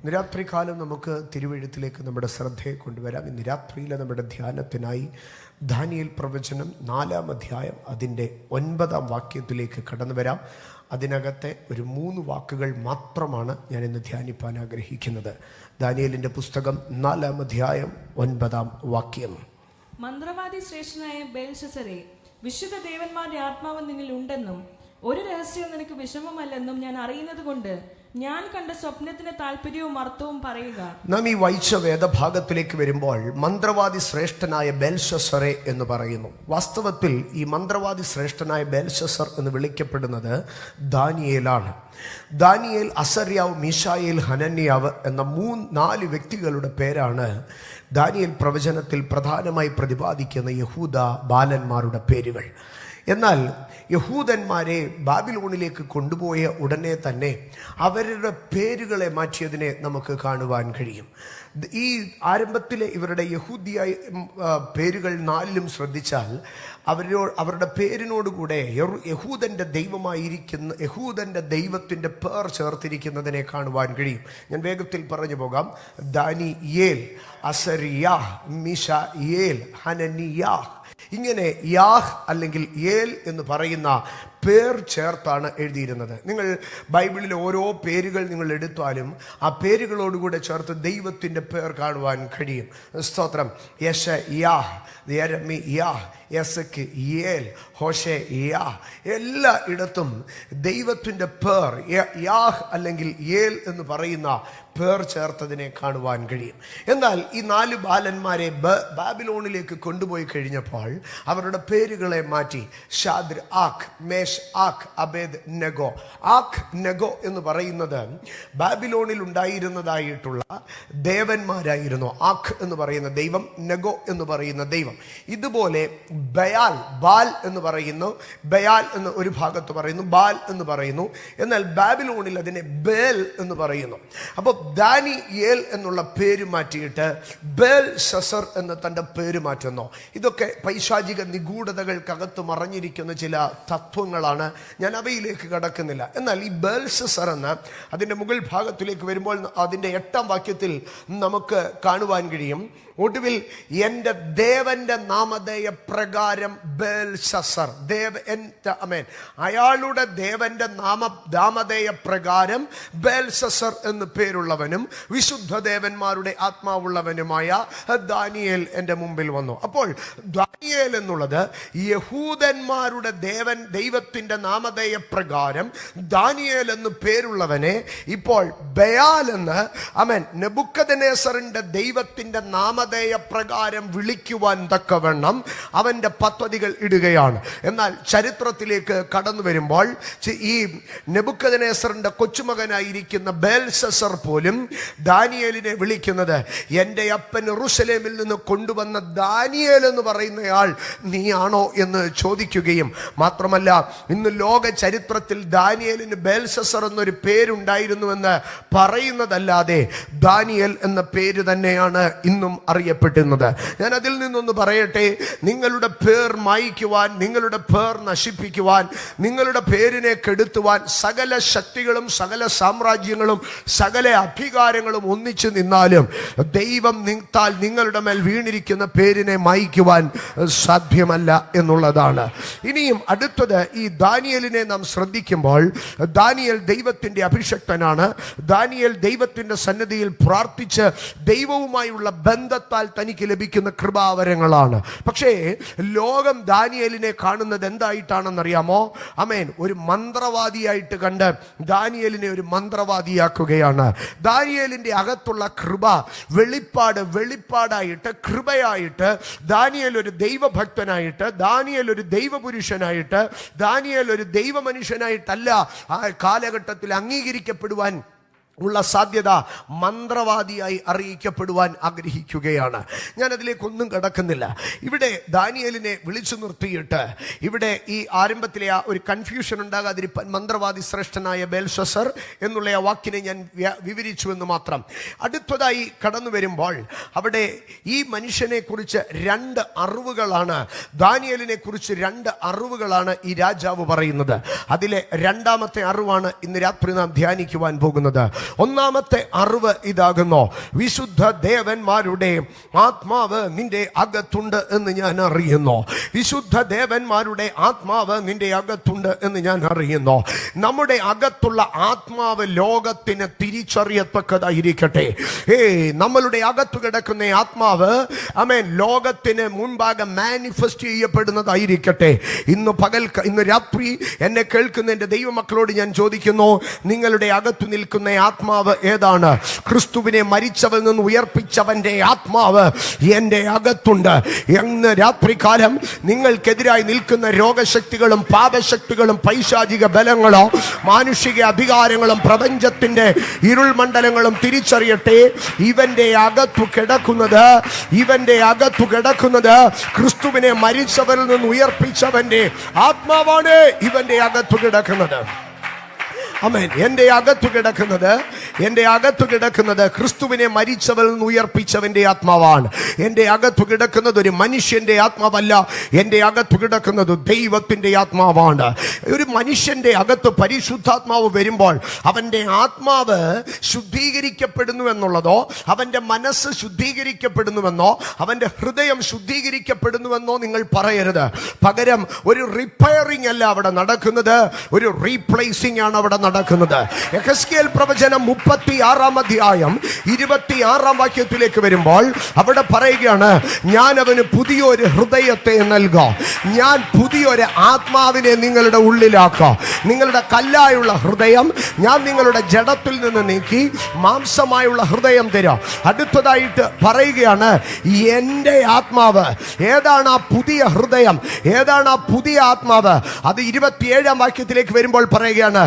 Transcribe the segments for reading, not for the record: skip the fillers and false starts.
ഇന്ന് രാത്രികാലം നമുക്ക് തിരുവെഴുത്തിലേക്ക് നമ്മുടെ ശ്രദ്ധയെ കൊണ്ടുവരാം. ഇന്ന് രാത്രിയിലെ നമ്മുടെ ധ്യാനത്തിനായി ദാനിയേൽ പ്രവചനം 4-ാം അധ്യായം അതിൻ്റെ 9-ാം വാക്യത്തിലേക്ക് കടന്നു വരാം. അതിനകത്തെ ഒരു 3 വാക്കുകൾ മാത്രമാണ് ഞാൻ ഇന്ന് ധ്യാനിപ്പാൻ ആഗ്രഹിക്കുന്നത്. ദാനിയേലിൻ്റെ പുസ്തകം 4-ാം അധ്യായം 9-ാം വാക്യം. മന്ത്രവാദി ശ്രേഷ്ഠനായ ബേൽശസ്സരേ, വിശുദ്ധ ദേവന്മാരുടെ ആത്മാവ് നിന്നിൽ ഉണ്ടെന്നും ഒരു രഹസ്യവും നിനക്ക് വിഷമമല്ലെന്നും ഞാൻ അറിയുന്നത് കൊണ്ട് ഞാൻ കണ്ട സ്വപ്നത്തിന് താല്പര്യവും അർത്ഥവും പറയുക. നാം ഈ വായിച്ച വേദഭാഗത്തിലേക്ക് വരുമ്പോൾ മന്ത്രവാദി ശ്രേഷ്ഠനായ ബേൽശസ്സറെ എന്ന് പറയുന്നു. വാസ്തവത്തിൽ ഈ മന്ത്രവാദി ശ്രേഷ്ഠനായ ബേൽശസ്സർ എന്ന് വിളിക്കപ്പെടുന്നത് ദാനിയേലാണ്. ദാനിയേൽ, അസര്യാവ്, മീശായേൽ, ഹനന്യാവ് എന്ന 4 വ്യക്തികളുടെ പേരാണ് ദാനിയേൽ പ്രവചനത്തിൽ പ്രധാനമായി പ്രതിപാദിക്കുന്ന യഹൂദ ബാലന്മാരുടെ പേരുകൾ. എന്നാൽ യഹൂദന്മാരെ ബാബിലോണിലേക്ക് കൊണ്ടുപോയ ഉടനെ തന്നെ അവരുടെ പേരുകളെ മാറ്റിയതിനെ നമുക്ക് കാണുവാൻ കഴിയും. ഈ ആരംഭത്തിലെ ഇവരുടെ യഹൂദിയായ പേരുകൾ 4ലും ശ്രദ്ധിച്ചാൽ അവരുടെ പേരിനോടുകൂടെ യഹൂദൻ്റെ ദൈവമായിരിക്കുന്ന യഹൂദൻ്റെ ദൈവത്തിൻ്റെ പേർ ചേർത്തിരിക്കുന്നതിനെ കാണുവാൻ കഴിയും. ഞാൻ വേഗത്തിൽ പറഞ്ഞു പോകാം. ദാനിയേൽ, അസര്യാഹ്, മീശായേൽ, ഹനനിയാഹ്, ഇങ്ങനെ യാഹ് അല്ലെങ്കിൽ ഏൽ എന്ന് പറയുന്ന പേർ ചേർത്താണ് എഴുതിയിരുന്നത്. നിങ്ങൾ ബൈബിളിലെ ഓരോ പേരുകൾ നിങ്ങൾ എടുത്താലും ആ പേരുകളോടുകൂടെ ചേർത്ത് ദൈവത്തിൻ്റെ പേർ കാണുവാൻ കഴിയും. സ്തോത്രം. യെശയ്യാഹ്, യെരമിയാഹ്, യെസക്ക്, യേൽ, ഹോശേ, യാഹ്, എല്ലാ ഇടത്തും ദൈവത്തിൻ്റെ പേർ യാഹ് അല്ലെങ്കിൽ യേൽ എന്ന് പറയുന്ന പേർ ചേർത്തതിനെ കാണുവാൻ കഴിയും. എന്നാൽ ഈ 4 ബാലന്മാരെ ബാബിലോണിലേക്ക് കൊണ്ടുപോയി കഴിഞ്ഞപ്പോൾ അവരുടെ പേരുകളെ മാറ്റി ഷാദ്ര ആഖ്, മേഷ് ആഖ്, അബേദ് നെഗോ. ആഖ് നെഗോ എന്ന് പറയുന്നത് ബാബിലോണിൽ ഉണ്ടായിരുന്നതായിട്ടുള്ള ദേവന്മാരായിരുന്നു. ആഖ് എന്ന് പറയുന്ന ദൈവം, നെഗോ എന്ന് പറയുന്ന ദൈവം. ഇതുപോലെ ബയാൽ, ബാൽ എന്ന് പറയുന്നു, ബയാൽ എന്ന് ഒരു ഭാഗത്ത് പറയുന്നു, ബാൽ എന്ന് പറയുന്നു. എന്നാൽ ബാബിലോണിൽ അതിനെ ബേൽ എന്ന് പറയുന്നു. അപ്പോൾ ദാനിയേൽ എന്നുള്ള പേര് മാറ്റിയിട്ട് ബേൽശസ്സർ എന്ന് തൻ്റെ പേര് മാറ്റുന്നു. ഇതൊക്കെ പൈശാചിക നിഗൂഢതകൾക്കകത്ത് മറഞ്ഞിരിക്കുന്ന ചില തത്വങ്ങളാണ്. ഞാൻ അവയിലേക്ക് കടക്കുന്നില്ല. എന്നാൽ ഈ ബേൽശസ്സർ എന്ന് അതിൻ്റെ മുകൾ ഭാഗത്തിലേക്ക് വരുമ്പോൾ അതിൻ്റെ 8-ാം വാക്യത്തിൽ നമുക്ക് കാണുവാൻ കഴിയും. ഒടുവിൽ എൻ്റെ ദേവന്റെ നാമധേയ പ്രകാരം ബേൽശസ്സർ, അയാളുടെ ദേവന്റെ നാമധേയ പ്രകാരം ബേൽശസ്സർ എന്ന് പേരുള്ളവനും വിശുദ്ധ ദേവന്മാരുടെ ആത്മാവുള്ളവനുമായ ദാനിയേൽ എൻ്റെ മുമ്പിൽ വന്നു. അപ്പോൾ ദാനിയേൽ എന്നുള്ളത് യഹൂദന്മാരുടെ ദൈവത്തിൻ്റെ നാമധേയ പ്രകാരം ദാനിയേൽ എന്ന് പേരുള്ളവനെ ഇപ്പോൾ ബയാൽ എന്ന് നെബൂഖദ്നേസറിന്റെ ദൈവത്തിൻ്റെ നാമധേയ പ്രകാരം വിളിക്കുവാൻ തക്കവണ്ണം അവന്റെ പദ്ധതികൾ ഇടുകയാണ്. എന്നാൽ ചരിത്രത്തിലേക്ക് കടന്നു വരുമ്പോൾ ഈ നെബൂഖദ്നേസറിന്റെ കൊച്ചുമകനായിരിക്കുന്ന ബേൽശസ്സർ പോലും ദാനിയേലിനെ വിളിക്കുന്നത് എൻ്റെ അപ്പൻ യെരൂശലേമിൽ നിന്ന് കൊണ്ടുവന്ന ദാനിയേൽ എന്ന് പറയുന്നയാൾ നീയാണോ എന്ന് ചോദിക്കുകയും മാത്രമല്ല, ഇന്ന് ലോക ചരിത്രത്തിൽ ദാനിയേലിന് ബേൽശസ്സർ എന്നൊരു പേരുണ്ടായിരുന്നുവെന്ന് പറയുന്നതല്ലാതെ ദാനിയേൽ എന്ന പേര് തന്നെയാണ് ഇന്നും അറിയപ്പെടുന്നത്. ഞാൻ അതിൽ നിന്നൊന്ന് പറയട്ടെ. നിങ്ങളുടെ പേർ മായ്ക്കുവാൻ, നിങ്ങളുടെ പേർ നശിപ്പിക്കുവാൻ, നിങ്ങളുടെ പേരിനെ കെടുത്തുവാൻ സകല ശക്തികളും സകല സാമ്രാജ്യങ്ങളും സകല അധികാരങ്ങളും ഒന്നിച്ചു നിന്നാലും ദൈവം നിങ്ങളുടെ മേൽ വീണിരിക്കുന്ന പേരിനെ മായ്ക്കുവാൻ സാധ്യമല്ല എന്നുള്ളതാണ്. ഇനിയും അടുത്തത്, ഈ ദാനിയേലിനെ നാം ശ്രദ്ധിക്കുമ്പോൾ ദാനിയേൽ ദൈവത്തിൻ്റെ അഭിഷക്തനാണ്. ദാനിയേൽ ദൈവത്തിൻ്റെ സന്നിധിയിൽ പ്രാർത്ഥിച്ച് ദൈവവുമായുള്ള ബന്ധത്താൽ തനിക്ക് ലഭിക്കുന്ന കൃപാവരങ്ങളാണ്. പക്ഷേ ലോകം ദാനിയേലിനെ കാണുന്നത് എന്തായിട്ടാണെന്നറിയാമോ? ഒരു മന്ത്രവാദിയായിട്ട് കണ്ട് ദാനിയേലിനെ ഒരു മന്ത്രവാദിയാക്കുകയാണ്. ദാനിയേലിന്റെ അകത്തുള്ള കൃപ വെളിപ്പാടായിട്ട്, കൃപയായിട്ട്, ദാനിയേൽ ഒരു ദൈവഭക്തനായിട്ട്, ദാനിയേൽ ഒരു ദൈവപുരുഷനായിട്ട്, ദാനിയേൽ ഒരു ദൈവമനുഷ്യനായിട്ടല്ല ആ കാലഘട്ടത്തിൽ അംഗീകരിക്കപ്പെടുവാൻ ഉള്ള സാധ്യത മന്ത്രവാദിയായി അറിയിക്കപ്പെടുവാൻ ആഗ്രഹിക്കുകയാണ്. ഞാൻ അതിലേക്കൊന്നും കടക്കുന്നില്ല. ഇവിടെ ദാനിയേലിനെ വിളിച്ചു നിർത്തിയിട്ട് ഇവിടെ ഈ ആരംഭത്തിലെ ആ ഒരു കൺഫ്യൂഷൻ ഉണ്ടാകാതിരിക്കാൻ മന്ത്രവാദി ശ്രേഷ്ഠനായ ബേൽശസ്സർ എന്നുള്ള ആ വാക്കിനെ ഞാൻ വിവരിച്ചു എന്ന് മാത്രം. അടുത്തതായി കടന്നു വരുമ്പോൾ അവിടെ ഈ മനുഷ്യനെ കുറിച്ച് 2 അറിവുകളാണ്, ദാനിയേലിനെ കുറിച്ച് 2 അറിവുകളാണ് ഈ രാജാവ് പറയുന്നത്. അതിലെ 2ാമത്തെ അറിവാണ് ഇന്ന് രാത്രി നാം ധ്യാനിക്കുവാൻ പോകുന്നത്. ഒന്നാമത്തെ അറിവ് ഇതാകുന്നു, വിശുദ്ധ ദേവന്മാരുടെ ആത്മാവ് നിന്റെ അകത്തുണ്ട് എന്ന് ഞാൻ അറിയുന്നു. വിശുദ്ധ ദേവന്മാരുടെ ആത്മാവ് നിന്റെ അകത്തുണ്ട് എന്ന് ഞാൻ അറിയുന്നു. നമ്മുടെ അകത്തുള്ള ആത്മാവ് ലോകത്തിന് തിരിച്ചറിയത്തക്കതായിരിക്കട്ടെ. നമ്മളുടെ അകത്തു കിടക്കുന്ന ആത്മാവ് ആമേൻ ലോകത്തിന് മുൻപാകെ മാനിഫെസ്റ്റ് ചെയ്യപ്പെടുന്നതായിരിക്കട്ടെ. ഇന്ന് രാത്രി എന്നെ കേൾക്കുന്ന എൻ്റെ ദൈവമക്കളോട് ഞാൻ ചോദിക്കുന്നു, നിങ്ങളുടെ അകത്തു നിൽക്കുന്ന ആത്മാവ് ഏതാണ്? ക്രിസ്തുവിനെ മരിച്ചവരിൽ നിന്ന് ഉയർപ്പിച്ചവന്റെ ആത്മാവ് എൻ്റെ അകത്തുണ്ട്. എന്ന് രാത്രികാലം നിങ്ങൾക്കെതിരായി നിൽക്കുന്ന രോഗശക്തികളും പാപശക്തികളും പൈശാചിക ബലങ്ങളോ മാനുഷിക അധികാരങ്ങളും പ്രപഞ്ചത്തിന്റെ ഇരുൾ മണ്ഡലങ്ങളും തിരിച്ചറിയട്ടെ. ഇവന്റെ അകത്തു കിടക്കുന്നത് ക്രിസ്തുവിനെ മരിച്ചവരിൽ നിന്ന് ഉയർപ്പിച്ചവന്റെ ആത്മാവാണ്. ഇവന്റെ അകത്തു കിടക്കുന്നത് ആമേൻ. എൻ്റെ അകത്തു കിടക്കുന്നത് ക്രിസ്തുവിനെ മരിച്ചവരിൽ നിന്ന് ഉയർപ്പിച്ചവന്റെ ആത്മാവാണ്. എൻ്റെ അകത്തു കിടക്കുന്നത് ഒരു മനുഷ്യന്റെ ആത്മാവല്ല, എൻ്റെ അകത്തു കിടക്കുന്നത് ദൈവത്തിന്റെ ആത്മാവാണ്. ഒരു മനുഷ്യന്റെ അകത്ത് പരിശുദ്ധാത്മാവ് വരുമ്പോൾ അവന്റെ ആത്മാവ് ശുദ്ധീകരിക്കപ്പെടുന്നു എന്നുള്ളതോ, അവന്റെ മനസ്സ് ശുദ്ധീകരിക്കപ്പെടുന്നുവെന്നോ, അവന്റെ ഹൃദയം ശുദ്ധീകരിക്കപ്പെടുന്നുവെന്നോ നിങ്ങൾ പറയരുത്. പകരം ഒരു റിപ്പയറിംഗ് അല്ല അവിടെ നടക്കുന്നത്, ഒരു റീപ്ലേസിംഗ് ആണ് അവിടെ നടക്കുന്നത്. യെഹെസ്കേൽ പ്രവചനം 36 അധ്യായം 26 വാക്യത്തിലേക്ക് വരുമ്പോൾ അവിടെ പറയുകയാണ്, ഞാൻ അവന് പുതിയൊരു ഹൃദയത്തെ നൽകാം, ഞാൻ പുതിയൊരു ആത്മാവിനെ നിങ്ങളുടെ ഉള്ളിലാക്കാം. നിങ്ങളുടെ കല്ലായുള്ള ഹൃദയം ഞാൻ നിങ്ങളുടെ ജഡത്തിൽ നിന്ന് നീക്കി മാംസമായുള്ള ഹൃദയം തരാം. അടുത്തതായിട്ട് പറയുകയാണ്, എൻ്റെ ആത്മാവ്. ഏതാണ് ആ പുതിയ ഹൃദയം? ഏതാണ് ആ പുതിയ ആത്മാവ്? അത് 27 വാക്യത്തിലേക്ക് വരുമ്പോൾ പറയുകയാണ്,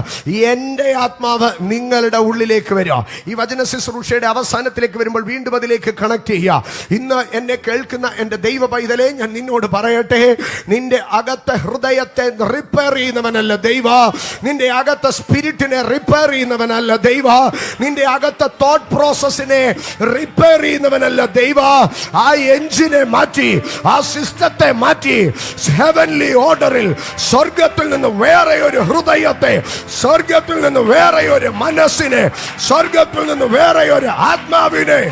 എൻ്റെ ആത്മാവ് നിങ്ങളുടെ ഉള്ളിലേക്ക് വരിക. ഈ വചന ശുശ്രൂഷയുടെ അവസാനത്തിലേക്ക് വരുമ്പോൾ വീണ്ടും അതിലേക്ക് കണക്ട് ചെയ്യുക. ഇന്ന് എന്നെ കേൾക്കുന്ന എൻ്റെ ദൈവ പൈതലേ, ഞാൻ നിന്നോട് പറയട്ടെ, നിന്റെ അകത്തെ ഹൃദയത്തെ റിപ്പയർ ചെയ്യുന്നവനല്ല ദൈവ, നിന്റെ അകത്തെ സ്പിരിറ്റിനെ റിപ്പയർ ചെയ്യുന്നവനല്ല ദൈവ, നിന്റെ അകത്തെ തോട്ട് പ്രോസസ്സിനെ റിപ്പയർ ചെയ്യുന്നവനല്ല ദൈവ. ആ എഞ്ചിനെ മാറ്റി, ആ സിസ്റ്റത്തെ മാറ്റി, ഹെവൻലി ഓർഡറിൽ സ്വർഗത്തിൽ നിന്ന് വേറെ ഒരു ഹൃദയത്തെ, സ്വർഗത്തിൽ നിന്ന് വേറെ ഒരു മനസ്സിനെ, സ്വർഗത്തിൽ നിന്ന് വേറെ ഒരു ആത്മാവിനെ,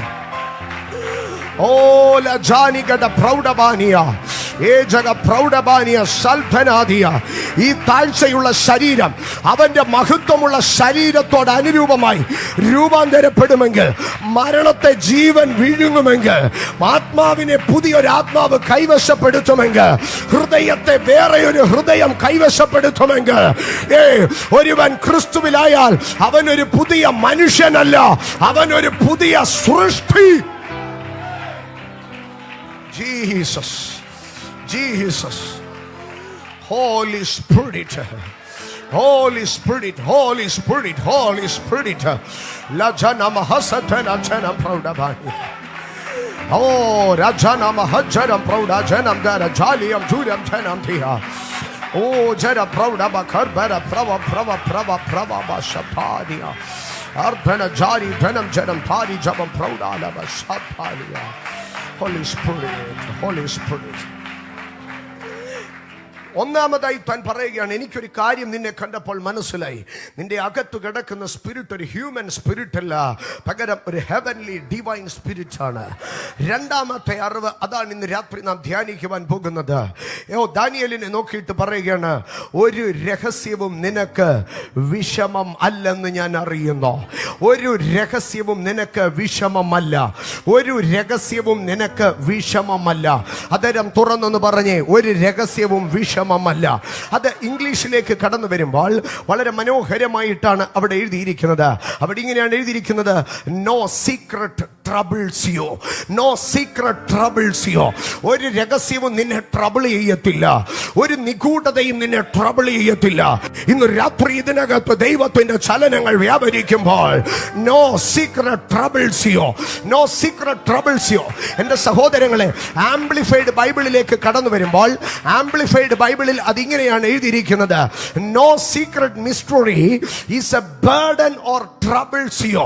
ഈ താഴ്ചയുള്ള ശരീരം അവന്റെ മഹത്വമുള്ള ശരീരത്തോട് അനുരൂപമായി രൂപാന്തരപ്പെടുമെങ്കിൽ, മരണത്തെ ജീവൻ വിഴുങ്ങുമെങ്കിൽ, ആത്മാവിനെ പുതിയൊരു ആത്മാവ് കൈവശപ്പെടുത്തുമെങ്കിൽ, ഹൃദയത്തെ വേറെ ഒരു ഹൃദയം കൈവശപ്പെടുത്തുമെങ്കിൽ, ഒരുവൻ ക്രിസ്തുവിലായാൽ അവനൊരു പുതിയ മനുഷ്യനല്ല, അവനൊരു പുതിയ സൃഷ്ടി. Jesus, Holy Spirit, La jana mahasatana jana praudabani. Oh, Rajana Mahajaram Prouda Janam Dara Jaliam Juliam Janam Tiha. Oh, Jada Prouda Bakar Bara Prava Bashapadia. Arpana Jari Penam Janam Padi Jabam Prouda Lava Shapadia. Holy Spirit. ഒന്നാമതായി താൻ പറയുകയാണ്, എനിക്കൊരു കാര്യം നിന്നെ കണ്ടപ്പോൾ മനസ്സിലായി, നിന്റെ അകത്ത് കിടക്കുന്ന സ്പിരിറ്റ് ഒരു ഹ്യൂമൻ സ്പിരിറ്റ് അല്ല, പകരം ഒരു ഹെവൻലി ഡിവൈൻ സ്പിരിറ്റ് ആണ്. രണ്ടാമത്തെ അറിവ് അതാണ് ഇന്ന് രാത്രി നാം ധ്യാനിക്കുവാൻ പോകുന്നത്. ദാനിയേലിനെ നോക്കിയിട്ട് പറയുകയാണ്, ഒരു രഹസ്യവും നിനക്ക് വിഷമം അല്ലെന്ന് ഞാൻ അറിയുന്നു. ഒരു രഹസ്യവും നിനക്ക് വിഷമമല്ല, ഒരു രഹസ്യവും നിനക്ക് വിഷമമല്ല. അതരം തുറന്നൊന്ന് പറഞ്ഞേ, ഒരു രഹസ്യവും വിഷമമല്ല. അത് ഇംഗ്ലീഷിലേക്ക് കടന്നു വരുമ്പോൾ വളരെ മനോഹരമായിട്ടാണ് അവിടെ എഴുതിയിരിക്കുന്നത്. അവിടെ ഇങ്ങനെയാണ് എഴുതിയിരിക്കുന്നത്, no secret troubles you, no secret troubles you. ഒരു രഹസ്യവും നിന്നെ ട്രബിൾ ചെയ്യത്തില്ല, ഒരു നിഗൂഢതയും നിന്നെ ട്രബിൾ ചെയ്യത്തില്ല. ഇന്ന് രാത്രി ഇതിനകത്ത് ദൈവത്തിന്റെ ചലനങ്ങൾ വ്യാപരിക്കുമ്പോൾ, no secret troubles you, no secret troubles you. എൻ്റെ സഹോദരങ്ങളെ, ആംപ്ലിഫൈഡ് ബൈബിളിലേക്ക് കടന്നു വരുമ്പോൾ, ആംപ്ലിഫൈഡ് ബൈബിൾ ബൈബിളിൽ അതിങ്ങനെയാണ് എഴുതിയിരിക്കുന്നത്, no secret mystery is a burden or troubles you.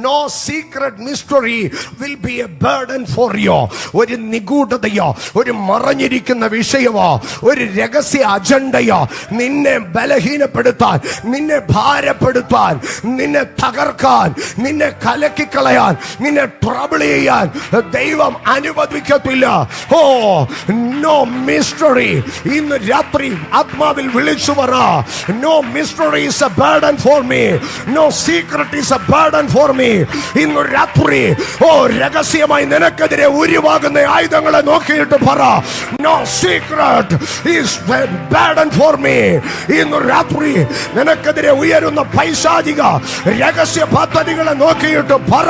No secret mystery will be a burden for you. ഒരു നിഗൂഢതയോ ഒരു മറഞ്ഞിരിക്കുന്ന വിഷയമോ ഒരു രഹസ്യ അജണ്ടയോ നിന്നെ ബലഹീനപ്പെടുത്താൻ, നിന്നെ ഭാരപ്പെടുത്താൻ, നിന്നെ തകർക്കാൻ, നിന്നെ കലക്കിക്കളയാൻ, നിന്നെ ട്രബിൾ ചെയ്യാൻ ദൈവം അനുവദിക്കത്തില്ല. ഓ, നോ മിസ്റ്ററി. ഇന്ന് രാത്രി ആത്മാവിൽ വിളിച്ചു പറ, no mystery is a burden for me. No secret is a burden for me. ഇന്ന് രാത്രി ഓ, രഹസ്യമായി നിനക്കെതിരെ ഉരുവാകുന്ന ആയുധങ്ങളെ നോക്കിയിട്ട് പറ, no secret is a burden for me. ഇന്ന് രാത്രി നിനക്കെതിരെ ഉയരുന്ന പൈശാചിക രഹസ്യ പദ്ധതികളെ നോക്കിയിട്ട് പറ,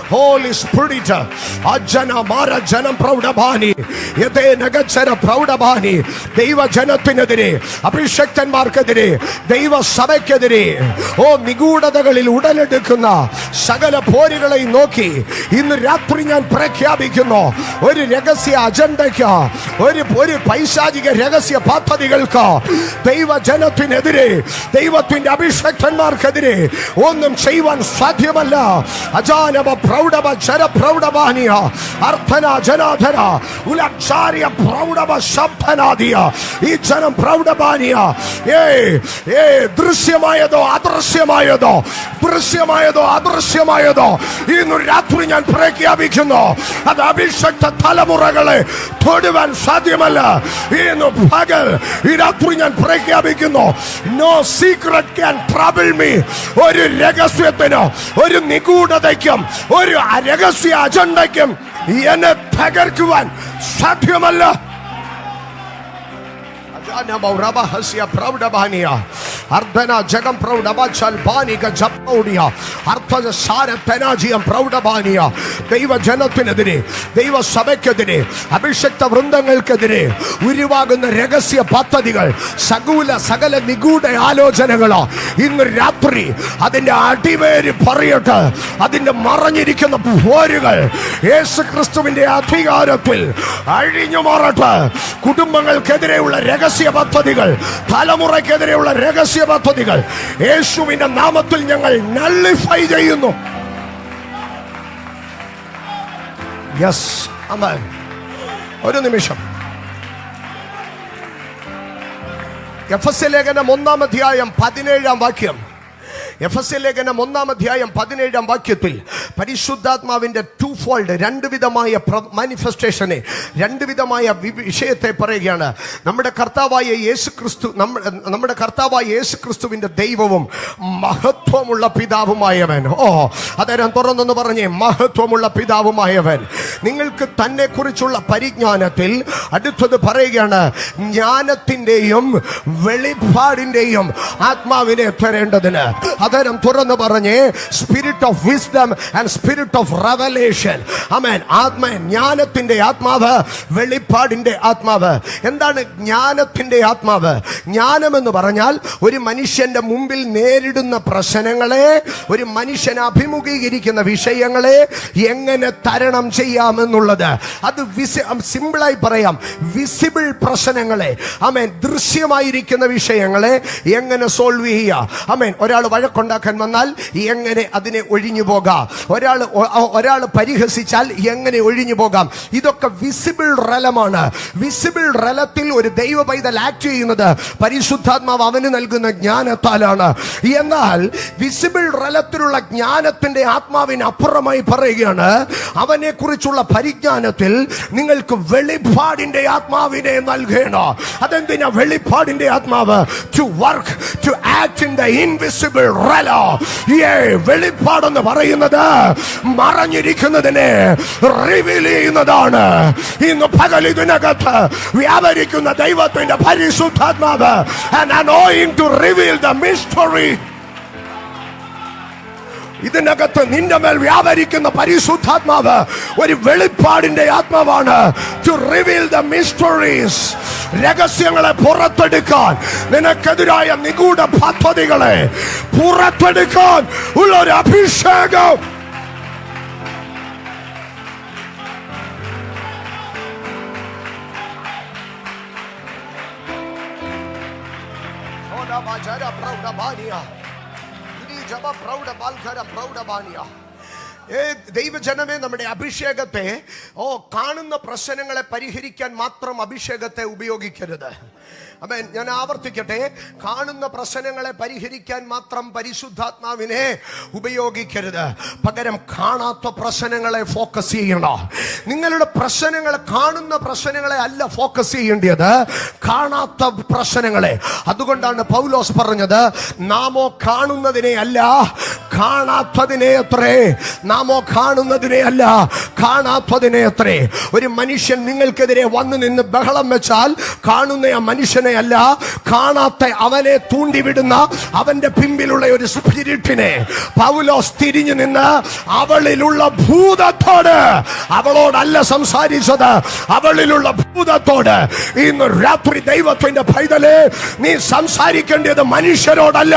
Holy Spirit, Ajana Mara Janam Praudabani, Yate Nagachara Praudabani, Deva Janatinadere, Abhishektan Markadere, Deva Sabekadere, O Niguda the Galiludana Dekuna, Sagala Porigala Noki, in the Ratrian Prekiabikino, or the Regasia Ajandaka, or the Pori Paisajiga Regasia Papa de Galka, Deva Janatinadere, Deva Twin Abhishektan Markadere, on them Shaivan Satyamala, Ajana Praudaba Jara Praudabania, Arthana Janadhara, Ulacharia Praudaba Shabhanadia, Ichanam Praudabania, Drusyamayado, Adrasyamayado, Drusyamayado, Adrasyamayado, in Ratrian Prekiabikino, and Abhishekta Talamuragale, Todavan Sadyamala, in Pagal, in Ratrian Prekiabikino, no secret can trouble me, or in Regaswetena, or in Nikuda they come. ഒരു രഹസ്യ അജണ്ടയ്ക്കും എന്നെ തകർക്കുവാൻ സാധ്യമല്ല. Rabahasya Praudabania, Ardana Jagam Praudabachal Banika Japaudia, Artha Sara Penagiam Praudabania, Deva Janatinadere, Deva Sabekadere, Abhishekta Vrundangal Kadere, Uriwagan Regasia Patadigal, Sagula Sagala Niguda Alo Janagala, in the Rapri, Adinda Ativeri Pariata, Adinda Maranikan of Porigal, Yes Christo in the Atigarapil, Aldino Marata, Kutumbangal Kadere, Regasia. പദ്ധതികൾ തലമുറയ്ക്കെതിരെയുള്ള രഹസ്യ പദ്ധതികൾ യേശുവിന്റെ നാമത്തിൽ ഞങ്ങൾ nullify ചെയ്യുന്നു. Yes, ആമേൻ. ഒരു നിമിഷം. എഫെസ്യ ലേഖനം 1-ാം അധ്യായം 17-ാം വാക്യം. എഫെസ്യ ലേഖനം 1-ാം അധ്യായം 17-ാം വാക്യത്തിൽ പരിശുദ്ധാത്മാവിന്റെ ടൂഫോൾഡ് രണ്ടുവിധമായ മാനിഫെസ്റ്റേഷനെ, രണ്ടുവിധമായ വിഷയത്തെ പറയുകയാണ്. നമ്മുടെ കർത്താവായ യേശുക്രിസ്തുവിന്റെ ദൈവവും മഹത്വമുള്ള പിതാവുമായവൻ. അതായത് തുറന്നൊന്ന് പറഞ്ഞേ, മഹത്വമുള്ള പിതാവുമായവൻ. നിങ്ങൾക്ക് തന്നെ കുറിച്ചുള്ള പരിജ്ഞാനത്തിൽ അടുത്തത് പറയുകയാണ്, ജ്ഞാനത്തിന്റെയും വെളിപ്പാടിന്റെയും ആത്മാവിനെ തരേണ്ടതിന്. അതരം തുറന്നു പറഞ്ഞേ, spirit of wisdom and spirit of revelation. ആമേൻ. ജ്ഞാനത്തിന്റെ ആത്മാവ്, വെളിപ്പാടിന്റെ ആത്മാവ്. എന്താണ് ജ്ഞാനത്തിന്റെ ആത്മാവ്? ജ്ഞാനം എന്ന് പറഞ്ഞാൽ ഒരു മനുഷ്യന്റെ മുമ്പിൽ നേരിടുന്ന പ്രശ്നങ്ങളെ, ഒരു മനുഷ്യൻ അഭിമുഖീകരിക്കുന്ന വിഷയങ്ങളെ എങ്ങനെ തരണം ചെയ്യാമെന്നുള്ളത്. അത് സിമ്പിളായി പറയാം, വിസിബിൾ പ്രശ്നങ്ങളെ, ആമേൻ, ദൃശ്യമായിരിക്കുന്ന വിഷയങ്ങളെ എങ്ങനെ സോൾവ് ചെയ്യുക. ആമേൻ. ഒരാൾ വഴക്കുണ്ടാക്കാൻ വന്നാൽ എങ്ങനെ അതിനെ ഒഴിഞ്ഞു പോകാം, ഒരാൾ പരിഹസിച്ചാൽ എങ്ങനെ ഒഴിഞ്ഞു പോകാം. ഇതൊക്കെ വിസിബിൾ റലമാണ്. വിസിബിൾ റലത്തിൽ ഒരു ദൈവ പൈതൽ ആക്ട് ചെയ്യുന്നത് പരിശുദ്ധാത്മാവ് അവന് നൽകുന്ന ജ്ഞാനത്താലാണ്. എന്നാൽ വിസിബിൾ റലത്തിലുള്ള ജ്ഞാനത്തിന്റെ ആത്മാവിന് അപ്പുറമായി പറയുകയാണ്, അവനെ കുറിച്ചുള്ള പരിജ്ഞാനത്തിൽ നിങ്ങൾക്ക് വെളിപ്പാടിന്റെ ആത്മാവിനെ നൽകണം. അതെന്തിനാ വെളിപ്പാടിന്റെ ആത്മാവ്? To work, to act in the invisible realm. വെളിപ്പാടെന്ന് പറയുന്നത് മറഞ്ഞിരിക്കുന്നതിനെ റിവീൽ ചെയ്യുന്നതാണ്. ഇന്ന് പകൽ ഇതിനകത്ത് വ്യാപരിക്കുന്ന ദൈവത്തിന്റെ പരിശുദ്ധാത്മാവ്, an anointing to reveal the mystery. ഇതിനകത്ത് നിന്റെ മേൽ വ്യാപരിക്കുന്ന പരിശുദ്ധാത്മാവ് ഒരു വെളിപ്പാടിന്റെ ആത്മാവാണ്. ടു റിവീൽ ദ മിസ്റ്ററീസ്, രഹസ്യങ്ങളെ പുറത്തെടുക്കാൻ, നിനക്കെതിരായ നിഗൂഢ പദ്ധതികളെ പുറത്തെടുക്കാൻ ഉള്ള ഒരു അഭിഷേകം. ദൈവജനമേ, നമ്മുടെ അഭിഷേകത്തെ കാണുന്ന പ്രശ്നങ്ങളെ പരിഹരിക്കാൻ മാത്രം അഭിഷേകത്തെ ഉപയോഗിക്കരുത്. അമേൻ. ഞാൻ ആവർത്തിക്കട്ടെ, കാണുന്ന പ്രശ്നങ്ങളെ പരിഹരിക്കാൻ മാത്രം പരിശുദ്ധാത്മാവിനെ ഉപയോഗിക്കരുത്. പകരം കാണാത്ത പ്രശ്നങ്ങളെ ഫോക്കസ് ചെയ്യണം. നിങ്ങളുടെ പ്രശ്നങ്ങളെ, കാണുന്ന പ്രശ്നങ്ങളെ അല്ല ഫോക്കസ് ചെയ്യേണ്ടത്, കാണാത്ത പ്രശ്നങ്ങളെ. അതുകൊണ്ടാണ് പൗലോസ് പറഞ്ഞത്, നാമോ കാണുന്നതിനെ അല്ല കാണാത്തതിനെ അത്രേ. നാമോ കാണുന്നതിനെ അല്ല കാണാത്തതിനെ അത്രേ. ഒരു മനുഷ്യൻ നിങ്ങൾക്കെതിരെ വന്നു നിന്ന് ബഹളം വെച്ചാൽ കാണുന്ന ആ മനുഷ്യനെ അല്ല, കാണാത്ത അവനെ തൂണ്ടിവിടുന്ന അവന്റെ പിമ്പിലുള്ള ഒരു സ്പിരിറ്റിനെ പൗലോസ് തിരിഞ്ഞു നിന്ന് അവളിലുള്ള ഭൂതത്തോട്, അവളോടല്ല സംസാരിച്ചത്, അവളിലുള്ള ഭൂതത്തോട്. ഇന്ന് രാത്രി ദൈവത്തിന്റെ പൈതലേ, നീ സംസാരിക്കേണ്ടത് മനുഷ്യരോടല്ല,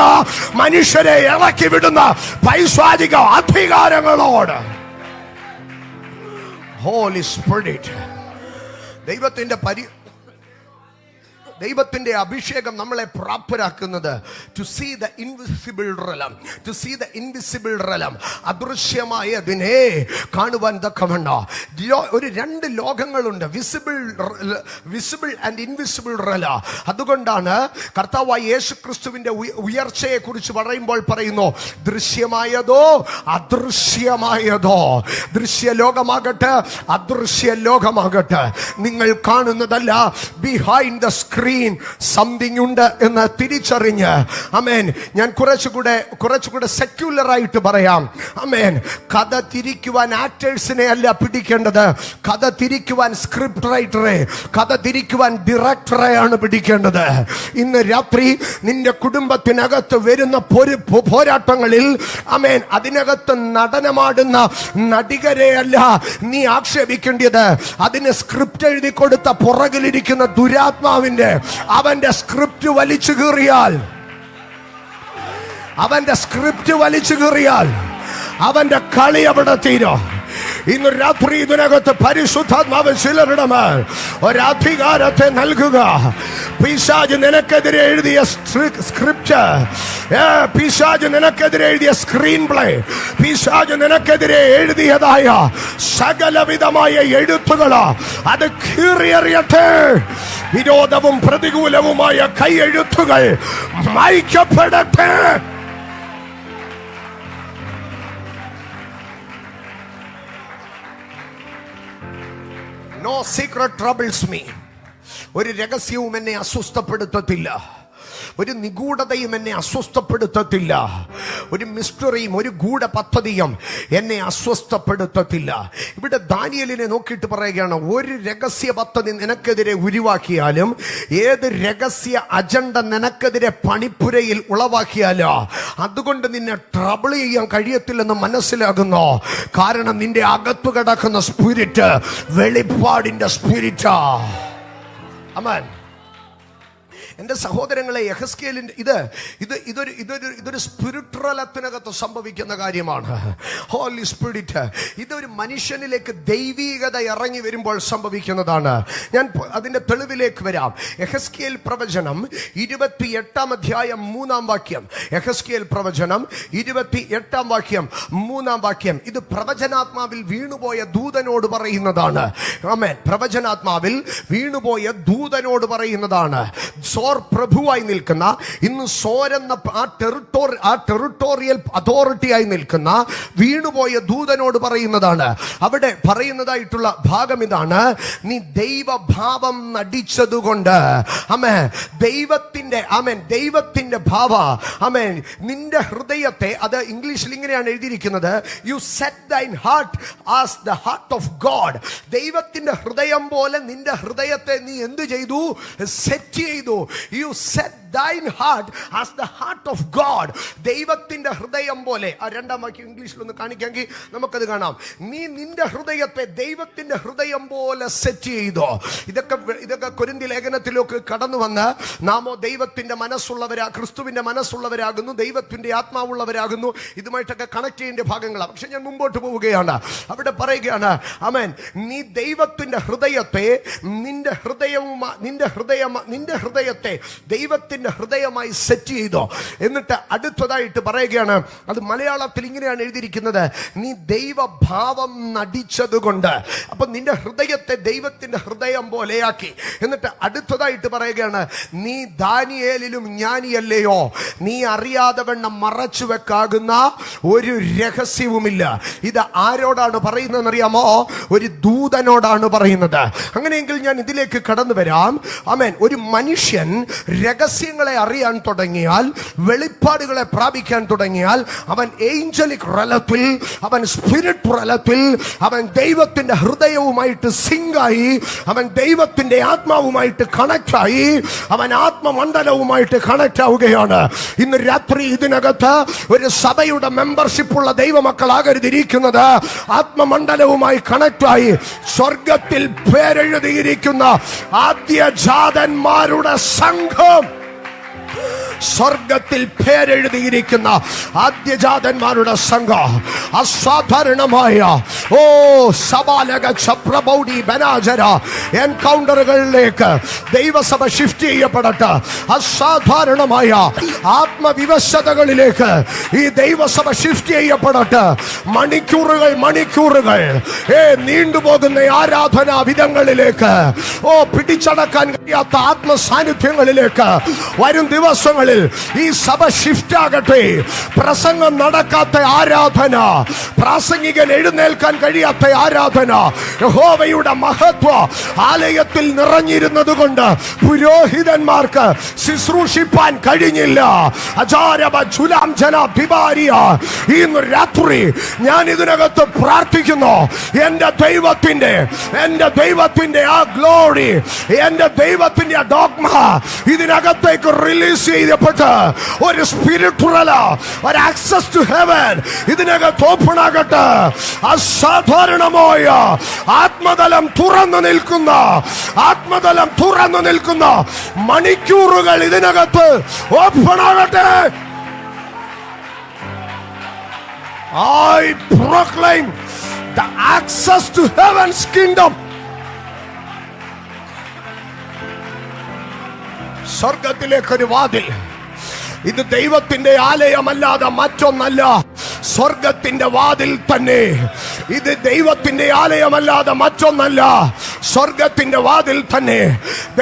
മനുഷ്യരെ ഇളക്കി വിടുന്ന പൈശാചിക അധികാരങ്ങളോട്. ഹോളി സ്പിരിറ്റ്, ദൈവത്തിന്റെ അഭിഷേകം നമ്മളെ പ്രാപ്തരാക്കുന്നത് to see the invisible realm, to see the invisible realm, അദൃശ്യമായതിനെ കാണുവാൻ തക്കവണ്ണം. ഒരു രണ്ട് ലോകങ്ങളുണ്ട്, വിസിബിൾ ആൻഡ് ഇൻവിസിബിൾ റെല. അതുകൊണ്ടാണ് കർത്താവായ യേശു ക്രിസ്തുവിന്റെ ഉയർച്ചയെ കുറിച്ച് പറയുമ്പോൾ പറയുന്നു, ദൃശ്യമായതോ അദൃശ്യമായതോ, ദൃശ്യ ലോകമാകട്ടെ അദൃശ്യ ലോകമാകട്ടെ, നിങ്ങൾ കാണുന്നതല്ല, ബിഹൈൻഡ് ദ സ്ക്രീൻ സംതിങ് ഉണ്ട് എന്ന് തിരിച്ചറിഞ്ഞ്, അമേൻ, ഞാൻ കുറച്ചുകൂടെ സെക്യുലർ ആയിട്ട് പറയാം. അമേൻ. കഥ തിരിക്കുവാൻ ആക്ടേഴ്സിനെ അല്ല പിടിക്കേണ്ടത്, കഥ തിരിക്കുവാൻ സ്ക്രിപ്റ്റ് റൈറ്ററെ, കഥ തിരിക്കുവാൻ ഡയറക്ടറെയാണ് പിടിക്കേണ്ടത്. ഇന്ന് രാത്രി നിന്റെ കുടുംബത്തിനകത്ത് വരുന്ന പോരാട്ടങ്ങളിൽ, അമേൻ, അതിനകത്ത് നടനമാടുന്ന നടികരെ അല്ല നീ ആക്ഷേപിക്കേണ്ടത്, അതിന് സ്ക്രിപ്റ്റ് എഴുതി കൊടുത്ത പുറകിലിരിക്കുന്ന ദുരാത്മാവിന്റെ അവന്റെ സ്ക്രിപ്റ്റ് വലിച്ചു കീറിയാൽ, അവന്റെ സ്ക്രിപ്റ്റ് വലിച്ചു കീറിയാൽ അവന്റെ കളി അവിടെ തീരും. ഇന്ന് രാത്രി ഇതിനകത്ത് പരിശുദ്ധാത്മാവ് ചിലരുടെ മേൽ ഒരധികാരത്തെ നൽകുക. പിശാച് നിനക്കെതിരെ എഴുതിയ സ്ക്രിപ്റ്റ്, പിശാച് നിനക്കെതിരെ എഴുതിയ സ്ക്രീൻ പ്ലേ, പിശാച് നിനക്കെതിരെ എഴുതിയതായ സകലവിധമായ എഴുത്തുകൾ അത് കീറിയെറിയട്ടെ. വിരോധവും പ്രതികൂലവുമായ കൈയെഴുത്തുകൾ മായ്ക്കപ്പെടട്ടെ. No secret troubles me. ഒരു രഹസ്യവും എന്നെ അസ്വസ്ഥപ്പെടുത്തത്തില്ല, ഒരു നിഗൂഢതയും എന്നെ അസ്വസ്ഥപ്പെടുത്തത്തില്ല, ഒരു മിസ്റ്ററിയും ഒരു ഗൂഢ പദ്ധതിയും എന്നെ അസ്വസ്ഥപ്പെടുത്തത്തില്ല. ഇവിടെ ദാനിയേലിനെ നോക്കിയിട്ട് പറയുകയാണ്, ഒരു രഹസ്യ പദ്ധതി നിനക്കെതിരെ ഉരുവാക്കിയാലും, ഏത് രഹസ്യ അജണ്ട നിനക്കെതിരെ പണിപ്പുരയിൽ ഉളവാക്കിയാലോ അതുകൊണ്ട് നിന്നെ ട്രബിൾ ചെയ്യാൻ കഴിയത്തില്ലെന്ന് മനസ്സിലാകുന്നു. കാരണം നിന്റെ അകത്തു കിടക്കുന്ന സ്പിരിറ്റ് വെളിപ്പാടിന്റെ സ്പിരിറ്റാ. ആമേൻ. എൻ്റെ സഹോദരങ്ങളെ, യെഹെസ്കേലിന്റെ ഇതൊരു സ്പിരിച്വലത്തിനകത്ത് സംഭവിക്കുന്ന കാര്യമാണ്. ഹോളി സ്പിരിറ്റ്, ഇതൊരു മനുഷ്യനിലേക്ക് ദൈവീകത ഇറങ്ങി വരുമ്പോൾ സംഭവിക്കുന്നതാണ്. ഞാൻ അതിന്റെ തെളിവിലേക്ക് വരാം. യെഹെസ്കേൽ പ്രവചനം 28-ാം അധ്യായം 3-ാം വാക്യം. യെഹെസ്കേൽ പ്രവചനം 28-ാം വാക്യം 3-ാം വാക്യം. ഇത് പ്രവചനാത്മാവിൽ വീണുപോയ ദൂതനോട് പറയുന്നതാണ്. ആമേൻ. പ്രവചനാത്മാവിൽ വീണുപോയ ദൂതനോട് പറയുന്നതാണ്. സോർ പ്രഭുവായി നിൽക്കുന്ന, ഇന്ന് സോർ എന്ന ആ ടെറിട്ടോറിയൽ അതോറിറ്റിയായി നിൽക്കുന്ന വീണുപോയ ദൂതനോട് പറയുന്നതാണ്. അവിടെ പറയുന്നതായിട്ടുള്ള ഭാഗം ഇതാണ്: നീ ദൈവഭാവം നടിച്ചതുകൊണ്ട്, ആമേൻ, ദൈവത്തിന്റെ ഭാവ, ആമേൻ, നിന്റെ ഹൃദയത്തെ, അത് ഇംഗ്ലീഷിൽ ഇങ്ങനെയാണ് എഴുതിയിരിക്കുന്നത്, you set thine heart as the heart of God. ദൈവത്തിന്റെ ഹൃദയം പോലെ നിന്റെ ഹൃദയത്തെ നീ എന്ത് ചെയ്തു? സെറ്റ് ചെയ്തു. You set thine heart as the heart of God. ദൈവത്തിന്റെ ഹൃദയം പോലെ. ആ രണ്ടാം വാക്യം ഇംഗ്ലീഷിലൊന്ന് കാണിക്കാമെങ്കിൽ നമുക്കത് കാണാം. നീ നിന്റെ ഹൃദയത്തെ ദൈവത്തിന്റെ ഹൃദയം പോലെ സെറ്റ് ചെയ്തോ. ഇതൊക്കെ കൊരിന്ത്യ ലേഖനത്തിലേക്ക് കടന്നു വന്ന്, നാമോ ദൈവത്തിന്റെ മനസ്സുള്ളവരാ, ക്രിസ്തുവിന്റെ മനസ്സുള്ളവരാകുന്നു, ദൈവത്തിന്റെ ആത്മാവുള്ളവരാകുന്നു, ഇതുമായിട്ടൊക്കെ കണക്ട് ചെയ്യേണ്ട ഭാഗങ്ങളാണ്. പക്ഷെ ഞാൻ മുമ്പോട്ട് പോവുകയാണ്. അവിടെ പറയുകയാണ്, ആമേൻ, നീ ദൈവത്തിന്റെ ഹൃദയത്തെ, നിന്റെ ഹൃദയത്തെ ദൈവത്തിന്റെ ദൈവത്തിന്റെ ഹൃദയമായി സെറ്റ് ചെയ്തോ. എന്നിട്ട് അടുത്തതായിട്ട് പറയുകയാണ്, അത് മലയാളത്തിൽ ഇങ്ങനെയാണ് എഴുതിയിരിക്കുന്നത്, നീ ദൈവഭാവം നടിച്ചതുകൊണ്ട്. അപ്പൊ നിന്റെ ഹൃദയത്തെ ദൈവത്തിന്റെ ഹൃദയം പോലെയാക്കി. എന്നിട്ട് അടുത്തതായിട്ട് പറയുകയാണ്, നീ ദാനിയേലിലും ജ്ഞാനിയല്ലയോ, നീ അറിയാതെ വണ്ണം മറച്ചു വെക്കാകുന്ന ഒരു രഹസ്യവുമില്ല. ഇത് ആരോടാണ് പറയുന്നതെന്നറിയാമോ? ഒരു ദൂതനോടാണ് പറയുന്നത്. അങ്ങനെയെങ്കിൽ ഞാൻ ഇതിലേക്ക് കടന്നു വരാം. ആമേൻ. ഒരു മനുഷ്യൻ രഹസ്യങ്ങളെ അറിയാൻ തുടങ്ങിയാൽ, വെളിപ്പാടുകളെ പ്രാപിക്കാൻ തുടങ്ങിയാൽ, അവൻ ഏഞ്ചലിക് റലത്തിൽ, അവൻ സ്പിരിറ്റ് റലത്തിൽ, അവൻ ദൈവത്തിന്റെ ഹൃദയവുമായിട്ട് സിങ്കായി, അവൻ ദൈവത്തിന്റെ ആത്മാവുമായിട്ട് കണക്റ്റായി, അവൻ ആത്മമണ്ഡലവുമായിട്ട് കണക്റ്റ് ആവുകയാണ്. ഇന്ന് രാത്രി ഇതിനകത്ത് ഒരു സഭയുടെ മെമ്പർഷിപ്പ് ഉള്ള ദൈവമക്കളാകരുതിരിക്കുന്നത് ആത്മമണ്ഡലവുമായി കണക്റ്റായി സ്വർഗത്തിൽ പേരെഴുതിയിരിക്കുന്ന ആദ്യജാതന്മാരുടെ സംഘം, സ്വർഗത്തിൽ പേരെഴുതിയിരിക്കുന്ന ആദ്യജാതന്മാരുടെ സംഘം, അസാധാരണമായ എൻകൗണ്ടറുകളിലേക്ക് ദൈവസഭ ഷിഫ്റ്റ് ചെയ്യപ്പെടട്ടെ. അസാധാരണമായ ആത്മവിവശതകളിലേക്ക് ഈ ദൈവസഭ ഷിഫ്റ്റ് ചെയ്യപ്പെടട്ടെ. മണിക്കൂറുകൾ നീണ്ടുപോകുന്ന ആരാധനാ വിധങ്ങളിലേക്ക്, പിടിച്ചടക്കാൻ കഴിയാത്ത ആത്മസാന്നിധ്യങ്ങളിലേക്ക് വരും ദിവസങ്ങളിൽ ഈ സഭ ഷിഫ്റ്റ് ആകട്ടെ. പ്രസംഗം നടക്കാത്ത ആരാധന, പ്രാസംഗികൻ എഴുന്നേൽക്കാൻ കഴിയാത്ത ആരാധന, യഹോവയുടെ മഹത്വം ആലയത്തിൽ നിറഞ്ഞിരുന്നത് കൊണ്ട് പുരോഹിതന്മാർക്ക് ശുശ്രൂഷിപ്പാൻ കഴിഞ്ഞില്ല. ഇന്ന് രാത്രി ഞാൻ ഇതിനകത്ത് പ്രാർത്ഥിക്കുന്നു, എന്റെ ദൈവത്തിന്റെ ആ ഗ്ലോറി, എന്റെ ദൈവത്തിന്റെ ആ ഡോഗ്മ ഇതിനകത്തേക്ക് റിലീസ് ചെയ്യപ്പെട്ട് ഒരു സ്പിരിച്വൽ, ഒരു ആക്സസ് ടു ഹെവൻ ഇതിനകത്ത് ഓപ്പൺ ആകട്ടെ. അസാധാരണമായ ആത്മതലം തുറന്നു നിൽക്കുന്ന മണിക്കൂറുകൾ ഇതിനകത്ത് ഓപ്പൺ ആകട്ടെ. I proclaim the access to heaven's kingdom. സ്വർഗത്തിലേക്കൊരു വാതിൽ. ഇത് ദൈവത്തിന്റെ ആലയമല്ലാതെ മറ്റൊന്നല്ല, സ്വർഗത്തിന്റെ വാതിൽ തന്നെ. ഇത് ദൈവത്തിന്റെ ആലയമല്ലാതെ മറ്റൊന്നല്ല, സ്വർഗത്തിന്റെ വാതിൽ തന്നെ.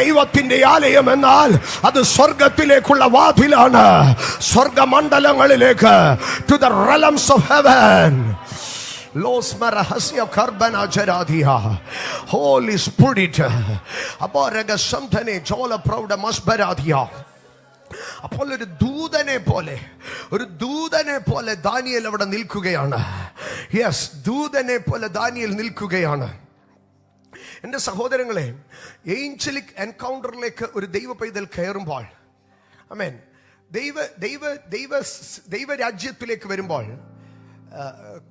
ദൈവത്തിന്റെ ആലയം എന്നാൽ അത് സ്വർഗത്തിലേക്കുള്ള വാതിലാണ്, സ്വർഗമണ്ഡലങ്ങളിലേക്ക്, to the realms of heaven. Holy Spirit, അപ്പോൾ ഒരു ദൂതനെ പോലെ ദാനിയേൽ അവിടെ നിൽക്കുകയാണ്. യെസ്, ദൂതനെ പോലെ ദാനിയേൽ നിൽക്കുകയാണ്. എൻ്റെ സഹോദരങ്ങളെ, ഏഞ്ചലിക് എൻകൗണ്ടറിലേക്ക് ഒരു ദൈവ പൈതൽ കയറുമ്പോൾ, ആമേൻ, ദൈവരാജ്യത്തിലേക്ക് വരുമ്പോൾ,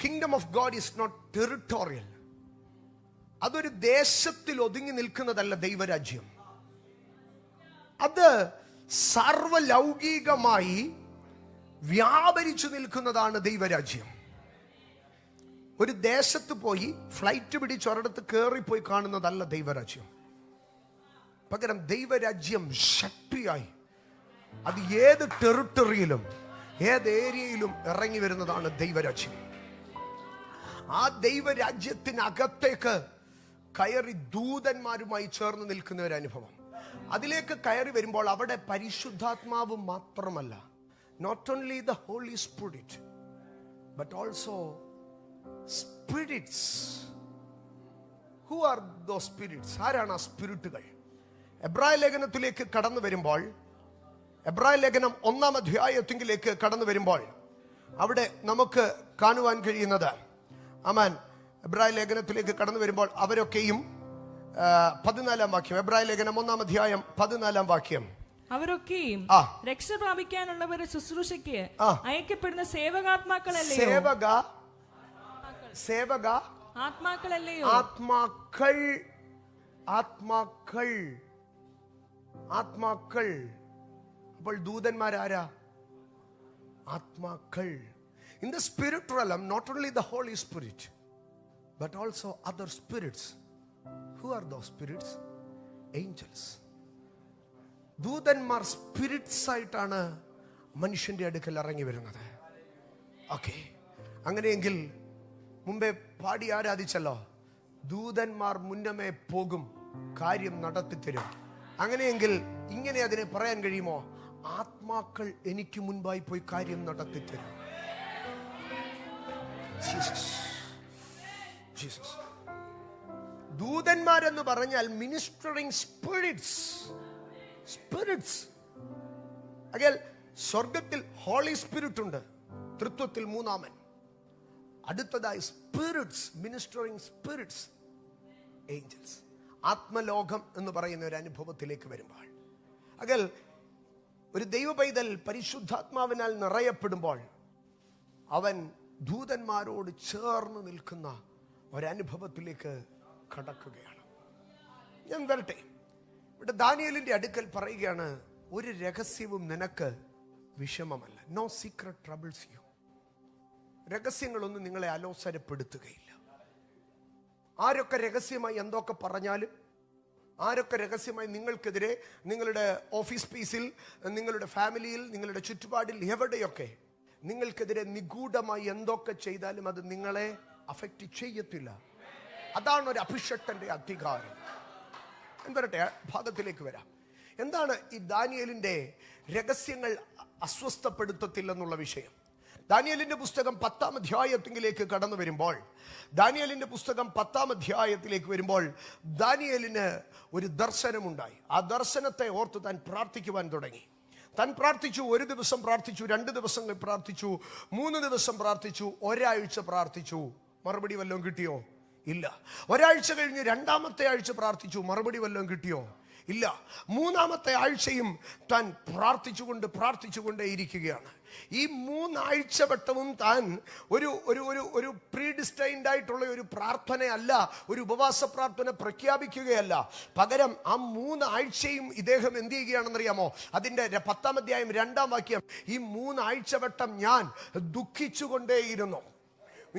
kingdom of God is not territorial. അതൊരു ദേശത്തിൽ ഒതുങ്ങി നിൽക്കുന്നതല്ല ദൈവരാജ്യം. അത് സർവലൗകികമായി വ്യാപരിച്ചു നിൽക്കുന്നതാണ് ദൈവരാജ്യം. ഒരു ദേശത്ത് പോയി ഫ്ലൈറ്റ് പിടിച്ച് ഒരിടത്ത് കയറിപ്പോയി കാണുന്നതല്ല ദൈവരാജ്യം. പകരം ദൈവരാജ്യം ശക്തിയായി അത് ഏത് ടെറിട്ടറിയിലും ഏത് ഏരിയയിലും ഇറങ്ങി വരുന്നതാണ് ദൈവരാജ്യം. ആ ദൈവരാജ്യത്തിനകത്തേക്ക് കയറി ദൂതന്മാരുമായി ചേർന്ന് നിൽക്കുന്ന ഒരു അനുഭവം. അതിലേക്ക് കയറി വരുമ്പോൾ അവിടെ പരിശുദ്ധാത്മാവ് മാത്രമല്ല, not only the holy spirit but also spirits. Who are those spirits? ആരാണ് ആ സ്പിരിറ്റുകൾ? എബ്രായ ലേഖനത്തിലേക്ക് കടന്നു വരുമ്പോൾ, എബ്രായ ലേഖനം 1-ാം അധ്യായത്തിലേക്ക് കടന്നു വരുമ്പോൾ അവിടെ നമുക്ക് കാണുവാൻ കഴിയുന്നത്, ആമേൻ, എബ്രായ ലേഖനത്തിലേക്ക് കടന്നു വരുമ്പോൾ അവരൊക്കെയും 14-ാം വാക്യം, എബ്രായ ലേഖനം 1-ാം അധ്യായം 14-ാം വാക്യം, അവരൊക്കെയും രക്ഷ പ്രാപിക്കാനുള്ളവരെ ശുശ്രൂഷയ്ക്ക് അയക്കപ്പെടുന്ന ആത്മാക്കളല്ലയോ? ആത്മാക്കൾ. അപ്പോൾ ദൂതന്മാരാരാ? ആത്മാക്കൾ. In the spirit realm, not only the Holy Spirit, but also other spirits. Who are those spirits? Angels. ദൂതന്മാർ സ്പിരിറ്റ്സ് ആയിട്ടാണ് മനുഷ്യന്റെ അടുക്കൽ ഇറങ്ങി വരുന്നത്. ഓക്കെ, അങ്ങനെയെങ്കിൽ മുമ്പേ പാടി ആരാധിച്ചല്ലോ, ദൂതന്മാർ മുന്നമേ പോകും, കാര്യം നടത്തിത്തരും. അങ്ങനെയെങ്കിൽ ഇങ്ങനെ അതിനെ പറയാൻ കഴിയുമോ? ആത്മാക്കൾ എനിക്ക് മുൻപായി പോയി കാര്യം നടത്തിത്തരും. ജീസസ്. ദൂതന്മാരെന്ന് പറഞ്ഞാൽ മിനിസ്റ്ററിംഗ് സ്പിരിറ്റ്സ്. അകൽ സ്വർഗത്തിൽ ഹോളി സ്പിരിറ്റ് ഉണ്ട്, തൃത്വത്തിൽ മൂന്നാമൻ. അടുത്തതായി സ്പിരിറ്റ്സ്, മിനിസ്റ്ററിംഗ് സ്പിരിറ്റ്സ്, ഏഞ്ചൽസ്. ആത്മലോകം എന്ന് പറയുന്ന ഒരു അനുഭവത്തിലേക്ക് വരുമ്പോൾ, അകൽ ഒരു ദൈവ പൈതൽ പരിശുദ്ധാത്മാവിനാൽ നിറയപ്പെടുമ്പോൾ അവൻ ദൂതന്മാരോട് ചേർന്ന് നിൽക്കുന്ന ഒരനുഭവത്തിലേക്ക് കടക്കുകയാണ്. ഞാൻ വരട്ടെ, ഇവിടെ ദാനിയേലിന്റെ അടുക്കൽ പറയുകയാണ്, ഒരു രഹസ്യവും നിനക്ക് വിഷമമല്ല. No secret troubles you. രഹസ്യങ്ങളൊന്നും നിങ്ങളെ അലോസരപ്പെടുത്തുകയില്ല. ആരൊക്കെ രഹസ്യമായി എന്തൊക്കെ പറഞ്ഞാലും, ആരൊക്കെ രഹസ്യമായി നിങ്ങൾക്കെതിരെ നിങ്ങളുടെ ഓഫീസ് സ്പേസിൽ, നിങ്ങളുടെ ഫാമിലിയിൽ, നിങ്ങളുടെ ചുറ്റുപാടിൽ എവിടെയൊക്കെ നിങ്ങൾക്കെതിരെ നിഗൂഢമായി എന്തൊക്കെ ചെയ്താലും അത് നിങ്ങളെ അഫക്റ്റ് ചെയ്യത്തില്ല. അതാണ് ഒരു അഭിഷക്തന്റെ അധികാരം. എന്തരട്ടെ, ഭാഗത്തിലേക്ക് വരാം. എന്താണ് ഈ ദാനിയേലിന്റെ രഹസ്യങ്ങൾ അസ്വസ്ഥപ്പെടുത്തത്തില്ലെന്നുള്ള വിഷയം? ദാനിയേലിന്റെ പുസ്തകം 10-ാം അധ്യായത്തിലേക്ക് കടന്നു വരുമ്പോൾ, ദാനിയേലിന്റെ പുസ്തകം 10-ാം അധ്യായത്തിലേക്ക് വരുമ്പോൾ ദാനിയേലിന് ഒരു ദർശനമുണ്ടായി. ആ ദർശനത്തെ ഓർത്ത് താൻ പ്രാർത്ഥിക്കുവാൻ തുടങ്ങി. താൻ പ്രാർത്ഥിച്ചു. 1 ദിവസം പ്രാർത്ഥിച്ചു, 2 ദിവസങ്ങൾ പ്രാർത്ഥിച്ചു, 3 ദിവസം പ്രാർത്ഥിച്ചു, ഒരാഴ്ച പ്രാർത്ഥിച്ചു. മറുപടി വല്ലതും കിട്ടിയോ? ഇല്ല. ഒരാഴ്ച കഴിഞ്ഞ് 2-ാമത്തെ ആഴ്ച പ്രാർത്ഥിച്ചു. മറുപടി വല്ലതും കിട്ടിയോ? ഇല്ല. 3-ാമത്തെ ആഴ്ചയും താൻ പ്രാർത്ഥിച്ചുകൊണ്ടേ ഇരിക്കുകയാണ്. ഈ 3 ആഴ്ച വട്ടവും താൻ ഒരു പ്രീഡിസ്റ്റൈൻഡ് ആയിട്ടുള്ള ഒരു പ്രാർത്ഥനയല്ല, ഒരു ഉപവാസ പ്രാർത്ഥന പ്രഖ്യാപിക്കുകയല്ല. പകരം ആ 3 ആഴ്ചയും ഇദ്ദേഹം എന്ത് ചെയ്യുകയാണെന്നറിയാമോ? അതിന്റെ 10-ാം അധ്യായം 2-ാം വാക്യം, ഈ 3 ആഴ്ച വട്ടം ഞാൻ ദുഃഖിച്ചുകൊണ്ടേയിരുന്നു.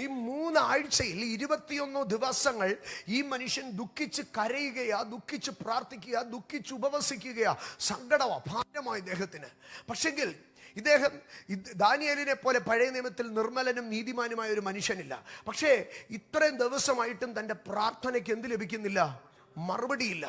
ഈ 3 ആഴ്ചയിൽ 21 ദിവസങ്ങൾ ഈ മനുഷ്യൻ ദുഃഖിച്ച് കരയുകയാ, ദുഃഖിച്ച് പ്രാർത്ഥിക്കുക, ദുഃഖിച്ച് ഉപവസിക്കുകയാ. സങ്കടമാ, ഭാരമായി ഇദ്ദേഹത്തിന്. പക്ഷെങ്കിൽ ഇദ്ദേഹം ദാനിയേലിനെ പോലെ പഴയ നിയമത്തിൽ നിർമ്മലനും നീതിമാനുമായ ഒരു മനുഷ്യനില്ല. പക്ഷേ ഇത്രയും ദിവസമായിട്ടും തൻ്റെ പ്രാർത്ഥനയ്ക്ക് എന്ത് ലഭിക്കുന്നില്ല? മറുപടിയില്ല.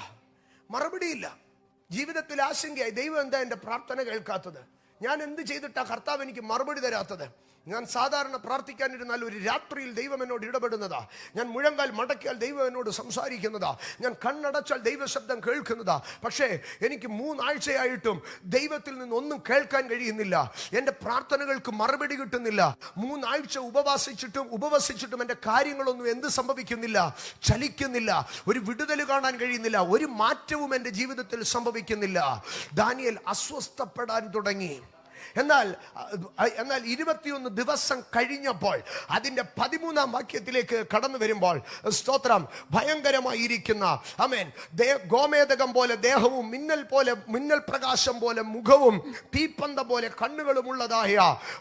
ജീവിതത്തിൽ ആശങ്കയായി, ദൈവം എന്താ എൻ്റെ പ്രാർത്ഥന കേൾക്കാത്തത്? ഞാൻ എന്ത് ചെയ്തിട്ടാ കർത്താവ് എനിക്ക് മറുപടി തരാത്തത്? ഞാൻ സാധാരണ പ്രാർത്ഥിക്കാനിരുന്നാൽ ഒരു രാത്രിയിൽ ദൈവം എന്നോട് ഇടപെടുന്നതാ. ഞാൻ മുഴങ്കാൽ മടക്കിയാൽ ദൈവം എന്നോട് സംസാരിക്കുന്നതാ. ഞാൻ കണ്ണടച്ചാൽ ദൈവശബ്ദം കേൾക്കുന്നതാ. പക്ഷേ എനിക്ക് 3 ആഴ്ചയായിട്ടും ദൈവത്തിൽ നിന്നൊന്നും കേൾക്കാൻ കഴിയുന്നില്ല. എൻ്റെ പ്രാർത്ഥനകൾക്ക് മറുപടി കിട്ടുന്നില്ല. 3 ആഴ്ച ഉപവസിച്ചിട്ടും എൻ്റെ കാര്യങ്ങളൊന്നും എന്ത് സംഭവിക്കുന്നില്ല? ചലിക്കുന്നില്ല. ഒരു വിടുതൽ കാണാൻ കഴിയുന്നില്ല. ഒരു മാറ്റവും എൻ്റെ ജീവിതത്തിൽ സംഭവിക്കുന്നില്ല. ദാനിയേൽ അസ്വസ്ഥപ്പെടാൻ തുടങ്ങി. എന്നാൽ 21 ദിവസം കഴിഞ്ഞപ്പോൾ അതിന്റെ 13-ാം വാക്യത്തിലേക്ക് കടന്നു വരുമ്പോൾ, സ്തോത്രം, ഭയങ്കരമായിരിക്കുന്ന ആമേൻ, ഗോമേതകം പോലെ ദേഹവും മിന്നൽ പ്രകാശം പോലെ മുഖവും തീപ്പന്തം പോലെ കണ്ണുകളും ഉള്ളതായ,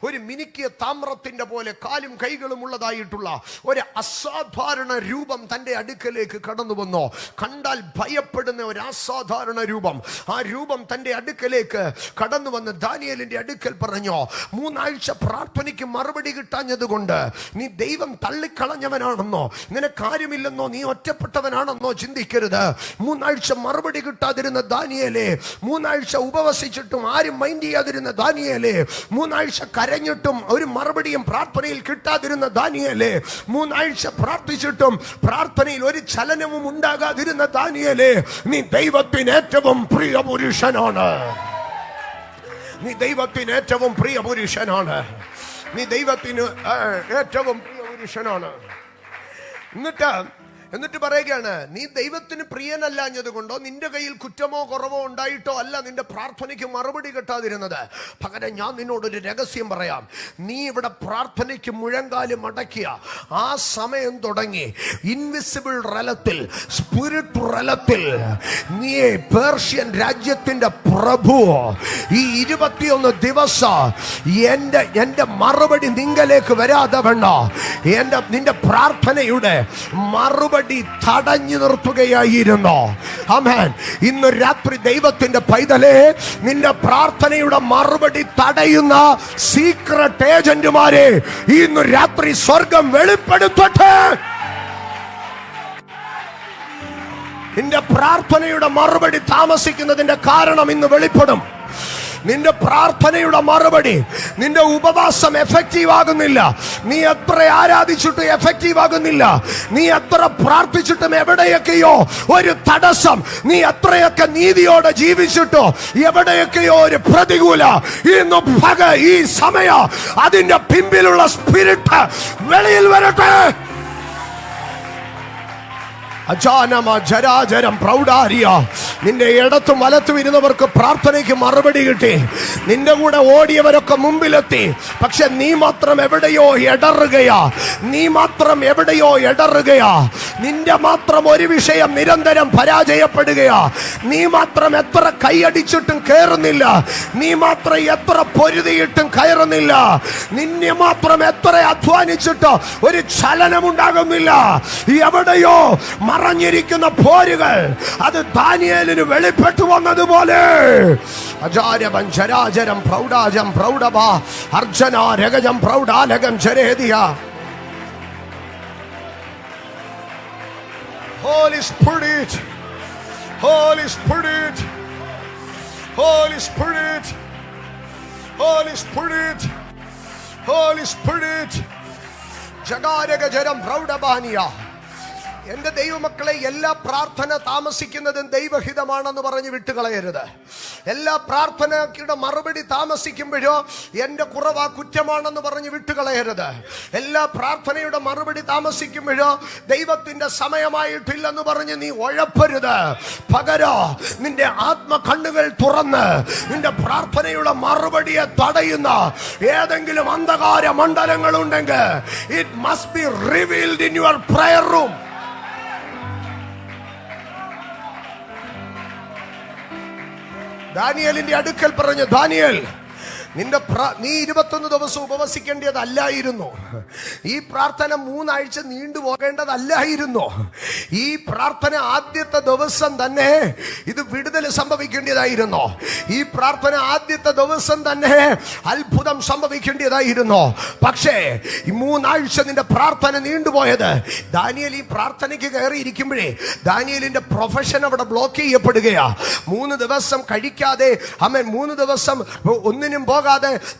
ഒരു മിനുക്കിയ താമ്രത്തിന്റെ പോലെ കാലും കൈകളും ഉള്ളതായിട്ടുള്ള ഒരു അസാധാരണ രൂപം തന്റെ അടുക്കലേക്ക് കടന്നു വന്നു. കണ്ടാൽ ഭയപ്പെടുന്ന ഒരു അസാധാരണ രൂപം. ആ രൂപം തന്റെ അടുക്കലേക്ക് കടന്നു വന്ന് ദാനിയേലിന്റെ അടുക്കൽ പറഞ്ഞു, 3 ആഴ്ച പ്രാർത്ഥനയ്ക്ക് മറുപടി കിട്ടാഞ്ഞത് കൊണ്ട് നീ ദൈവം തള്ളിക്കളഞ്ഞവനാണെന്നോ, നിനക്ക് കാര്യമില്ലെന്നോ, നീ ഒറ്റപ്പെട്ടവനാണെന്നോ ചിന്തിക്കരുത്. 3 ആഴ്ച മറുപടി കിട്ടാതിരുന്ന ദാനിയേലേ, 3 ആഴ്ച ഉപവസിച്ചിട്ടും ആരും മൈൻഡ് ചെയ്യാതിരുന്ന ദാനിയേലേ, 3 ആഴ്ച കരഞ്ഞിട്ടും ഒരു മറുപടിയും പ്രാർത്ഥനയിൽ കിട്ടാതിരുന്ന ദാനിയേലേ, 3 ആഴ്ച പ്രാർത്ഥിച്ചിട്ടും പ്രാർത്ഥനയിൽ ഒരു ചലനവും ഉണ്ടാകാതിരുന്ന ദാനിയേലേ, നീ ദൈവത്തിന് ഏറ്റവും പ്രിയ പുരുഷനാണ്. നീ ദൈവത്തിന് ഏറ്റവും പ്രിയ പുരുഷനാണ്. നീ ദൈവത്തിന് ഏറ്റവും പ്രിയ പുരുഷനാണ്. എന്നിട്ട് പറയുകയാണ്, നീ ദൈവത്തിന് പ്രിയനല്ലാഞ്ഞത് കൊണ്ടോ നിന്റെ കയ്യിൽ കുറ്റമോ കുറവോ ഉണ്ടായിട്ടോ അല്ല നിന്റെ പ്രാർത്ഥനയ്ക്ക് മറുപടി കിട്ടാതിരുന്നത്. പകരം ഞാൻ നിന്നോടൊരു രഹസ്യം പറയാം. നീ ഇവിടെ പ്രാർത്ഥനയ്ക്ക് മുഴങ്കാലും അടക്കിയ ആ സമയം തുടങ്ങി ഇൻവിസിബിൾ റലത്തിൽ, സ്പിരിറ്റ് റലത്തിൽ, നീ പേർഷ്യൻ രാജ്യത്തിന്റെ പ്രഭു ഈ 21 ദിവസം എന്റെ മറുപടി നിങ്കലേക്ക് വരാതെ വേണ്ട, നിന്റെ പ്രാർത്ഥനയുടെ മറുപടി മറുപടി തടഞ്ഞു നിർത്തുകയായിരുന്നു. ആമേൻ. ഇന്ന് രാത്രി ദൈവത്തിന്റെ പൈതലേ, നിന്റെ പ്രാർത്ഥനയുടെ മറുപടി തടയുന്ന സീക്രട്ട് ഏജന്റുമാരെ ഇന്ന് രാത്രി സ്വർഗം വെളിപ്പെടുത്തട്ടെ. നിന്റെ പ്രാർത്ഥനയുടെ മറുപടി താമസിക്കുന്നതിന്റെ കാരണം ഇന്ന് വെളിപ്പെടും. നിന്റെ പ്രാർത്ഥനയുടെ മറുപടി, നിന്റെ ഉപവാസം എഫക്റ്റീവ് ആകുന്നില്ല. നീ എത്ര ആരാധിച്ചിട്ട് എഫക്റ്റീവ് ആകുന്നില്ല. നീ എത്ര പ്രാർത്ഥിച്ചിട്ടും എവിടെയൊക്കെയോ ഒരു തടസ്സം. നീ എത്രയൊക്കെ നീതിയോടെ ജീവിച്ചിട്ടോ എവിടെയൊക്കെയോ ഒരു പ്രതികൂല. ഇന്ന് ഈ സമയം അതിന്റെ പിമ്പിലുള്ള സ്പിരിറ്റ് വെളിയിൽ വരട്ടെ. അജാനമ ജരാജരം പ്രൗഢാരിയ. നിന്റെ ഇടത്തും വലത്തും ഇരുന്നവർക്ക് പ്രാർത്ഥനയ്ക്ക് മറുപടി കിട്ടി. നിന്റെ കൂടെ ഓടിയവരൊക്കെ മുമ്പിലെത്തി. പക്ഷെ നീ മാത്രം എവിടെയോ ഇടറുകയാ. നിന്റെ മാത്രം ഒരു വിഷയം നിരന്തരം പരാജയപ്പെടുകയാ. നീ മാത്രം എത്ര കൈയടിച്ചിട്ടും കയറുന്നില്ല. നീ മാത്രം എത്ര പൊരുതിയിട്ടും കയറുന്നില്ല. നിന്നെ മാത്രം എത്ര അധ്വാനിച്ചിട്ടോ ഒരു ചലനമുണ്ടാകുന്നില്ല. എവിടെയോ മറഞ്ഞിരിക്കുന്ന പോരുകൾ അത് ദാനിയേലിന് വെളിപ്പെട്ടു വന്നതുപോലെ അജാരവൻ ചരാചരം പ്രൗഢാജം പ്രൗഢഭ അർജന രഗജം പ്രൗഢാലകം ചരേദിയ. Holy Spirit, Holy Spirit, Holy Spirit, Holy Spirit, Holy Spirit. ജഗാരഗജരം പ്രൗഢബാനിയ. എന്റെ ദൈവമക്കളെ, എല്ലാ പ്രാർത്ഥന താമസിക്കുന്നതും ദൈവഹിതമാണെന്ന് പറഞ്ഞ് വിട്ടുകളയരുത്. എല്ലാ പ്രാർത്ഥനയുടെ മറുപടി താമസിക്കുമ്പോഴോ എന്റെ കുറവാ കുറ്റമാണെന്ന് പറഞ്ഞ് വിട്ടുകളയരുത്. എല്ലാ പ്രാർത്ഥനയുടെ മറുപടി താമസിക്കുമ്പോഴോ ദൈവത്തിന്റെ സമയമായിട്ടില്ലെന്ന് പറഞ്ഞ് നീ ഉഴപ്പരുത്. പകരം നിന്റെ ആത്മകണ്ണുകൾ തുറന്ന് നിന്റെ പ്രാർത്ഥനയുടെ മറുപടിയെ തടയുന്ന ഏതെങ്കിലും അന്ധകാര മണ്ഡലങ്ങൾ ഉണ്ടെങ്കിൽ it must be revealed in your prayer room. ദാനിയേലിന്റെ അടുക്കൽ പറഞ്ഞു, ദാനിയേൽ, നീ 21 ദിവസം ഉപവസിക്കേണ്ടതല്ലായിരുന്നു. ഈ പ്രാർത്ഥന 3 ആഴ്ച നീണ്ടുപോകേണ്ടതല്ലായിരുന്നു. ഈ പ്രാർത്ഥന ആദ്യത്തെ ദിവസം തന്നെ ഇത് വിടുതൽ സംഭവിക്കേണ്ടതായിരുന്നു. ഈ പ്രാർത്ഥന ആദ്യത്തെ ദിവസം തന്നെ അത്ഭുതം സംഭവിക്കേണ്ടതായിരുന്നു. പക്ഷേ ഈ 3 ആഴ്ച നിന്റെ പ്രാർത്ഥന നീണ്ടുപോയത്. ദാനിയേൽ ഈ പ്രാർത്ഥനയ്ക്ക് കയറിയിരിക്കുമ്പോഴേ ദാനിയേലിന്റെ പ്രൊഫഷൻ അവിടെ ബ്ലോക്ക് ചെയ്യപ്പെടുകയാ. 3 ദിവസം കഴിക്കാതെ 3 ദിവസം ഒന്നിനും പോകാതെ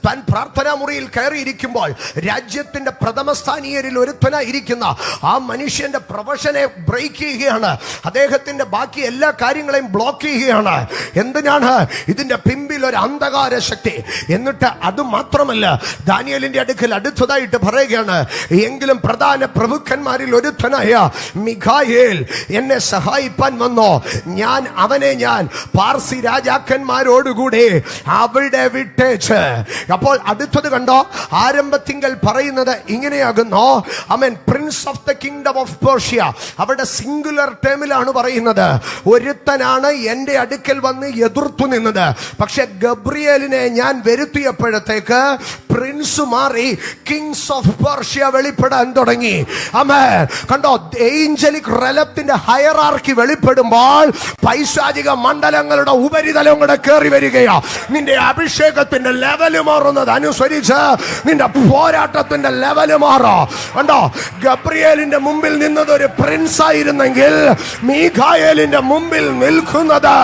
താൻ പ്രാർത്ഥനാ മുറിയിൽ കയറിയിരിക്കുമ്പോൾ രാജ്യത്തിന്റെ പ്രഥമ സ്ഥാനീയരിൽ ഒരുത്തനായിരിക്കുന്ന ആ മനുഷ്യന്റെ പ്രൊഫഷനെ ബ്രേക്ക് ചെയ്യുകയാണ്. അദ്ദേഹത്തിന്റെ ബാക്കി എല്ലാ കാര്യങ്ങളെയും ബ്ലോക്ക് ചെയ്യുകയാണ്. എന്തിനാണ്? ഇതിന്റെ പിമ്പിൽ ഒരു അന്ധകാര ശക്തി. എന്നിട്ട് അത് മാത്രമല്ല, ദാനിയേലിന്റെ അടുക്കൽ അടുത്തതായിട്ട് പറയുകയാണ്, എങ്കിലും പ്രധാന പ്രഭുക്കന്മാരിൽ ഒരുത്തനായ മിഖായേൽ എന്നെ സഹായിപ്പാൻ വന്നോ. അവനെ ഞാൻ പാർസി രാജാക്കന്മാരോടുകൂടി അവിടെ വിട്ടേച്ച്. അപ്പോൾ അടുത്തത് കണ്ടോ, ആരംഭത്തിങ്കൽ പറയുന്നത് ഇങ്ങനെയാകുന്നു. Prince of the kingdom of Persia. അവിടെ സിംഗുലർ ടേമിലാണ് പറയുന്നത്. ഒരുത്തനാണ് എന്റെ അടുക്കൽ വന്ന് എതിർത്തു നിന്നത്. പക്ഷെ ഗബ്രിയേലിനെ ഞാൻ വരുത്തിയപ്പോഴത്തേക്ക് പ്രിൻസ് മാറി കിങ്സ് ഓഫ് പേർഷ്യ വെളിപ്പെടാൻ തുടങ്ങി. കണ്ടോ, ഏഞ്ചലിക് റെലത്തിന്റെ ഹയറാർക്കി വെളിപ്പെടുമ്പോൾ പൈശാചിക മണ്ഡലങ്ങളുടെ ഉപരിതലം കൂടെ കയറി വരികയാ. നിന്റെ അഭിഷേകത്തിന്റെ ലെവല് മാറുന്നത് അനുസരിച്ച് നിന്റെ പോരാട്ടത്തിന്റെ ലെവല് മാറാ. കണ്ടോ, ഗബ്രിയേലിന്റെ മുമ്പിൽ നിന്നത് ഒരു പ്രിൻസ് ആയിരുന്നെങ്കിൽ മീഖായേലിന്റെ മുമ്പിൽ നിൽക്കുന്നത്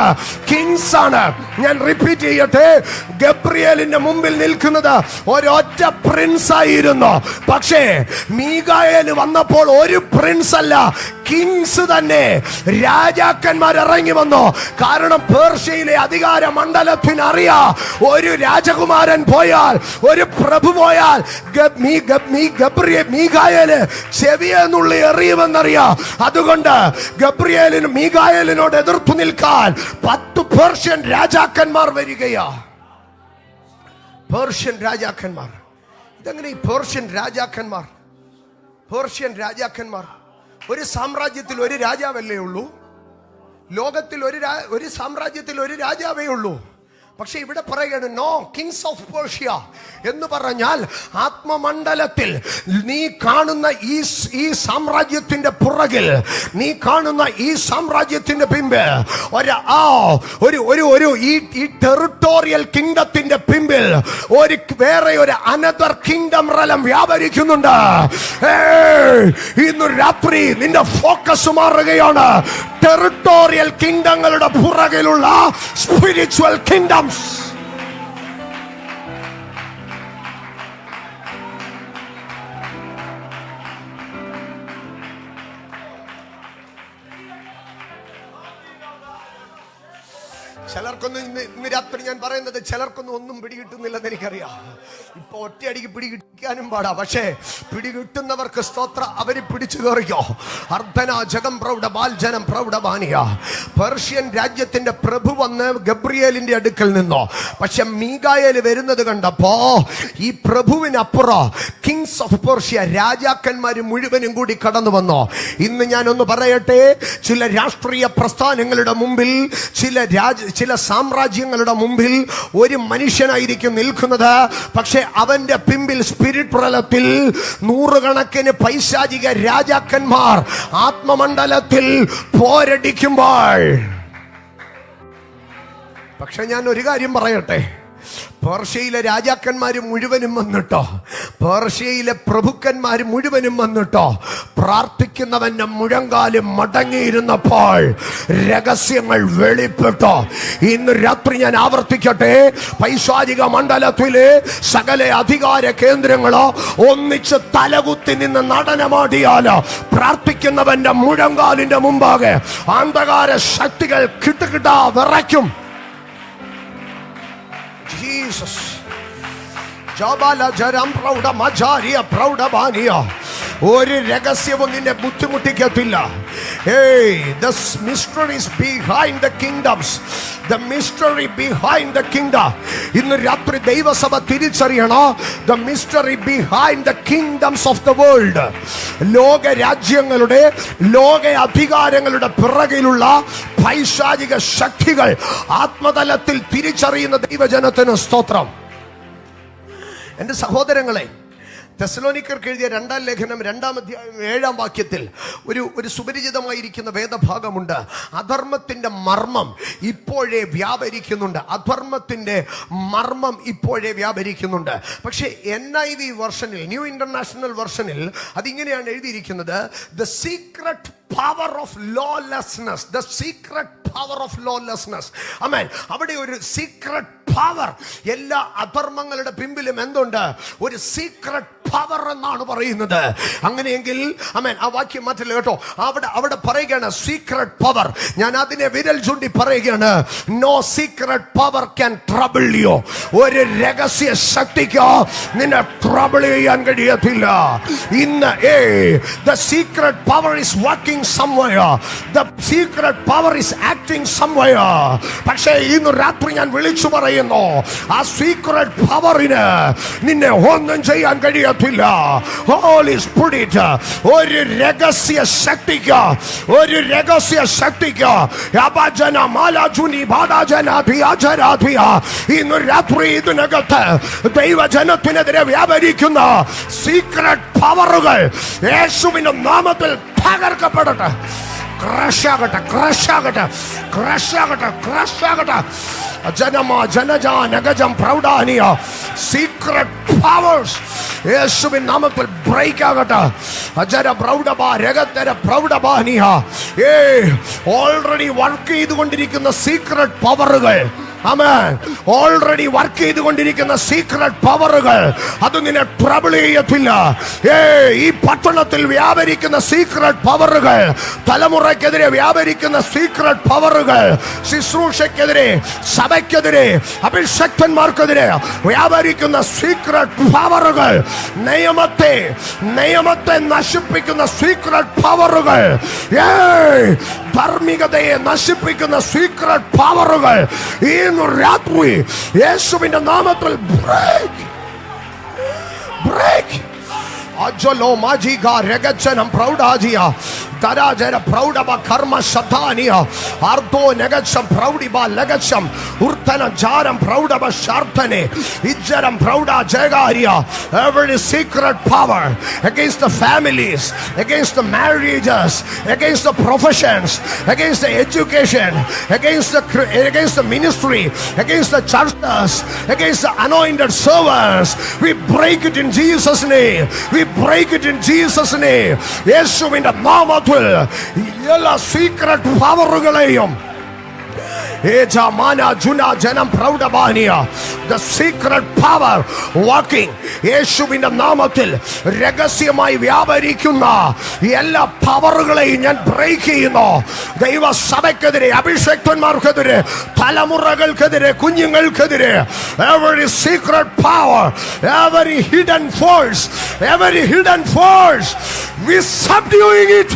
കിങ്സ് ആണ്. ഞാൻ റിപ്പീറ്റ് ചെയ്യട്ടെ, ഗബ്രിയേലിന്റെ മുമ്പിൽ നിൽക്കുന്നത് ഒരൊറ്റ പ്രിൻസ് ആയിരുന്നു. പക്ഷേ മീഖായേൽ വന്നപ്പോൾ ഒരു പ്രിൻസ് അല്ല, കിങ്സ് തന്നെ, രാജാക്കന്മാർ ഇറങ്ങി വന്നു. കാരണം പേർഷ്യയിലെ അധികാര മണ്ഡലത്തിന് അറിയാം, ഒരു രാജകുമാരൻ പോയാൽ, ഒരു പ്രഭു പോയാൽ മീഖായേല് ചെവിയെന്നുള്ളി എറിയുമെന്നറിയാം. അതുകൊണ്ട് ഗബ്രിയേലിനും മീഖായേലിനോട് എതിർത്തു നിൽക്കാൻ 10 പേർഷ്യൻ രാജാക്കന്മാർ വരികയാ. പേർഷ്യൻ രാജാക്കന്മാർ. ഇതെങ്ങനെ ഈ പേർഷ്യൻ രാജാക്കന്മാർ? ഒരു സാമ്രാജ്യത്തിൽ ഒരു രാജാവല്ലേ ഉള്ളൂ? ലോകത്തിൽ ഒരു സാമ്രാജ്യത്തിൽ ഒരു രാജാവേ ഉള്ളൂ. പക്ഷെ ഇവിടെ പറയുകയാണ് നോ കിങ്സ് ഓഫ് പേർഷ്യ എന്ന് പറഞ്ഞാൽ ആത്മമണ്ഡലത്തിൽ നീ കാണുന്ന ഈ സാമ്രാജ്യത്തിന്റെ പുറകിൽ, നീ കാണുന്ന ഈ സാമ്രാജ്യത്തിന്റെ പിമ്പിൽ ഒരു ഈ ടെറിട്ടോറിയൽ കിങ്ഡത്തിന്റെ പിമ്പിൽ വേറെ ഒരു അനദർ കിങ്ഡം റലം വ്യാപരിക്കുന്നുണ്ട്. ഇന്ന് രാത്രി നിന്റെ ഫോക്കസ് മാറുകയാണ്. ടെറിട്ടോറിയൽ കിങ്ഡങ്ങളുടെ പുറകിലുള്ള സ്പിരിച്വൽ കിങ്ഡംസ്. ചിലർക്കൊന്നും ഇന്ന് രാത്രി ഞാൻ പറയുന്നത്, ചിലർക്കൊന്നും ഒന്നും പിടികിട്ടുന്നില്ലെന്ന് എനിക്കറിയാം. ഇപ്പൊ ഒറ്റയടിക്ക് പിടികിട്ടാനും പാടാ. പക്ഷേ പിടികിട്ടുന്നവർക്ക് സ്തോത്ര, അവര് പിടിച്ചു കയറിയോ. അർദ്ധന ജഗം പ്രൗഢ ബാൽജനം പ്രൗഢബാനിയ. പേർഷ്യൻ രാജ്യത്തിന്റെ പ്രഭു വന്ന് ഗബ്രിയേലിന്റെ അടുക്കൽ നിന്നോ. പക്ഷെ മീകായേൽ വരുന്നത് കണ്ടപ്പോ ഈ പ്രഭുവിനപ്പുറം കിങ്സ് ഓഫ് പേർഷ്യ, രാജാക്കന്മാര് മുഴുവനും കൂടി കടന്നു വന്നോ. ഇന്ന് ഞാനൊന്ന് പറയട്ടെ, ചില രാഷ്ട്രീയ പ്രസ്ഥാനങ്ങളുടെ മുമ്പിൽ, ചില സാമ്രാജ്യങ്ങളുടെ മുമ്പിൽ ഒരു മനുഷ്യനായിരിക്കും നിൽക്കുന്നത്. പക്ഷെ അവന്റെ പിമ്പിൽ സ്പിരിറ്റ് പ്രലത്തിൽ നൂറുകണക്കിന് പൈശാചിക രാജാക്കന്മാർ ആത്മമണ്ഡലത്തിൽ പോരടിക്കുമ്പോൾ. പക്ഷെ ഞാൻ ഒരു കാര്യം പറയട്ടെ, പേർഷ്യയിലെ രാജാക്കന്മാര് മുഴുവനും വന്നിട്ടോ, പേർഷ്യയിലെ പ്രഭുക്കന്മാര് മുഴുവനും വന്നിട്ടോ, പ്രാർത്ഥിക്കുന്നവന്റെ മുഴങ്കാലും മടങ്ങിയിരുന്നപ്പോൾ രഹസ്യങ്ങൾ വെളിപ്പെട്ടോ. ഇന്ന് രാത്രി ഞാൻ ആവർത്തിക്കട്ടെ, പൈശാചിക മണ്ഡലത്തിലെ സകല അധികാര കേന്ദ്രങ്ങളോ ഒന്നിച്ച് തലകുത്തി നിന്ന് നടനമാടിയാലോ പ്രാർത്ഥിക്കുന്നവന്റെ മുഴങ്കാലിന്റെ മുമ്പാകെ അന്ധകാര ശക്തികൾ കിട്ടുകിട്ടാ വിറയ്ക്കും. Jesus. Jabala jaram prauda majaria prauda baniya. ഒരു രഹസ്യവും നിന്നെ ബുദ്ധിമുട്ടിക്കത്തില്ല. The mysteries behind the kingdoms. The mystery behind the kingdom. ഇന്ന് രാത്രി ദൈവസഭ തിരിച്ചറിയണോ, the mystery behind the kingdoms of the world. ലോക രാജ്യങ്ങളുടെ, ലോക അധികാരങ്ങളുടെ പിറകിലുള്ള പൈശാചിക ശക്തികൾ ആത്മതലത്തിൽ തിരിച്ചറിയുന്ന ദൈവജനത്തിന് സ്തോത്രം. എന്റെ സഹോദരങ്ങളെ, തെസ്സലോനിക്കർക്ക് എഴുതിയ 2-ാം ലേഖനം 2-ാം അധ്യായം 7-ാം വാക്യത്തിൽ ഒരു സുപരിചിതമായിരിക്കുന്ന വേദഭാഗമുണ്ട്. അധർമ്മത്തിന്റെ മർമ്മം ഇപ്പോഴേ വ്യാപരിക്കുന്നുണ്ട്. അധർമ്മത്തിന്റെ മർമ്മം ഇപ്പോഴേ വ്യാപരിക്കുന്നുണ്ട്. പക്ഷേ NIV വെർഷനിൽ, ന്യൂ ഇന്റർനാഷണൽ വെർഷനിൽ അതിങ്ങനെയാണ് എഴുതിയിരിക്കുന്നത്, the secret power of lawlessness. The secret power of lawlessness. Amen. അവിടെ ഒരു സീക്രട്ട് പവർ, എല്ലാ അധർമ്മങ്ങളുടെ പിമ്പിലും എന്തുണ്ട്? ഒരു സീക്രട്ട് പവർ എന്നാണ് പറയുന്നത്. അങ്ങനെയെങ്കിൽ അമേൻ, ആ വാക്യം മാറ്റില്ല കേട്ടോ. അവിടെ പറയുകയാണ് സീക്രട്ട് പവർ. ഞാൻ അതിനെ വിരൽ ചൂണ്ടി പറയുകയാണ്, no secret power can trouble you. ഒരു രഹസ്യ ശക്തിക്ക് നിന്നെ ട്രബിൾ ചെയ്യാൻ കഴിയത്തില്ല. ഇന്ന് the secret power is working somewhere. The secret power is acting somewhere. പക്ഷേ ഇന്ന് രാത്രി ഞാൻ വിളിച്ചു പറയുന്നു, ആ സീക്രട്ട് പവറിന് നിന്നെ ഒന്നും ചെയ്യാൻ കഴിയത്തില്ല. Holy Spirit, ഒരു രഹസ്യ ശക്തിക്ക്, ഒരു രഹസ്യ ശക്തിക്ക് യാബജന മാലാജുനി ബാദാജനാധി അജരാധിയ ഇന്ന് രാത്രി ഇതിനകത്ത് ദൈവജനത്തിനെതിരെ വ്യാപരിക്കുന്ന സീക്രട്ട് പവറുകൾ യേശുവിന്റെ നാമത്തിൽ തകർക്കപ്പെടട്ടെ. ക്രഷാകട്ടെ, ക്രഷാകട്ടെ, ക്രഷാകട്ടെ, ക്രഷാകട്ടെ. ജനജാനഗജം പ്രൗഢാനിയ സീക്രട്ട് പവേഴ്സ് യേശുവിൻ നാമത്തിൽ ബ്രേക്ക് ആകട്ടെ. അജര പ്രൗഢബാ രഗതര പ്രൗഢബാനിയ ഓൾറെഡി വർക്ക് ചെയ്തുകൊണ്ടിരിക്കുന്ന സീക്രട്ട് പവറുകൾ, ആമേൻ, ഓൾറെഡി വർക്ക് ചെയ്തുകൊണ്ടിരിക്കുന്ന സീക്രട്ട് പവറുകൾ അത് നിന്നെ ട്രബിൾ ചെയ്യത്തില്ല. ഈ പട്ടണത്തിൽ വ്യാപരിക്കുന്ന സീക്രട്ട് പവറുകൾ, തലമുറയ്ക്കെതിരെ വ്യാപരിക്കുന്ന സീക്രട്ട് പവറുകൾ, ശുശ്രൂഷയ്ക്കെതിരെ, സഭയ്ക്കെതിരെ, അഭിഷക്തന്മാർക്കെതിരെ വ്യാപരിക്കുന്ന സീക്രട്ട് പവറുകൾ, നിയമത്തെ നശിപ്പിക്കുന്ന സീക്രട്ട് പവറുകൾ, ധാർമ്മികതയെ നശിപ്പിക്കുന്ന സീക്രട്ട് പവറുകൾ ഇന്ന് രാത്രി യേശുവിന്റെ നാമത്തിൽ ബ്രേക്ക്. അജലോ മാജിക രഗജനം പ്രൗഢാജിയ Garajera Proudaba Karma Satania, Ardo Negacham Proudiba Legacham, Urtana Jaram Proudaba Sharpane, Ijaram Prouda Jagaria, every secret power against the families, against the marriages, against the professions, against the education, against the ministry, against the churches, against the anointed servants. We break it in Jesus' name. We break it in Jesus' name. യേശുവിന്റെ നാമത്തിൽ എല്ലാ secret പവറുകളെയും the secret power working യേശുവിന്റെ നാമത്തിൽ രഹസ്യമായി വ്യാപരിക്കുന്ന എല്ലാ പവറുകളെയും ഞാൻ break ചെയ്യുന്നു. ദൈവസഭയ്ക്കെതിരെ, അഭിഷേക്തന്മാർക്കെതിരെ, തലമുറകൾക്കെതിരെ, കുഞ്ഞുങ്ങൾക്കെതിരെ every secret power, every hidden force, we subduing it.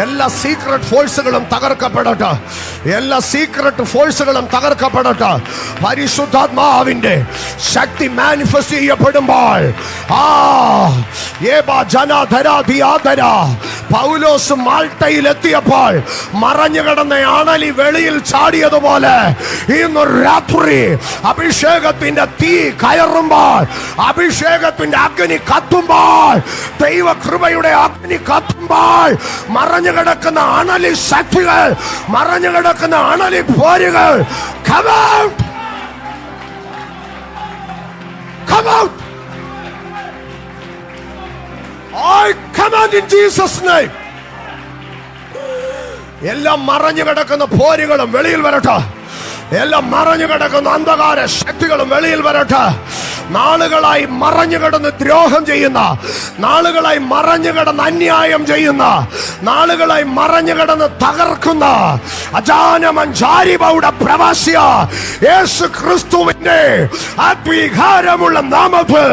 എല്ലാ സീക്രട്ട് ഫോഴ്സുകളും തകർക്കപ്പെടട്ടെ. എല്ലാ സീക്രട്ട് ഫോഴ്സുകളും തകർക്കപ്പെടട്ടെ. പരിശുദ്ധാത്മാവിന്റെ ശക്തി മാനിഫെസ്റ്റ് ചെയ്യപ്പെടുമ്പോൾ പൗലോസ് മാൾട്ടയിലെത്തിയപ്പോൾ മറഞ്ഞു കിടന്ന ആണലി വെളിയിൽ ചാടിയതുപോലെ ഇന്ന് രാത്രി അഭിഷേകത്തിന്റെ തീ കയറുമ്പോൾ, അഭിഷേകത്തിന്റെ അഗ്നി കത്തുമ്പോൾ, ദൈവകൃപയുടെ അഗ്നി കത്തുമ്പോൾ മറഞ്ഞു കിടക്കുന്ന അണലി ശക്തികൾ, മറഞ്ഞു കിടക്കുന്ന അണലി പോരുകൾ come out, come out. I command in Jesus' name. എല്ലാം മറഞ്ഞു കിടക്കുന്ന പോരുകളും വെളിയിൽ വരട്ടെ. എല്ലാം മറഞ്ഞു കിടക്കുന്ന അന്ധകാര ശക്തികളും വെളിയിൽ വരട്ടെ. നാളുകളായി മറഞ്ഞു കിടന്ന് ദ്രോഹം ചെയ്യുന്ന, നാളുകളായി മറഞ്ഞു കിടന്ന് അന്യായം ചെയ്യുന്ന, നാളുകളായി മറഞ്ഞു കിടന്ന് തകർക്കുന്ന അജാനമഞ്ചാരിബയുടെ പ്രവാസിയ യേശു ക്രിസ്തുവിന്റെ അധികാരമുള്ള നാമത്തിൽ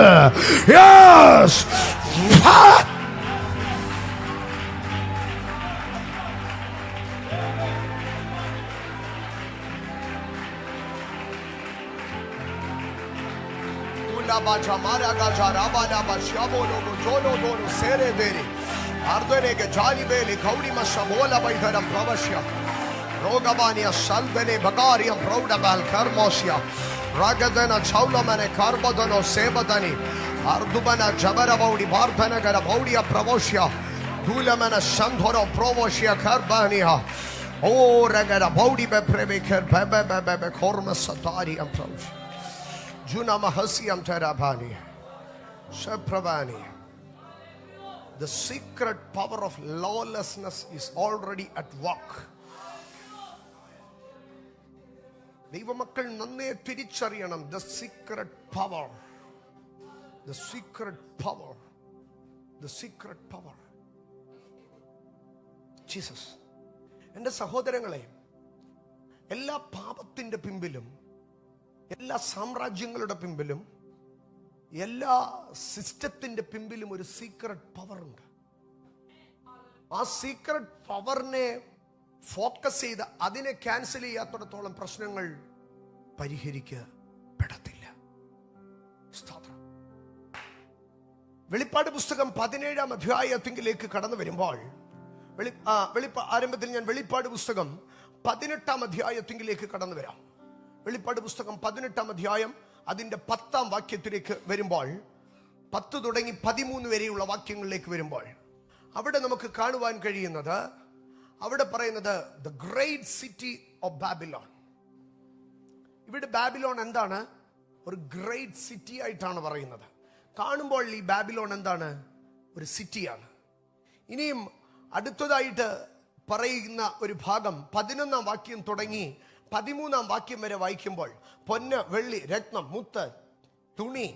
yes Bacha Mara Gaja Rabana Bashabo Jono Dono Sere Deri Ardene Jali Beli Kaudi Mashabola Baitaram Pravashya Rogabania Shalbene Bagariam Prodabal Karmosia Ragadana Chaulamane Karbadano Sebadani Ardubana Jabarabaudi Bardana Garabaudia Pravosia Dulamana Sandhoro Provosia Karbania Oh Ragara Baudi Bepreviker Bebe Korma Satari and Provosia Juna Mahasiam Terabani Shapravani. The secret power of lawlessness is already at work. ദൈവമക്കൾ നന്നേ തിരിച്ചറിയണം. The secret power, the secret power, the secret power. Jesus. എൻ്റെ സഹോദരങ്ങളെ, എല്ലാ പാപത്തിൻ്റെ പിമ്പിലും, എല്ലാ സാമ്രാജ്യങ്ങളുടെ പിമ്പിലും, എല്ലാ സിസ്റ്റത്തിന്റെ പിമ്പിലും ഒരു സീക്രട്ട് പവർ ഉണ്ട്. ആ സീക്രട്ട് പവറിനെ ഫോക്കസ് ചെയ്ത് അതിനെ ക്യാൻസൽ ചെയ്യാത്തിടത്തോളം പ്രശ്നങ്ങൾ പരിഹരിക്കപ്പെടത്തില്ല. വെളിപ്പാട് പുസ്തകം 17-ാം അധ്യായത്തിലേക്ക് കടന്നു വരുമ്പോൾ ആരംഭത്തിൽ ഞാൻ വെളിപ്പാട് പുസ്തകം 18-ാം അധ്യായത്തിലേക്ക് കടന്നു വരാം. വെളിപ്പാട് പുസ്തകം 18-ാം അധ്യായം അതിന്റെ 10-ാം വാക്യത്തിലേക്ക് വരുമ്പോൾ, 10 തുടങ്ങി 13 വരെയുള്ള വാക്യങ്ങളിലേക്ക് വരുമ്പോൾ അവിടെ നമുക്ക് കാണുവാൻ കഴിയുന്നത്, അവിടെ പറയുന്നത് the great city of Babylon. ഇവിടെ ബാബിലോൺ എന്താണ്? ഒരു ഗ്രേറ്റ് സിറ്റി ആയിട്ടാണ് പറയുന്നത്. കാണുമ്പോൾ ഈ ബാബിലോൺ എന്താണ്? ഒരു സിറ്റിയാണ്. ഇനിയും അടുത്തതായിട്ട് പറയുന്ന ഒരു ഭാഗം 11-ാം വാക്യം തുടങ്ങി 13-ാം വാക്യം വരെ വായിക്കുമ്പോൾ പൊന്ന്, വെള്ളി, രത്നം, മുത്ത്, തുണി,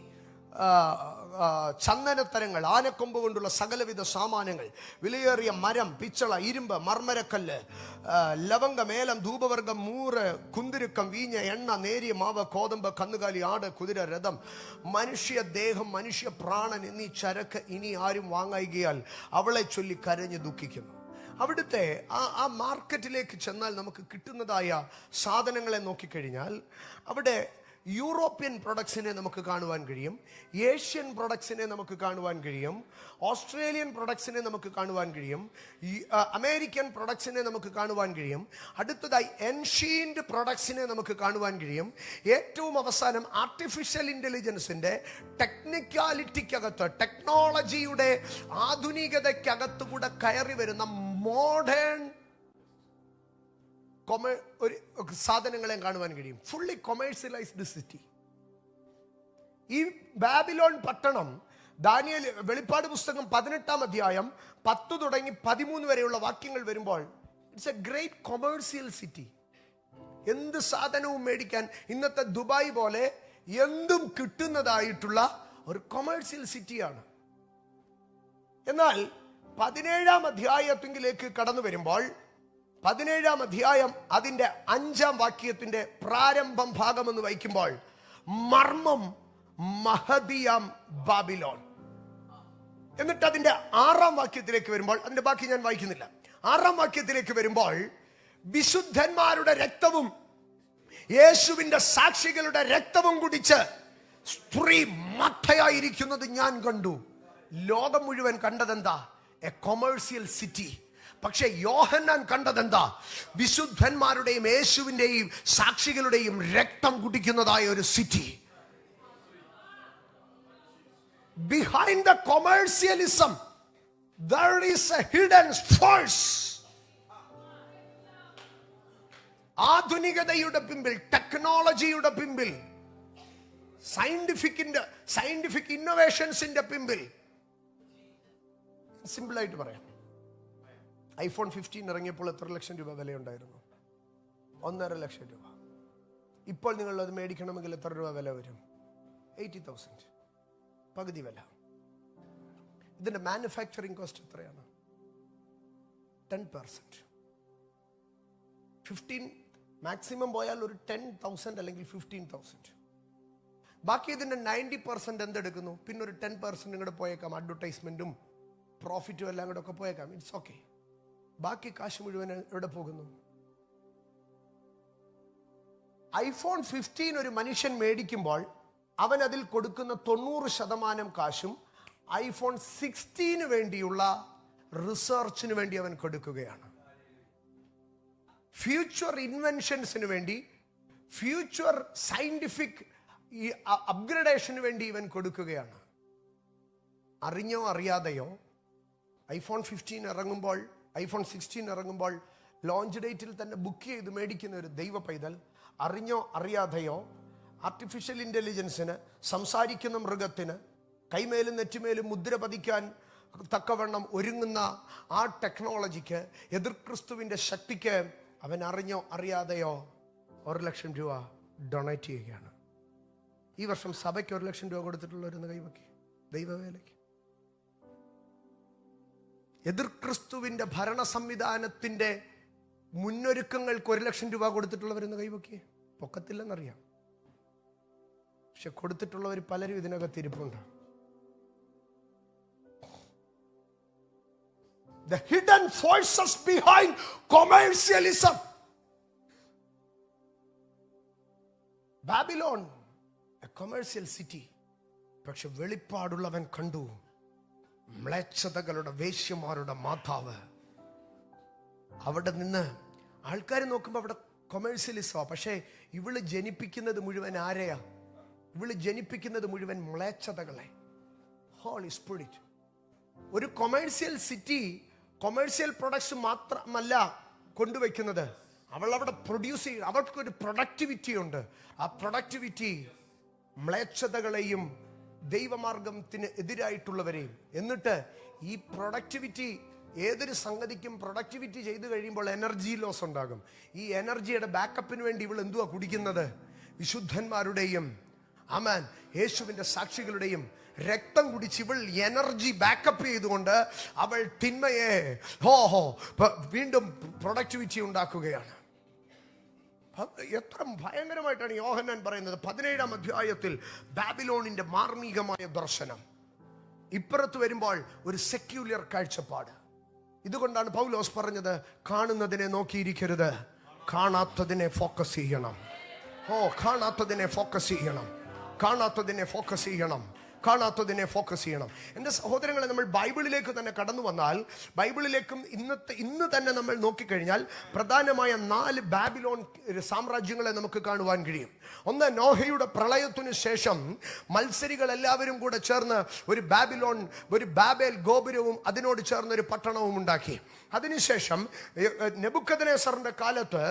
ചന്ദനത്തരങ്ങൾ, ആനക്കൊമ്പ് കൊണ്ടുള്ള സകലവിധ സാമാനങ്ങൾ, വിലയേറിയ മരം, പിച്ചള, ഇരുമ്പ്, മർമരക്കല്ല്, ലവംഗം, ഏലം, ധൂപവർഗം, മൂറ്, കുന്തിരുക്കം, വീഞ്ഞ, എണ്ണ, നേരിയ മാവ്, കോതമ്പ്, കന്നുകാലി, ആട്, കുതിര, രഥം, മനുഷ്യ ദേഹം, മനുഷ്യ പ്രാണൻ എന്നീ ചരക്ക് ഇനി ആരും വാങ്ങായികയാൽ അവളെ ചൊല്ലി കരഞ്ഞ് ദുഃഖിക്കുന്നു. അവിടുത്തെ ആ മാർക്കറ്റിലേക്ക് ചെന്നാൽ നമുക്ക് കിട്ടുന്നതായ സാധനങ്ങളെ നോക്കിക്കഴിഞ്ഞാൽ അവിടെ യൂറോപ്യൻ പ്രൊഡക്ട്സിനെ നമുക്ക് കാണുവാൻ കഴിയും, ഏഷ്യൻ പ്രൊഡക്ട്സിനെ നമുക്ക് കാണുവാൻ കഴിയും, ഓസ്ട്രേലിയൻ പ്രൊഡക്ട്സിനെ നമുക്ക് കാണുവാൻ കഴിയും, അമേരിക്കൻ പ്രൊഡക്ട്സിനെ നമുക്ക് കാണുവാൻ കഴിയും. അടുത്തതായി എൻഷ്യന്റ് പ്രൊഡക്ട്സിനെ നമുക്ക് കാണുവാൻ കഴിയും. ഏറ്റവും അവസാനം ആർട്ടിഫിഷ്യൽ ഇന്റലിജൻസിന്റെ ടെക്നിക്കാലിറ്റിക്കകത്ത്, ടെക്നോളജിയുടെ ആധുനികതയ്ക്കകത്തുകൂടെ കയറി വരുന്ന മോഡേൺ ഒരു സാധനങ്ങളെ കാണുവാൻ കഴിയും. Fully commercialised city. ഈ ബാബിലോൺ പട്ടണം ദാനിയേൽ വെളിപ്പാട് പുസ്തകം 18-ാം അധ്യായം 10 തുടങ്ങി 13 വരെയുള്ള വാക്യങ്ങൾ വരുമ്പോൾ it's A great commercial city. എന്ത് സാധനവും മേടിക്കാൻ ഇന്നത്തെ ദുബായ് പോലെ എന്തും കിട്ടുന്നതായിട്ടുള്ള ഒരു കൊമേഴ്സ്യൽ സിറ്റിയാണ്. എന്നാൽ 17-ാം അധ്യായത്തിലേക്ക് കടന്നു വരുമ്പോൾ 17-ാം അധ്യായം അതിന്റെ 5-ാം വാക്യത്തിന്റെ പ്രാരംഭം ഭാഗം എന്ന് വായിക്കുമ്പോൾ മർമ്മം മഹദിയാം ബാബിലോൺ. എന്നിട്ട് അതിന്റെ 6-ാം വാക്യത്തിലേക്ക് വരുമ്പോൾ, അതിന്റെ ബാക്കി ഞാൻ വായിക്കുന്നില്ല, 6-ാം വാക്യത്തിലേക്ക് വരുമ്പോൾ വിശുദ്ധന്മാരുടെ രക്തവും യേശുവിന്റെ സാക്ഷികളുടെ രക്തവും കുടിച്ച് സ്ത്രീ മത്തയായിരിക്കുന്നത് ഞാൻ കണ്ടു. ലോകം മുഴുവൻ കണ്ടതെന്താ? A commercial city. പക്ഷെ യോഹന്നാൻ കണ്ടതെന്താ? വിശുദ്ധന്മാരുടെയും യേശുവിന്റെയും സാക്ഷികളുടെയും രക്തം കുടിക്കുന്നതായ ഒരു city. Behind the commercialism there is a hidden force. ആധുനികതയുടെ പിമ്പിൽ, ടെക്നോളജിയുടെ പിമ്പിൽ, സയന്റിഫിക് ഇന്നോവേഷൻസിന്റെ പിമ്പിൽ, സിമ്പിൾ ആയിട്ട് പറയാം, iPhone 15 ഇറങ്ങിയപ്പോൾ എത്ര ലക്ഷം രൂപ വിലയുണ്ടായിരുന്നു? 1.5 ലക്ഷം രൂപ. ഇപ്പോൾ നിങ്ങൾ അത് മേടിക്കണമെങ്കിൽ എത്ര രൂപ വില വരും? 80,000, പകുതി വില. ഇതിന്റെ മാനുഫാക്ചറിങ് കോസ്റ്റ് എത്രയാണ്? 10%. 15 മാക്സിമം പോയാൽ ഒരു 10,000 അല്ലെങ്കിൽ 15,000. ബാക്കി ഇതിന്റെ 90% എന്തെടുക്കുന്നു? പിന്നെ ഒരു 10% ഇങ്ങോട്ട് പോയേക്കാം, അഡ്വർടൈസ്മെന്റും പ്രോഫിറ്റും എല്ലാം കൂടെ ഒക്കെ പോയേക്കാം. It's okay. ബാക്കി കാശ് മുഴുവൻ എവിടെ പോകുന്നു? iPhone 15 ഒരു മനുഷ്യൻ മേടിക്കുമ്പോൾ അവൻ അതിൽ കൊടുക്കുന്ന 90% കാശും iPhone 16 വേണ്ടിയുള്ള റിസർച്ചിന് വേണ്ടി അവൻ കൊടുക്കുകയാണ്. ഫ്യൂച്ചർ ഇൻവെൻഷൻസിന് വേണ്ടി, ഫ്യൂച്ചർ സയന്റിഫിക് അപ്ഗ്രഡേഷന് വേണ്ടി ഇവൻ കൊടുക്കുകയാണ്. അറിഞ്ഞോ അറിയാതെയോ iPhone 15 ഇറങ്ങുമ്പോൾ, iPhone 16 ഇറങ്ങുമ്പോൾ ലോഞ്ച് ഡേറ്റിൽ തന്നെ ബുക്ക് ചെയ്ത് മേടിക്കുന്ന ഒരു ദൈവ പൈതൽ അറിഞ്ഞോ അറിയാതെയോ ആർട്ടിഫിഷ്യൽ ഇന്റലിജൻസിന്, സംസാരിക്കുന്ന മൃഗത്തിന്, കൈമേലും നെറ്റിമേലും മുദ്ര പതിക്കാൻ തക്കവണ്ണം ഒരുങ്ങുന്ന ആ ടെക്നോളജിക്ക്, എതിർ ക്രിസ്തുവിന്റെ ശക്തിക്ക് അവൻ അറിഞ്ഞോ അറിയാതെയോ 1 ലക്ഷം രൂപ ഡൊണേറ്റ് ചെയ്യുകയാണ്. ഈ വർഷം സഭയ്ക്ക് 1 ലക്ഷം രൂപ കൊടുത്തിട്ടുള്ളവരെന്ന് കൈവക്കി ദൈവവേലയ്ക്ക്. എതിർ ക്രിസ്തുവിന്റെ ഭരണ സംവിധാനത്തിന്റെ മുന്നൊരുക്കങ്ങൾക്ക് 1 ലക്ഷം രൂപ കൊടുത്തിട്ടുള്ളവരെന്ന് കൈവക്കി. പൊക്കത്തില്ലെന്നറിയാം, പക്ഷെ കൊടുത്തിട്ടുള്ളവർ പലരും ഇതിനകത്ത് ഇരിപ്പുണ്ട്. The hidden forces behind commercialism. Babylon, a commercial city. പക്ഷെ വെളിപ്പാടുള്ളവൻ കണ്ടു മ്ലേച്ഛതകളുടെ വേശ്യമാരുടെ മാതാവ്. അവിടെ നിന്ന് ആൾക്കാർ നോക്കുമ്പോൾ അവിടെ കൊമേഴ്സ്യലിസമാ. പക്ഷേ ഇവള് ജനിപ്പിക്കുന്നത് മുഴുവൻ ആരെയാ? ഇവള് ജനിപ്പിക്കുന്നത് മുഴുവൻ മ്ലേച്ഛതകളെ. Holy spirit. ഒരു കൊമേഴ്സ്യൽ സിറ്റി കൊമേഴ്സ്യൽ പ്രൊഡക്ട്സ് മാത്രമല്ല കൊണ്ടുവയ്ക്കുന്നത്, അവൾ അവിടെ പ്രൊഡ്യൂസ് ചെയ്യും. അവർക്കൊരു പ്രൊഡക്ടിവിറ്റി ഉണ്ട്. ആ പ്രൊഡക്ടിവിറ്റി മ്ലേച്ഛതകളെയും ദൈവമാർഗത്തിന് എതിരായിട്ടുള്ളവരെയും. എന്നിട്ട് ഈ പ്രൊഡക്ടിവിറ്റി, ഏതൊരു സംഗതിക്കും പ്രൊഡക്ടിവിറ്റി ചെയ്തു കഴിയുമ്പോൾ എനർജി ലോസ് ഉണ്ടാകും. ഈ എനർജിയുടെ ബാക്കപ്പിന് വേണ്ടി ഇവൾ എന്തുവാ കുടിക്കുന്നത്? വിശുദ്ധന്മാരുടെയും ആമേൻ യേശുവിന്റെ സാക്ഷികളുടെയും രക്തം കുടിച്ച് ഇവൾ എനർജി ബാക്കപ്പ് ചെയ്തുകൊണ്ട് അവൾ തിന്മയെ വീണ്ടും പ്രൊഡക്ടിവിറ്റി ഉണ്ടാക്കുകയാണ്. എത്ര ഭയങ്കരമായിട്ടാണ് യോഹന്നാൻ പറയുന്നത് 17-ാം അധ്യായത്തിൽ ബാബിലോണിന്റെ മാർമികമായ ദർശനം. ഇപ്പുറത്ത് വരുമ്പോൾ ഒരു സെക്യുലർ കാഴ്ചപ്പാട്. ഇതുകൊണ്ടാണ് പൗലോസ് പറഞ്ഞത്, കാണുന്നതിനെ നോക്കിയിരിക്കരുത്, കാണാത്തതിനെ ഫോക്കസ് ചെയ്യണം. കാണാത്തതിനെ ഫോക്കസ് ചെയ്യണം, കാണാത്തതിനെ ഫോക്കസ് ചെയ്യണം, കാണാത്തതിനെ ഫോക്കസ് ചെയ്യണം. എൻ്റെ സഹോദരങ്ങളെ, നമ്മൾ ബൈബിളിലേക്ക് തന്നെ കടന്നു വന്നാൽ, ബൈബിളിലേക്കും ഇന്ന് തന്നെ നമ്മൾ നോക്കിക്കഴിഞ്ഞാൽ പ്രധാനമായ 4 ബാബിലോൺ സാമ്രാജ്യങ്ങളെ നമുക്ക് കാണുവാൻ കഴിയും. ഒന്ന്, നോഹയുടെ പ്രളയത്തിനു ശേഷം മത്സരികൾ എല്ലാവരും കൂടെ ചേർന്ന് ഒരു ബാബേൽ ഗോപുരവും അതിനോട് ചേർന്ന് ഒരു പട്ടണവും ഉണ്ടാക്കി. അതിനുശേഷം നെബൂഖദ്നേസറിന്റെ കാലത്ത്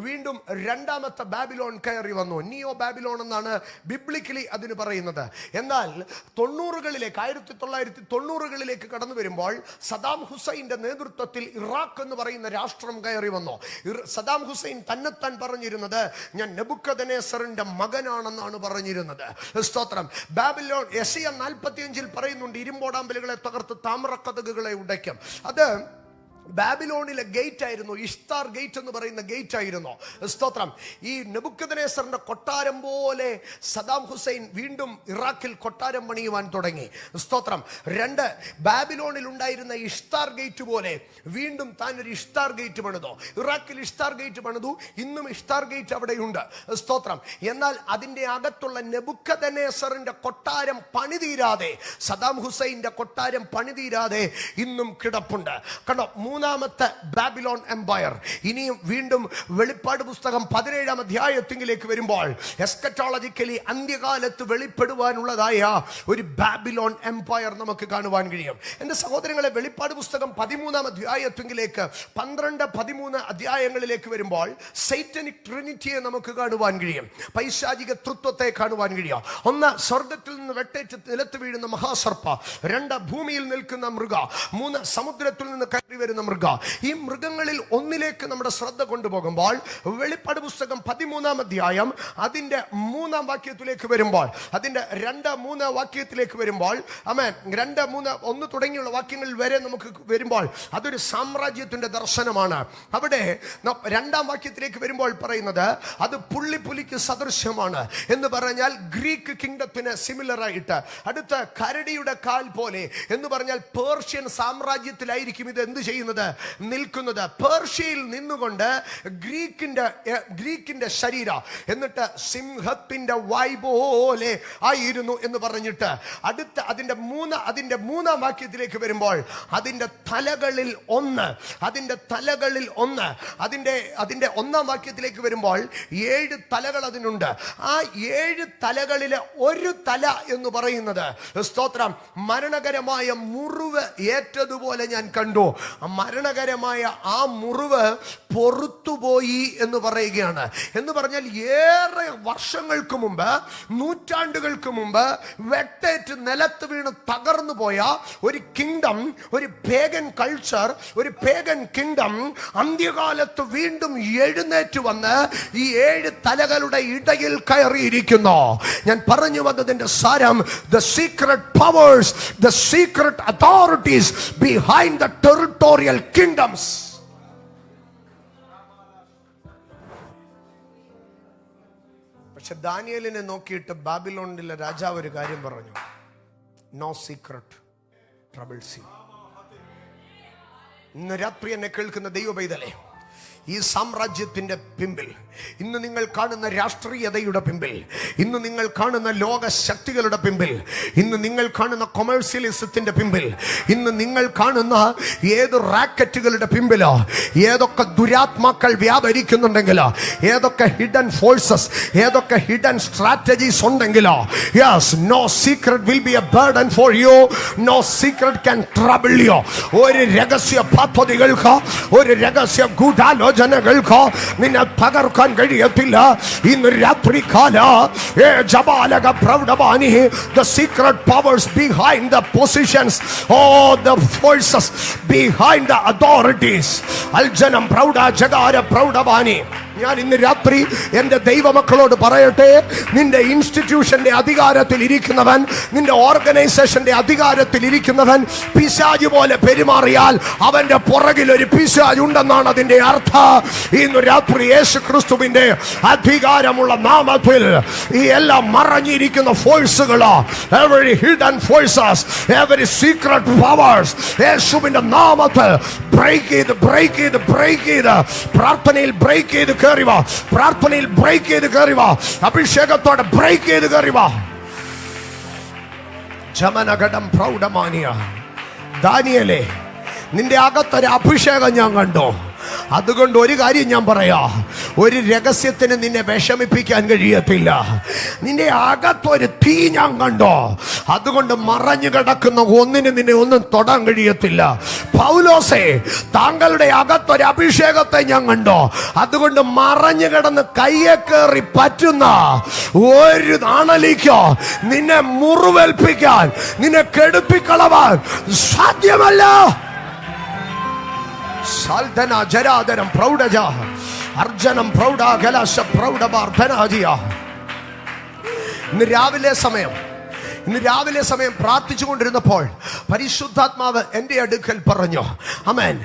വീണ്ടും 2ാമത്തെ ബാബിലോൺ കയറി വന്നു. നിയോ ബാബിലോൺ എന്നാണ് ബിബ്ലിക്കലി അതിന് പറയുന്നത്. എന്നാൽ 1990കളിലേക്ക് കടന്നു വരുമ്പോൾ സദാം ഹുസൈന്റെ നേതൃത്വത്തിൽ ഇറാഖ് എന്ന് പറയുന്ന രാഷ്ട്രം കയറി വന്നു. സദാം ഹുസൈൻ തന്നെത്താൻ പറഞ്ഞിരുന്നത് ഞാൻ നെബൂഖദ്നേസറിന്റെ മകനാണെന്നാണ് പറഞ്ഞിരുന്നത്. സ്തോത്രം. ബാബിലോൺ യെശയ്യാ 45 പറയുന്നുണ്ട്, ഇരുമ്പോടാമ്പലുകളെ തകർത്ത് താമ്രക്കതകുകളെ ഉടയ്ക്കും. അത് ബാബിലോണിലെ ഗേറ്റ് ആയിരുന്നു, ഇഷ്താർ ഗേറ്റ് എന്ന് പറയുന്ന ഗേറ്റ് ആയിരുന്നു. സ്തോത്രം. ഈ നെബൂഖദ്നേസറിന്റെ കൊട്ടാരം പോലെ സദാം ഹുസൈൻ വീണ്ടും ഇറാഖിൽ കൊട്ടാരം പണിയുവാൻ തുടങ്ങി. സ്തോത്രം. 2, ബാബിലോണിൽ ഉണ്ടായിരുന്ന ഇഷ്താർ ഗേറ്റ് പോലെ വീണ്ടും താൻ ഒരു ഇഷ്താർ ഗേറ്റ് പണിതു. ഇറാഖിൽ ഇഷ്താർ ഗേറ്റ് പണിതു. ഇന്നും ഇഷ്താർ ഗേറ്റ് അവിടെയുണ്ട്. സ്തോത്രം. എന്നാൽ അതിന്റെ അകത്തുള്ള നെബൂഖദ്നേസറിന്റെ കൊട്ടാരം പണിതീരാതെ, സദാം ഹുസൈന്റെ കൊട്ടാരം പണിതീരാതെ ഇന്നും കിടപ്പുണ്ട്. കണ്ടോ, 3ാമത്തെ ബാബിലോൺ എംപയർ. ഇനിയും വീണ്ടും വെളിപ്പാട് പുസ്തകം 17ാം അധ്യായത്തിലേക്ക് വരുമ്പോൾ എസ്കറ്റോളജിക്കലി അന്ത്യകാലത്ത് വെളിപ്പെടുവാനുള്ളതായ ഒരു ബാബിലോൺ എംപയർ നമുക്ക് കാണുവാൻ കഴിയും. എൻ്റെ സഹോദരങ്ങളെ, വെളിപ്പാട് പുസ്തകം 13ാം അധ്യായത്തിലേക്ക് 12-13 അധ്യായങ്ങളിലേക്ക് വരുമ്പോൾ സൈറ്റനിക് ട്രിനിറ്റിയെ നമുക്ക് കാണുവാൻ കഴിയും. പൈശാചിക തൃത്വത്തെ കാണുവാൻ കഴിയും. 1, സ്വർഗത്തിൽ നിന്ന് വെട്ടേറ്റ് നിലത്ത് വീഴുന്ന മഹാസർപ്പ. 2, ഭൂമിയിൽ നിൽക്കുന്ന മൃഗ. 3, സമുദ്രത്തിൽ നിന്ന് കയറി വരുന്ന മൃഗ. ഈ മൃഗങ്ങളിൽ ഒന്നിലേക്ക് നമ്മുടെ ശ്രദ്ധ കൊണ്ടുപോകുമ്പോൾ വെളിപ്പാട് പുസ്തകം 13ാം അധ്യായം അതിന്റെ 3ാം വാക്യത്തിലേക്ക് വരുമ്പോൾ, അതിന്റെ 2-3 വാക്യത്തിലേക്ക് വരുമ്പോൾ, ആമേൻ, 2-3-1 തുടങ്ങിയുള്ള വാക്യങ്ങളിൽ വരെ നമുക്ക് വരുമ്പോൾ അതൊരു സാമ്രാജ്യത്തിന്റെ ദർശനമാണ്. അവിടെ 2ാം വാക്യത്തിലേക്ക് വരുമ്പോൾ പറയുന്നത് അത് പുള്ളിപ്പുലിക്ക് സദൃശ്യമാണ് എന്ന് പറഞ്ഞാൽ ഗ്രീക്ക് കിങ്ഡത്തിന് സിമിലർ ആയിട്ട്, അടുത്ത കരടിയുടെ കാൽ പോലെ എന്ന് പറഞ്ഞാൽ പേർഷ്യൻ സാമ്രാജ്യത്തിലായിരിക്കും ഇത് എന്ത് ചെയ്യുന്നത്, നിൽക്കുന്നത്. പേർഷ്യയിൽ നിന്നുകൊണ്ട് ഗ്രീക്കിന്റെ ശരീരം, എന്നിട്ട് സിംഹത്തിന്റെ വായ് പോലെ ആയിരുന്നു എന്ന് പറഞ്ഞിട്ട് അടുത്ത അതിന്റെ 3ാം വാക്യത്തിലേക്ക് വരുമ്പോൾ അതിന്റെ തലകളിൽ ഒന്ന്, അതിന്റെ 1ാം വാക്യത്തിലേക്ക് വരുമ്പോൾ 7 തലകൾ അതിനുണ്ട്. ആ 7 തലകളിലെ ഒരു തല എന്ന് പറയുന്നത്, സ്തോത്രം, മരണകരമായ മുറിവ് ഏറ്റതുപോലെ ഞാൻ കണ്ടു. മരണകരമായ ആ മുറിവ് പൊറുത്തുപോയി എന്ന് പറയുകയാണ്. എന്ന് പറഞ്ഞാൽ ഏറെ വർഷങ്ങൾക്ക് മുമ്പ്, നൂറ്റാണ്ടുകൾക്ക് മുമ്പ് വെട്ടേറ്റ് നിലത്ത് വീണ് തകർന്നു പോയ ഒരു കിങ്ഡം, ഒരു പേഗൻ കൾച്ചർ, ഒരു പേഗൻ കിങ്ഡം അന്ത്യകാലത്ത് വീണ്ടും എഴുന്നേറ്റ് വന്ന് ഈ 7 തലകളുടെ ഇടയിൽ കയറിയിരിക്കുന്നു. ഞാൻ പറഞ്ഞു വന്നതിന്റെ സാരം, the secret powers, the secret authorities behind the territorial kingdoms. പക്ഷെ ദാനിയേലിനെ നോക്കിയിട്ട് ബാബിലോണിലെ രാജാവ് ഒരു കാര്യം പറഞ്ഞു, നോ സീക്രട്ട് ട്രബിൾ സീ. ഇന്ന് രാത്രി എന്നെ കേൾക്കുന്ന ദൈവ പൈതലേ, ഈ സാമ്രാജ്യത്തിന്റെ പിമ്പിൽ, ഇന്ന് നിങ്ങൾ കാണുന്ന രാഷ്ട്രീയതയുടെ പിമ്പിൽ, ഇന്ന് നിങ്ങൾ കാണുന്ന ലോക ശക്തികളുടെ പിമ്പിൽ, ഇന്ന് നിങ്ങൾ കാണുന്ന കൊമേഴ്സ്യലിസത്തിന്റെ പിമ്പിൽ, ഇന്ന് നിങ്ങൾ കാണുന്ന ഏത് റാക്കറ്റുകളുടെ പിമ്പിലോ, ഏതൊക്കെ ദുരാത്മാക്കൾ വ്യാപരിക്കുന്നുണ്ടെങ്കിലോ, ഏതൊക്കെ ഹിഡൻ ഫോഴ്സസ്, ഏതൊക്കെ ഹിഡൻ സ്ട്രാറ്റജീസ് ഉണ്ടെങ്കിലോ, yes, no secret will be a burden for you. No secret can trouble you. ഒരു രഹസ്യ പദ്ധതികൾക്കോ, ഒരു രഹസ്യ ഗൂഢാലോചനകൾക്കോ നിന്നെ തകർക്കാൻ കഴിയത്തില്ല. ഇന്ന് രാത്രി കാല ജബാലക പ്രൗഢവാനി, the secret powers behind the positions, all the forces behind the authorities. അൽജനം പ്രൗഢ ജഗാര പ്രൗഢവാനി. ഞാൻ ഇന്ന് രാത്രി എൻ്റെ ദൈവമക്കളോട് പറയട്ടെ, നിന്റെ ഇൻസ്റ്റിറ്റ്യൂഷന്റെ അധികാരത്തിൽ ഇരിക്കുന്നവൻ, നിന്റെ ഓർഗനൈസേഷന്റെ അധികാരത്തിൽ ഇരിക്കുന്നവൻ പിശാച് പോലെ പെരുമാറിയാൽ അവന്റെ പുറകിൽ ഒരു പിശാച് ഉണ്ടെന്നാണ് അതിന്റെ അർത്ഥം. ഇന്ന് രാത്രി യേശു ക്രിസ്തുവിന്റെ അധികാരമുള്ള നാമത്തിൽ ഈ എല്ലാം മറഞ്ഞിരിക്കുന്ന ഫോഴ്സുകളോ, every hidden forces, every secret powers, യേശുവിന്റെ നാമത്തിൽ ബ്രേക്ക് ചെയ്ത് ബ്രേക്ക് ചെയ്ത് ബ്രേക്ക് ചെയ്ത് പ്രാർത്ഥനയിൽ ബ്രേക്ക് ചെയ്ത് കയറി വാ. പ്രാർത്ഥനയിൽ ബ്രേക്ക് ചെയ്ത് കയറി വാ. അഭിഷേകത്തോടെ ബ്രേക്ക് ചെയ്ത് കയറി വാ. ജമനഘടം പ്രൗഢമാനിയ. ദാനിയേലേ, നിന്റെ അകത്തൊരു അഭിഷേകം ഞാൻ കണ്ടു. അതുകൊണ്ട് ഒരു കാര്യം ഞാൻ പറയാ, ഒരു രഹസ്യത്തിന് നിന്നെ വിഷമിപ്പിക്കാൻ കഴിയത്തില്ല. നിന്റെ അകത്തൊരു തീ ഞാൻ കണ്ടോ, അതുകൊണ്ട് മറഞ്ഞു കിടക്കുന്ന ഒന്നിന് നിന്നെ ഒന്നും തൊടാൻ കഴിയത്തില്ല. പൗലോസേ, താങ്കളുടെ അകത്തൊരു അഭിഷേകത്തെ ഞാൻ കണ്ടോ, അതുകൊണ്ട് മറഞ്ഞു കിടന്ന് കയ്യെ കയറി പറ്റുന്ന ഒരു നാണലിക്കോ നിന്നെ മുറിവേൽപ്പിക്കാൻ, നിന്നെ കെടുപ്പിക്കളവാൻ സാധ്യമല്ല. സാൽധന ജരാധരം പ്രൗഢജ അർജനം പ്രൗഢാകലാശ പ്രൗഢബാർധനാജിയ. ഇന്ന് രാവിലെ സമയം പ്രാർത്ഥിച്ചുകൊണ്ടിരുന്നപ്പോൾ പരിശുദ്ധാത്മാവ് എൻ്റെ അടുക്കൽ പറഞ്ഞു, ആമേൻ,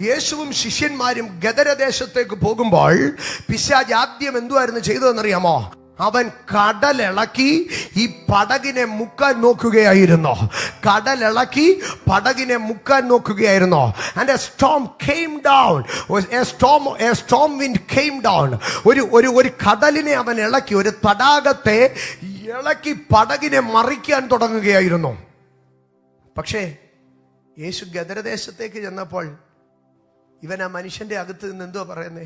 യേശുവും ശിഷ്യന്മാരും ഗദരദേശത്തേക്ക് പോകുമ്പോൾ പിശാച് ആദ്യം എന്തുവായിരുന്നു ചെയ്തതെന്നറിയാമോ? അവൻ കടലിളക്കി ഈ പടകിനെ മുക്കാൻ നോക്കുകയായിരുന്നു. കടലിളക്കി പടകിനെ മുക്കാൻ നോക്കുകയായിരുന്നു. And a storm came down. A storm wind came down. ഒരു കടലിനെ അവൻ ഇളക്കി, ഒരു തടാകത്തെ ഇളക്കി പടകിനെ മറിക്കാൻ തുടങ്ങുകയായിരുന്നു. പക്ഷേ യേശു ഗദരദേശത്തേക്ക് ചെന്നപ്പോൾ ഇവൻ ആ മനുഷ്യന്റെ അകത്ത് നിന്ന് എന്തോ പറയുന്നേ?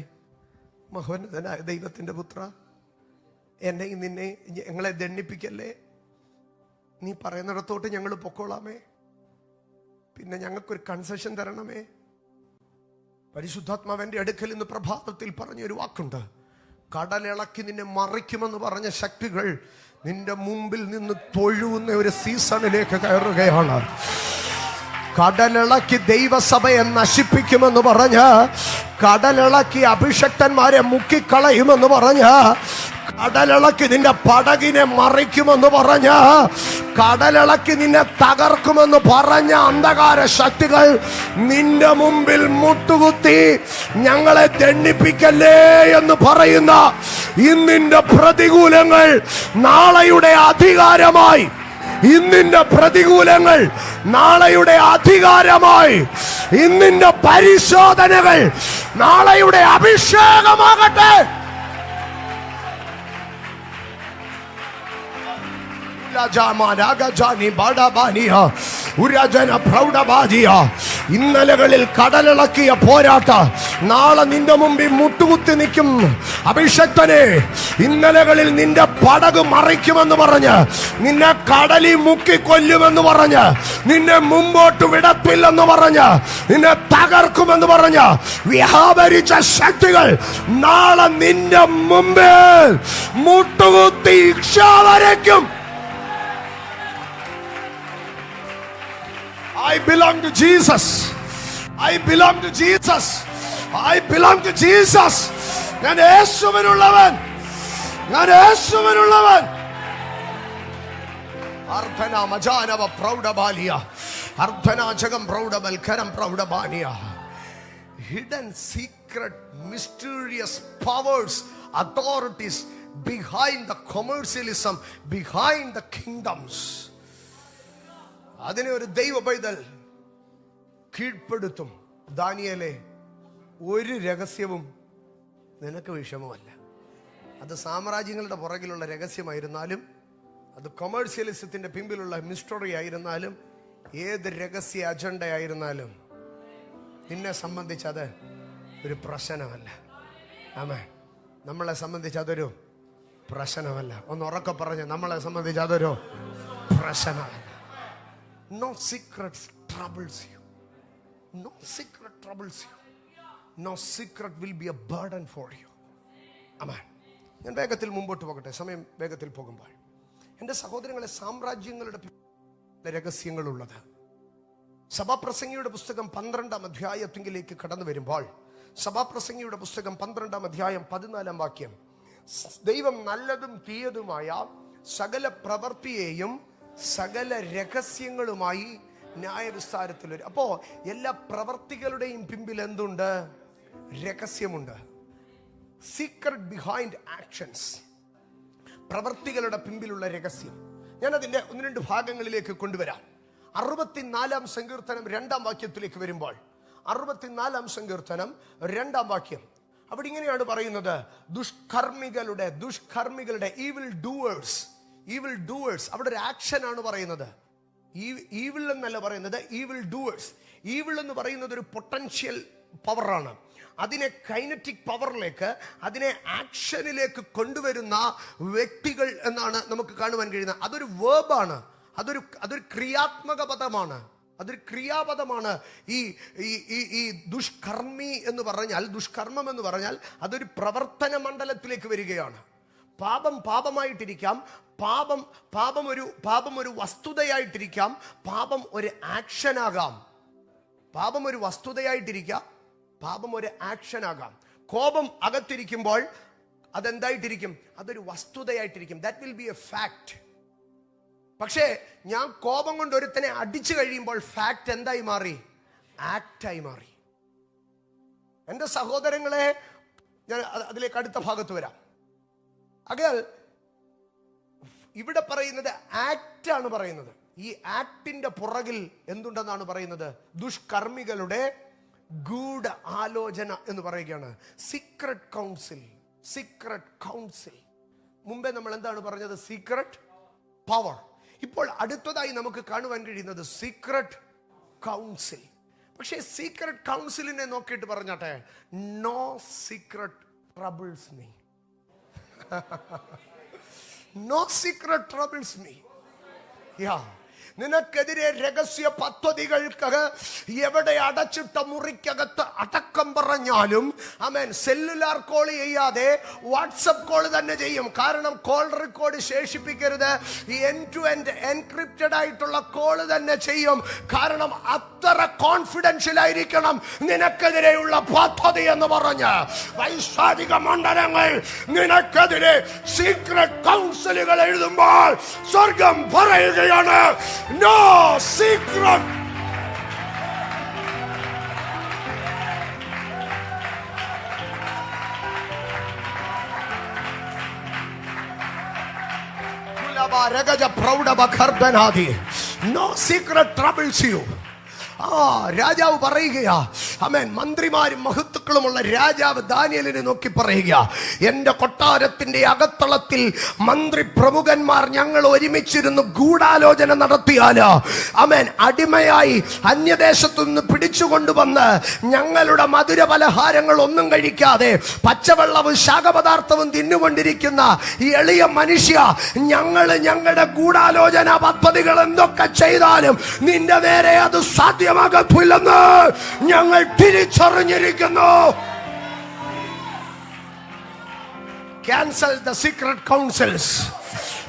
മഹോന്നതനായ ദൈവത്തിന്റെ പുത്ര, എന്നെയും നിന്നെ ഞങ്ങളെ ദണ്ഡിപ്പിക്കല്ലേ. നീ പറയുന്നിടത്തോട്ട് ഞങ്ങൾ പൊക്കോളാമേ. പിന്നെ ഞങ്ങൾക്കൊരു കൺസെഷൻ തരണമേ. പരിശുദ്ധാത്മാവിന്റെ അടുക്കൽ ഇന്ന് പ്രഭാതത്തിൽ പറഞ്ഞൊരു വാക്കുണ്ട്. കടലിളക്കി നിന്നെ മറിക്കുമെന്ന് പറഞ്ഞ ശക്തികൾ നിന്റെ മുമ്പിൽ നിന്ന് തൊഴുന്ന ഒരു സീസണിലേക്ക് കയറുകയാണ്. കടലിളക്കി ദൈവസഭയെ നശിപ്പിക്കുമെന്ന് പറഞ്ഞ്, കടലിളക്കി അഭിഷക്തന്മാരെ മുക്കിക്കളയുമെന്ന് പറഞ്ഞ്, കടലിളക്കി നിന്റെ പടകിനെ മറിക്കുമെന്ന് പറഞ്ഞ്, കടലിളക്കി നിന്നെ തകർക്കുമെന്ന് പറഞ്ഞ അന്ധകാര ശക്തികൾ നിന്റെ മുമ്പിൽ മുട്ടുകുത്തി ഞങ്ങളെ ദണ്ഡിപ്പിക്കല്ലേ എന്ന് പറയുന്ന ഇന്നിന്റെ പ്രതികൂലങ്ങൾ നാളെയുടെ അധികാരമായി, ഇന്നിന്റെ പ്രതികൂലങ്ങൾ നാളെയുടെ അധികാരമായി, ഇന്നിന്റെ പരിശോധനകൾ നാളെയുടെ അഭിഷേകമാകട്ടെ. ഇന്നലകളിൽ കടലിളക്കിയ പോരാട്ട നാളെ നിന്റെ മുമ്പിൽ മുട്ടുകുത്തി നിൽക്കും. അഭിഷക്തനെ, ഇന്നലകളിൽ നിന്റെ പടക് മറിക്കുമെന്ന് പറഞ്ഞ്, നിന്നെ കടലിൽ മുക്കിക്കൊല്ലുമെന്ന് പറഞ്ഞ്, നിന്നെ മുമ്പോട്ട് വിടത്തില്ലെന്ന് പറഞ്ഞ്, നിന്നെ തകർക്കുമെന്ന് പറഞ്ഞ് വ്യാപരിച്ച ശക്തികൾ നാളെ നിന്റെ മുമ്പിൽ മുട്ടുകുത്തി ഇക്ഷ വരയ്ക്കും. I belong to Jesus. I belong to Jesus. I belong to Jesus. ഞാൻ യേശുവിനുള്ളവൻ. ഞാൻ യേശുവിനുള്ളവൻ. Ardhana മജാനവ പ്രൗഢബാലിയ Ardhana ജഗം പ്രൗഢബൽഖരം പ്രൗഢബാനിയ. Hidden secret mysterious powers, authorities behind the commercialism, behind the kingdoms. അതിനെ ഒരു ദൈവ പൈതൽ കീഴ്പ്പെടുത്തും. ദാനിയേലേ, ഒരു രഹസ്യവും നിനക്ക് വിഷമമല്ല. അത് സാമ്രാജ്യങ്ങളുടെ പുറകിലുള്ള രഹസ്യമായിരുന്നാലും, അത് കൊമേഴ്സ്യലിസത്തിന്റെ പിമ്പിലുള്ള മിസ്റ്ററി ആയിരുന്നാലും, ഏത് രഹസ്യ അജണ്ട ആയിരുന്നാലും നിന്നെ സംബന്ധിച്ച് അത് ഒരു പ്രശ്നമല്ല. ആമേൻ. നമ്മളെ സംബന്ധിച്ച് അതൊരു പ്രശ്നമല്ല. ഒന്ന് ഉറക്കെ പറഞ്ഞ്, നമ്മളെ സംബന്ധിച്ച് അതൊരു പ്രശ്നമല്ല. No secret troubles you. No secret troubles you. No secret will be a burden for you. Amen. ഞാൻ വേഗത്തിൽ മുമ്പോട്ട് പോകട്ടെ, സമയം വേഗത്തിൽ പോകുമ്പോൾ. എൻ്റെ സഹോദരങ്ങളെ, സാമ്രാജ്യങ്ങളുടെ രഹസ്യങ്ങളുള്ളത്. സഭാപ്രസംഗിയുടെ പുസ്തകം 12-ാം അധ്യായത്തിലേക്ക് കടന്നു വരുമ്പോൾ, സഭാപ്രസംഗിയുടെ പുസ്തകം 12-ാം അധ്യായം 14-ാം വാക്യം, ദൈവം നല്ലതും തീയതുമായ സകല പ്രവൃത്തിയെയും സകല രഹസ്യങ്ങളുമായി ന്യായവിസ്താരത്തിൽ വരും. അപ്പോ എല്ലാ പ്രവർത്തികളുടെയും പിമ്പിൽ എന്തുണ്ട്? രഹസ്യമുണ്ട്. Secret behind actions. പ്രവർത്തികളുടെ പിമ്പിലുള്ള രഹസ്യം. ഞാൻ അതിന്റെ 1-2 ഭാഗങ്ങളിലേക്ക് കൊണ്ടുവരാം. 64-ാം സങ്കീർത്തനം 2-ാം വാക്യത്തിലേക്ക് വരുമ്പോൾ, 64 സങ്കീർത്തനം 2 വാക്യം. അവിടെ ഇങ്ങനെയാണ് പറയുന്നത്, ദുഷ്കർമ്മികളുടെ ഈവിൽ ഡൂവേഴ്സ്. അവിടെ ഒരു ആക്ഷൻ ആണ് പറയുന്നത്. ഈവിൾ എന്നല്ല പറയുന്നത്, ഈവിൾ ഡൂവേഴ്സ്. ഈവിൾ എന്ന് പറയുന്നത് ഒരു പൊട്ടൻഷ്യൽ പവറാണ്. അതിനെ കൈനറ്റിക് പവറിലേക്ക്, അതിനെ ആക്ഷനിലേക്ക് കൊണ്ടുവരുന്ന വ്യക്തികൾ എന്നാണ് നമുക്ക് കാണുവാൻ കഴിയുന്നത്. അതൊരു വേർബാണ്, അതൊരു ക്രിയാത്മക പദമാണ്, അതൊരു ക്രിയാപദമാണ്. ഈ ദുഷ്കർമ്മി എന്ന് പറഞ്ഞാൽ, ദുഷ്കർമ്മം എന്ന് പറഞ്ഞാൽ അതൊരു പ്രവർത്തന മണ്ഡലത്തിലേക്ക് വരികയാണ്. പാപമായിട്ടിരിക്കാം, പാപം ഒരു വസ്തുതയായിട്ടിരിക്കാം, പാപം ഒരു ആക്ഷനാകാം. പാപം ഒരു വസ്തുതയായിട്ടിരിക്കാം, പാപം ഒരു ആക്ഷനാകാം. കോപം അകത്തിരിക്കുമ്പോൾ അതെന്തായിട്ടിരിക്കും? അതൊരു വസ്തുതയായിട്ടിരിക്കും. That will be a fact. പക്ഷേ ഞാൻ കോപം കൊണ്ട് ഒരുത്തനെ അടിച്ചു കഴിയുമ്പോൾ ഫാക്ട് എന്തായി മാറി? ആക്റ്റായി മാറി. എൻ്റെ സഹോദരങ്ങളെ, ഞാൻ അതിലേക്ക് അടുത്ത ഭാഗത്ത് വരാം. അകൽ ഇവിടെ പറയുന്നത് ആക്റ്റാണ് പറയുന്നത്. ഈ ആക്ടിന്റെ പുറകിൽ എന്തുണ്ടെന്നാണ് പറയുന്നത്? ദുഷ്കർമ്മികളുടെ ഗൂഢ ആലോചന എന്ന് പറയുകയാണ്. Secret council. മുമ്പേ നമ്മൾ എന്താണ് പറഞ്ഞത്? Secret power. ഇപ്പോൾ അടുത്തതായി നമുക്ക് കാണുവാൻ കഴിയുന്നത് സീക്രട്ട് കൗൺസിൽ. പക്ഷേ സീക്രട്ട് കൗൺസിലിനെ നോക്കിയിട്ട് പറഞ്ഞാട്ടെ, no secret troubles me. No secret troubles me. നിനക്കെതിരെ രഹസ്യ പദ്ധതികൾക്ക് എവിടെ അടച്ചിട്ട മുറിക്കകത്ത് അടക്കം പറഞ്ഞാലും ആമേൻ, സെല്ലുലാർ കോൾ ചെയ്യാതെ വാട്സപ്പ് കോൾ തന്നെ ചെയ്യും. കാരണം കോൾ റെക്കോർഡ് ശേഷിപ്പിക്കരുത്. എൻഡ് ടു എൻഡ് എൻക്രിപ്റ്റഡ് ആയിട്ടുള്ള കോൾ തന്നെ ചെയ്യും. കാരണം അത്ര കോൺഫിഡൻഷ്യൽ ആയിരിക്കണം നിനക്കെതിരെയുള്ള പദ്ധതി എന്ന് പറഞ്ഞ് വൈശാചിക മണ്ഡലങ്ങൾ നിനക്കെതിരെ സീക്രട്ട് കൗൺസിലുകൾ എഴുതുമ്പോൾ സ്വർഗം പറയുകയാണ്, no secret. No secret troubles you. രാജാവ് പറയുകയാ, ആമേൻ, മന്ത്രിമാരും മഹത്തുക്കളുമുള്ള രാജാവ് ദാനിയേലിനെ നോക്കി പറയുക, എന്റെ കൊട്ടാരത്തിന്റെ അകത്തളത്തിൽ മന്ത്രി പ്രമുഖന്മാർ ഞങ്ങൾ ഒരുമിച്ചിരുന്ന് ഗൂഢാലോചന നടത്തിയാല്, ആമേൻ, അടിമയായി അന്യദേശത്തു നിന്ന് പിടിച്ചുകൊണ്ടുവന്ന് ഞങ്ങളുടെ മധുര പലഹാരങ്ങൾ ഒന്നും കഴിക്കാതെ പച്ചവെള്ളവും ശാഖപദാർത്ഥവും തിന്നുകൊണ്ടിരിക്കുന്ന ഈ എളിയ മനുഷ്യ, ഞങ്ങളുടെ ഗൂഢാലോചന പദ്ധതികൾ എന്തൊക്കെ ചെയ്താലും നിന്റെ നേരെ അത് സാധ്യമാകത്തില്ലെന്ന് ഞങ്ങൾ തിരിച്ചറിഞ്ഞിരിക്കുന്നു. Cancel the secret councils.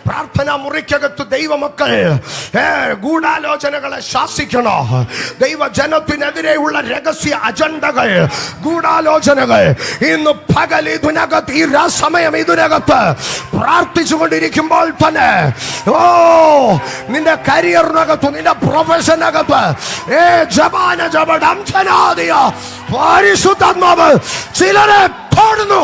പ്രാർത്ഥനാ മുറിക്കകത്ത് ദൈവമക്കൾ ഗൂഢാലോചനകളെ ശാസിക്കണോ? ദൈവജനത്തിനെതിരെയുള്ള രഹസ്യ അജണ്ടകൾ, ഗൂഢാലോചനകൾ ഇന്ന് പകൽ ഇതിനകത്ത്, ഈ സമയം ഇതിനകത്ത് പ്രാർത്ഥിച്ചുകൊണ്ടിരിക്കുമ്പോൾ തന്നെ നിന്റെ കരിയറിനകത്ത്, നിന്റെ പ്രൊഫഷനകത്ത് പരിശുദ്ധാത്മാവ് ചിലരെ തൊടുന്നു.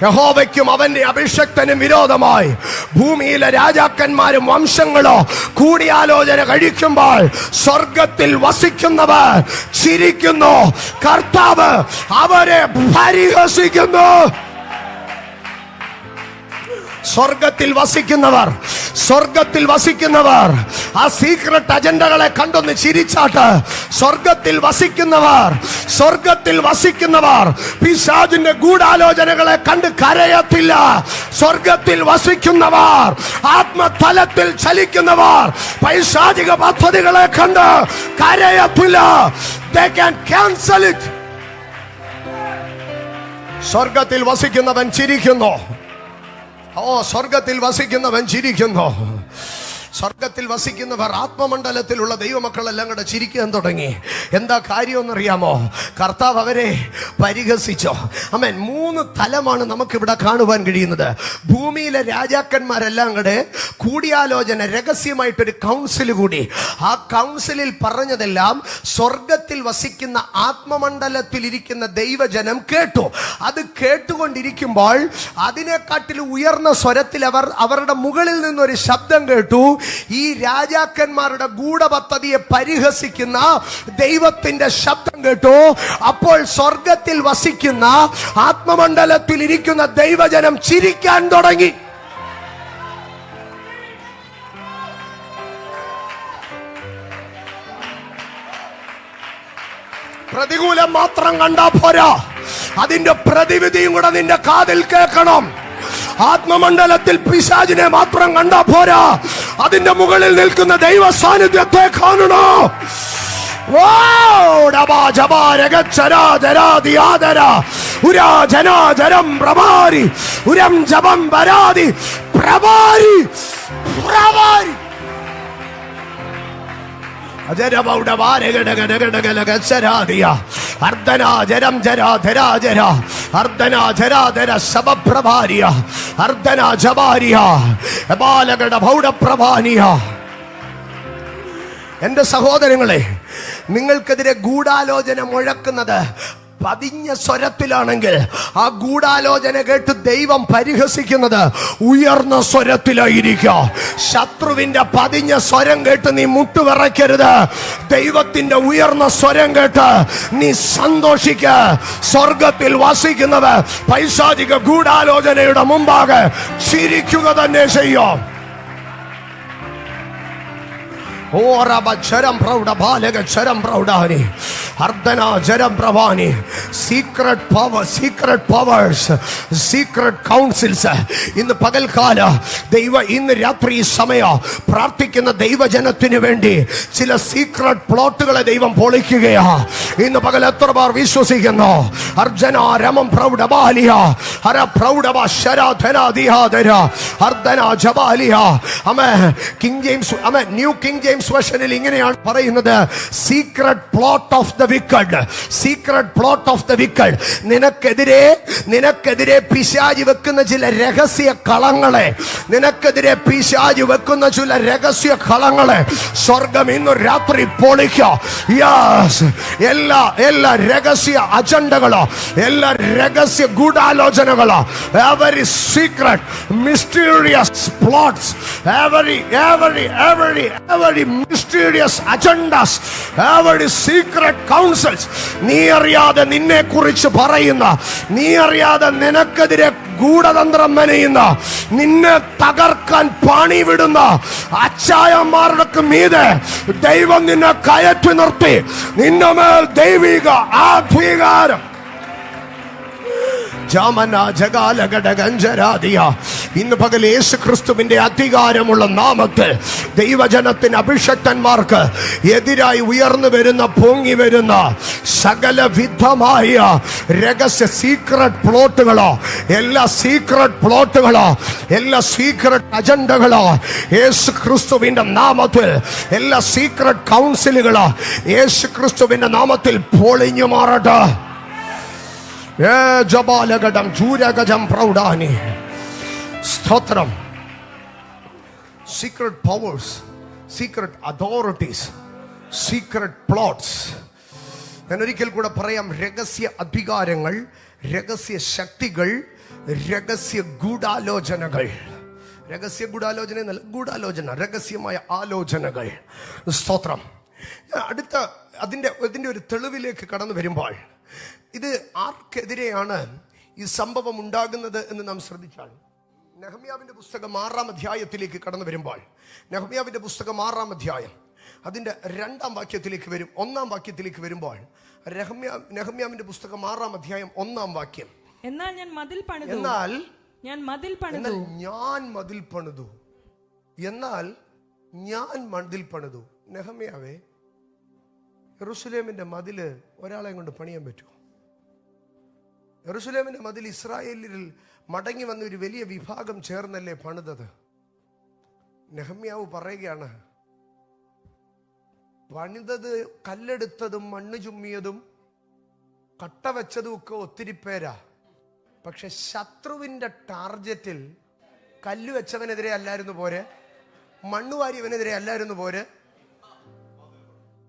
യഹോവയ്ക്കും അവന്റെ അഭിഷക്തനും വിരോധമായി ഭൂമിയിലെ രാജാക്കന്മാരും വംശങ്ങളോ കൂടിയാലോചന കഴിക്കുമ്പോൾ സ്വർഗത്തിൽ വസിക്കുന്നവർ ചിരിക്കുന്നു. കർത്താവ് അവരെ പരിഹസിക്കുന്നു. സ്വർഗത്തിൽ വസിക്കുന്നവർ ആ സീക്രട്ട് അജണ്ടകളെ കണ്ടൊന്ന് ചിരിച്ചാട്ട്. സ്വർഗത്തിൽ വസിക്കുന്നവർ പിശാചിന്റെ ഗൂഢാലോചനകളെ കണ്ട് കരയത്തില്ല. സ്വർഗത്തിൽ വസിക്കുന്നവർ, ആത്മതലത്തിൽ ചലിക്കുന്നവർ പൈശാചിക പദ്ധതികളെ കണ്ട് കരയത്തില്ല. They can cancel it. സ്വർഗത്തിൽ വസിക്കുന്നവൻ ചിരിക്കുന്നു. സ്വർഗത്തിൽ വസിക്കുന്നവൻ ചിരിക്കുന്നു. സ്വർഗത്തിൽ വസിക്കുന്നവർ ആത്മമണ്ഡലത്തിലുള്ള ദൈവമക്കളെല്ലാം കൂടെ ചിരിക്കാൻ തുടങ്ങി. എന്താ കാര്യമെന്നറിയാമോ? കർത്താവ് അവരെ പരിഹസിച്ചോ. ആമേൻ. 3 തലമാണ് നമുക്കിവിടെ കാണുവാൻ കഴിയുന്നത്. ഭൂമിയിലെ രാജാക്കന്മാരെല്ലാം കൂടെ കൂടിയാലോചന, രഹസ്യമായിട്ടൊരു കൗൺസിൽ കൂടി. ആ കൗൺസിലിൽ പറഞ്ഞതെല്ലാം സ്വർഗത്തിൽ വസിക്കുന്ന ആത്മമണ്ഡലത്തിൽ ഇരിക്കുന്ന ദൈവജനം കേട്ടു. അത് കേട്ടുകൊണ്ടിരിക്കുമ്പോൾ അതിനെക്കാട്ടിൽ ഉയർന്ന സ്വരത്തിൽ അവരുടെ മുകളിൽ നിന്നൊരു ശബ്ദം കേട്ടു. ഈ രാജാക്കന്മാരുടെ ഗൂഢപദ്ധതിയെ പരിഹസിക്കുന്ന ദൈവത്തിന്റെ ശബ്ദം കേട്ടു. അപ്പോൾ സ്വർഗത്തിൽ വസിക്കുന്ന ആത്മമണ്ഡലത്തിൽ ഇരിക്കുന്ന ദൈവജനം ചിരിക്കാൻ തുടങ്ങി. പ്രതികൂലം മാത്രം കണ്ടാ പോരാ, അതിന്റെ പ്രതിവിധിയും കൂടെ നിന്റെ കാതിൽ കേൾക്കണം. ആത്മമണ്ഡലത്തിൽ പിശാചിനെ മാത്രം കണ്ടാ പോരാ, അതിന്റെ മുകളിൽ നിൽക്കുന്ന ദൈവ സാന്നിധ്യത്തെ കാണണോ. എന്റെ സഹോദരങ്ങളെ, നിങ്ങൾക്കെതിരെ ഗൂഢാലോചന മുഴക്കുന്നത് പതിഞ്ഞ സ്വരത്തിലാണെങ്കിൽ, ആ ഗൂഢാലോചന കേട്ട് ദൈവം പരിഹസിക്കുന്നത് ഉയർന്ന സ്വരത്തിലായിരിക്കുക. ശത്രുവിന്റെ പതിഞ്ഞ സ്വരം കേട്ട് നീ മുട്ടുവിറയ്ക്കരുത്. ദൈവത്തിന്റെ ഉയർന്ന സ്വരം കേട്ട് നീ സന്തോഷിക്ക. സ്വർഗത്തിൽ വസിക്കുന്നവർ പൈശാചിക ഗൂഢാലോചനയുടെ മുമ്പാകെ ചിരിക്കുക തന്നെ ചെയ്യും. Secret powers, secret councils. ഇന്ന് പകൽക്കാല ഇന്ന് രാത്രി സമയം പ്രാർത്ഥിക്കുന്ന ദൈവജനത്തിന് വേണ്ടി ചില സീക്രട്ട് പ്ലോട്ടുകളെ ദൈവം പൊളിക്കുകയാ. ഇന്ന് പകൽ എത്ര പേർ വിശ്വസിക്കുന്നു? അർജന രമം പ്രൗഢബാലിയ ഹര പ്രൗഢബ ശരാധനാദിഹാദര അർദ്ധന ജബാലിയ. ആമേൻ. കിങ് ജെയിംസ്, ആമേൻ, ന്യൂ കിങ് ജെയിംസ് വേർഷനിൽ ഇങ്ങനെയാണ് പറയുന്നത്: secret plot of the wicked, secret plot of the wicked. നിനക്കെതിരെ പിശാചി വെക്കുന്ന ചില രഹസ്യ കളങ്ങളെ, നിനക്കെതിരെ പിശാചി വെക്കുന്ന ചില രഹസ്യ കളങ്ങളെ സ്വർഗം ഇന്ന് രാത്രി പൊളിക്കുക. എല്ലാ രഹസ്യ അജണ്ടകളോ, എല്ലാ രഹസ്യ ഗൂഢാലോചനകളോ, every secret mysterious plots, every mysterious agendas, every secret counsels, നീ അറിയാതെ നിന്നെ കുറിച്ച് പറയുന്ന, നീ അറിയാതെ നിനക്കെതിരെ ഗൂഢതന്ത്രം മെനയുന്ന, നിന്നെ തകർക്കാൻ പണി വിടുന്ന അച്ചായന്മാരുടെ മീതെ ദൈവം നിന്നെ കയറ്റി നിർത്തി. നിന്റെ മേൽ ദൈവിക അധികാരം. ഇന്ന് പകൽ യേശു ക്രിസ്തുവിന്റെ അധികാരമുള്ള നാമത്തിൽ ദൈവജനത്തിന്, അഭിഷക്തന്മാർക്ക് എതിരായി ഉയർന്നു വരുന്ന, പൊങ്ങി വരുന്ന സകലവിധമായ രഹസ്യ സീക്രട്ട് പ്ലോട്ടുകളോ, എല്ലാ സീക്രട്ട് പ്ലോട്ടുകളോ, എല്ലാ സീക്രട്ട് അജണ്ടകളോ യേശു ക്രിസ്തുവിന്റെ നാമത്തിൽ, എല്ലാ സീക്രട്ട് കൗൺസിലുകളോ യേശു ക്രിസ്തുവിന്റെ നാമത്തിൽ പൊളിഞ്ഞു മാറട്ടെ. സ്തോത്രം. Secret powers, secret authorities, secret plots. ഞാൻ ഒരിക്കൽ കൂടെ പറയാം: രഹസ്യ അധികാരങ്ങൾ, രഹസ്യ ശക്തികൾ, രഹസ്യ ഗൂഢാലോചനകൾ. രഹസ്യ ഗൂഢാലോചന എന്നല്ല, ഗൂഢാലോചന, രഹസ്യമായ ആലോചനകൾ. സ്തോത്രം. അടുത്ത അതിൻ്റെ ഒരു തെളിവിലേക്ക് കടന്നു വരുമ്പോൾ, ഇത് ആർക്കെതിരെയാണ് ഈ സംഭവം ഉണ്ടാകുന്നത് എന്ന് നാം ശ്രദ്ധിച്ചാൽ, നെഹമ്യാവിന്റെ പുസ്തകം 6-ാം അധ്യായത്തിലേക്ക് കടന്നു വരുമ്പോൾ, നെഹമ്യാവിന്റെ പുസ്തകം 6-ാം അധ്യായം അതിന്റെ 2-ാം വാക്യത്തിലേക്ക് വരും. 1-ാം വാക്യത്തിലേക്ക് വരുമ്പോൾ, നെഹമ്യാവിന്റെ പുസ്തകം 6-ാം അധ്യായം 1-ാം വാക്യം: എന്നാൽ ഞാൻ മതിൽ പണിതു, എന്നാൽ ഞാൻ മതിൽ പണിതു. നെഹമ്യാവേ, യെരൂശലേമിന്റെ മതില് ഒരാളെ കൊണ്ട് പണിയാൻ പറ്റുമോ? യെരൂശലേമിന്റെ മതിൽ ഇസ്രായേലിൽ മടങ്ങി വന്ന ഒരു വലിയ വിഭാഗം ചേർന്നല്ലേ പണിതത്. നെഹമ്യാവ് പറയുകയാണ്, പണിതത് കല്ലെടുത്തതും മണ്ണ് ചുമ്മിയതും കട്ട വെച്ചതും ഒക്കെ ഒത്തിരി പേരാ. പക്ഷെ ശത്രുവിന്റെ ടാർജറ്റിൽ കല്ല് വെച്ചവനെതിരെ അല്ലായിരുന്നു പോരെ, മണ്ണ് വാരിയവനെതിരെ അല്ലായിരുന്നു പോരെ,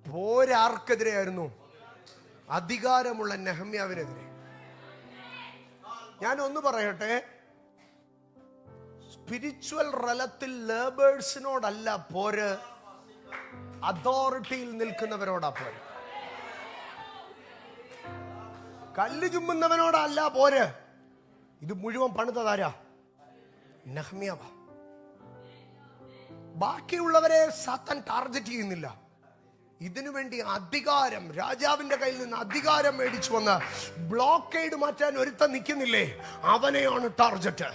പോരാർക്കെതിരെയായിരുന്നു? അധികാരമുള്ള നെഹമ്യാവിനെതിരെ. ഞാൻ ഒന്ന് പറയട്ടെ, സ്പിരിച്വൽ റലത്തിൽ ലേബേഴ്സിനോടല്ല പോര്, അതോറിറ്റിയിൽ നിൽക്കുന്നവരോടാ പോര്. കല്ല് ചുമ്മുന്നവനോടല്ല പോര്. ഇത് മുഴുവൻ പണിതതാരാ? നെഹമ്യാവ. ബാക്കിയുള്ളവരെ സാത്താൻ ടാർഗറ്റ് ചെയ്യുന്നില്ല. ഇതിനു വേണ്ടി അധികാരം, രാജാവിന്റെ കയ്യിൽ നിന്ന് അധികാരം മേടിച്ചു വന്ന് ബ്ലോക്കേഡ് മാറ്റാൻ ഒരുത്തൻ നിൽക്കുന്നില്ലേ, അവനെയാണ് ടാർഗറ്റ്.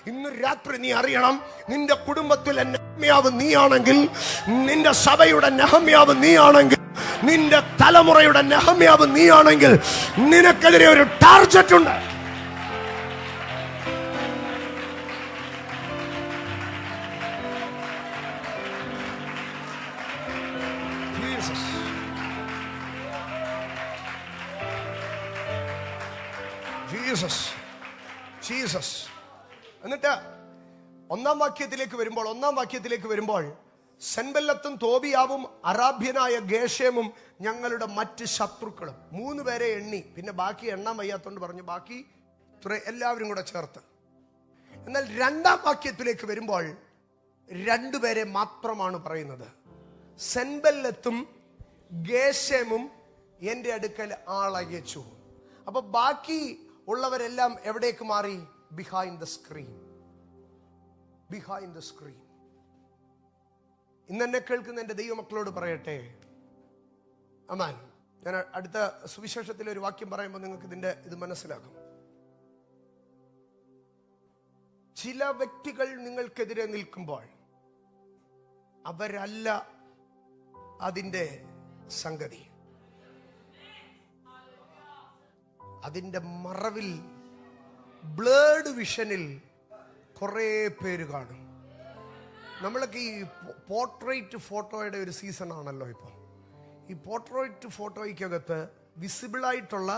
ഇന്ന് രാത്രി നീ അറിയണം, നിന്റെ കുടുംബത്തിലെ നെഹമ്യാവ് നീയാണെങ്കിൽ, നിന്റെ സഭയുടെ നെഹമ്യാവ് നീയാണെങ്കിൽ, നിന്റെ തലമുറയുടെ നെഹമ്യാവ് നീയാണെങ്കിൽ, നിനക്കെതിരെ ഒരു ടാർഗറ്റ് ഉണ്ട്. ജീസസ്. എന്നിട്ട് ഒന്നാം വാക്യത്തിലേക്ക് വരുമ്പോൾ സെൻബല്ലത്തും തോബിയാവും അറാബ്യനായ ഗേഷേമും ഞങ്ങളുടെ മറ്റ് ശത്രുക്കളും. 3 പേരെ എണ്ണി, പിന്നെ ബാക്കി എണ്ണാൻ വയ്യാത്തോണ്ട് പറഞ്ഞു ബാക്കി എല്ലാവരും കൂടെ ചേർത്ത്. എന്നാൽ 2-ാം വാക്യത്തിലേക്ക് വരുമ്പോൾ 2 പേരെ മാത്രമാണ് പറയുന്നത്. സെൻബല്ലത്തും ഗേഷേമും എന്റെ അടുക്കൽ ആളയച്ചു. അപ്പൊ ബാക്കി ഉള്ളവരെല്ലാം എവിടേക്ക് മാറി? Behind the screen. ഇന്ന് എന്നെ കേൾക്കുന്ന എന്റെ ദൈവമക്കളോട് പറയട്ടെ, അമാൻ, ഞാൻ അടുത്ത സുവിശേഷത്തിലെ ഒരു വാക്യം പറയുമ്പോൾ നിങ്ങൾക്ക് ഇത് മനസ്സിലാകും. ചില വ്യക്തികൾ നിങ്ങൾക്കെതിരെ നിൽക്കുമ്പോൾ അവരല്ല അതിന്റെ സംഗതി. അതിന്റെ മറവിൽ, ബ്ലേഡ് വിഷനിൽ കുറെ പേര് കാണും. നമ്മളൊക്കെ ഈ പോർട്രേറ്റ് ഫോട്ടോയുടെ ഒരു സീസൺ ആണല്ലോ ഇപ്പം. ഈ പോർട്രേറ്റ് ഫോട്ടോയ്ക്കകത്ത് വിസിബിളായിട്ടുള്ള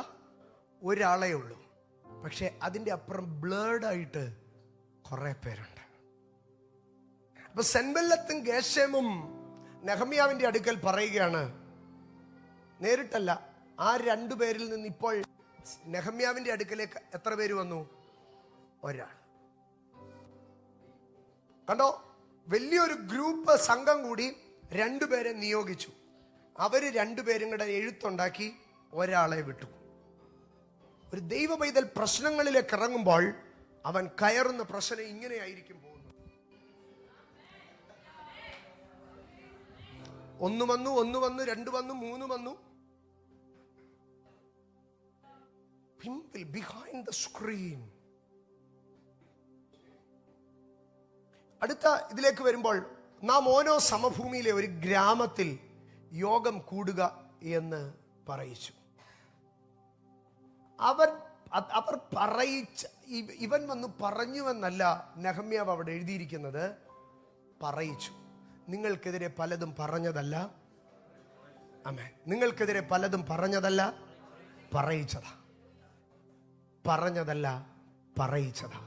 ഒരാളേ ഉള്ളൂ, പക്ഷെ അതിൻ്റെ അപ്പുറം ബ്ലേഡായിട്ട് കുറെ പേരുണ്ട്. അപ്പൊ സെൻബല്ലത്തും ഗേഷേമും നെഹമ്യാവിന്റെ അടുക്കൽ പറയുകയാണ്, നേരിട്ടല്ല, ആ 2 പേരിൽ നിന്ന് ഇപ്പോൾ നെഹമ്യാവിന്റെ അടുക്കലേക്ക് എത്ര പേര് വന്നു? ഒരാൾ. കണ്ടോ, വലിയൊരു ഗ്രൂപ്പ് സംഘം കൂടി 2 പേരെ നിയോഗിച്ചു. അവര് 2 പേരും കൂടെ എഴുത്തുണ്ടാക്കി ഒരാളെ വിട്ടു. ഒരു ദൈവ പൈതൽ പ്രശ്നങ്ങളിലേക്ക് ഇറങ്ങുമ്പോൾ അവൻ കയറുന്ന പ്രശ്നം ഇങ്ങനെയായിരിക്കും പോകുന്നത്. 1 വന്നു, 2 വന്നു, 3 വന്നു. Behind the screen. അടുത്ത ഇതിലേക്ക് വരുമ്പോൾ നാം ഓരോ സമഭൂമിയിലെ ഒരു ഗ്രാമത്തിൽ യോഗം കൂടുക എന്ന് പറയിച്ചു. അവർ പറയിച്ച, ഇവൻ വന്ന് പറഞ്ഞുവെന്നല്ല നെഹമ്യാവ് അവിടെ എഴുതിയിരിക്കുന്നത്, പറയിച്ചു. നിങ്ങൾക്കെതിരെ പലതും പറഞ്ഞതല്ല, ആമേൻ, നിങ്ങൾക്കെതിരെ പലതും പറഞ്ഞതല്ല, പറയിച്ചതാ. പറഞ്ഞതല്ല, പറയിച്ചതാ.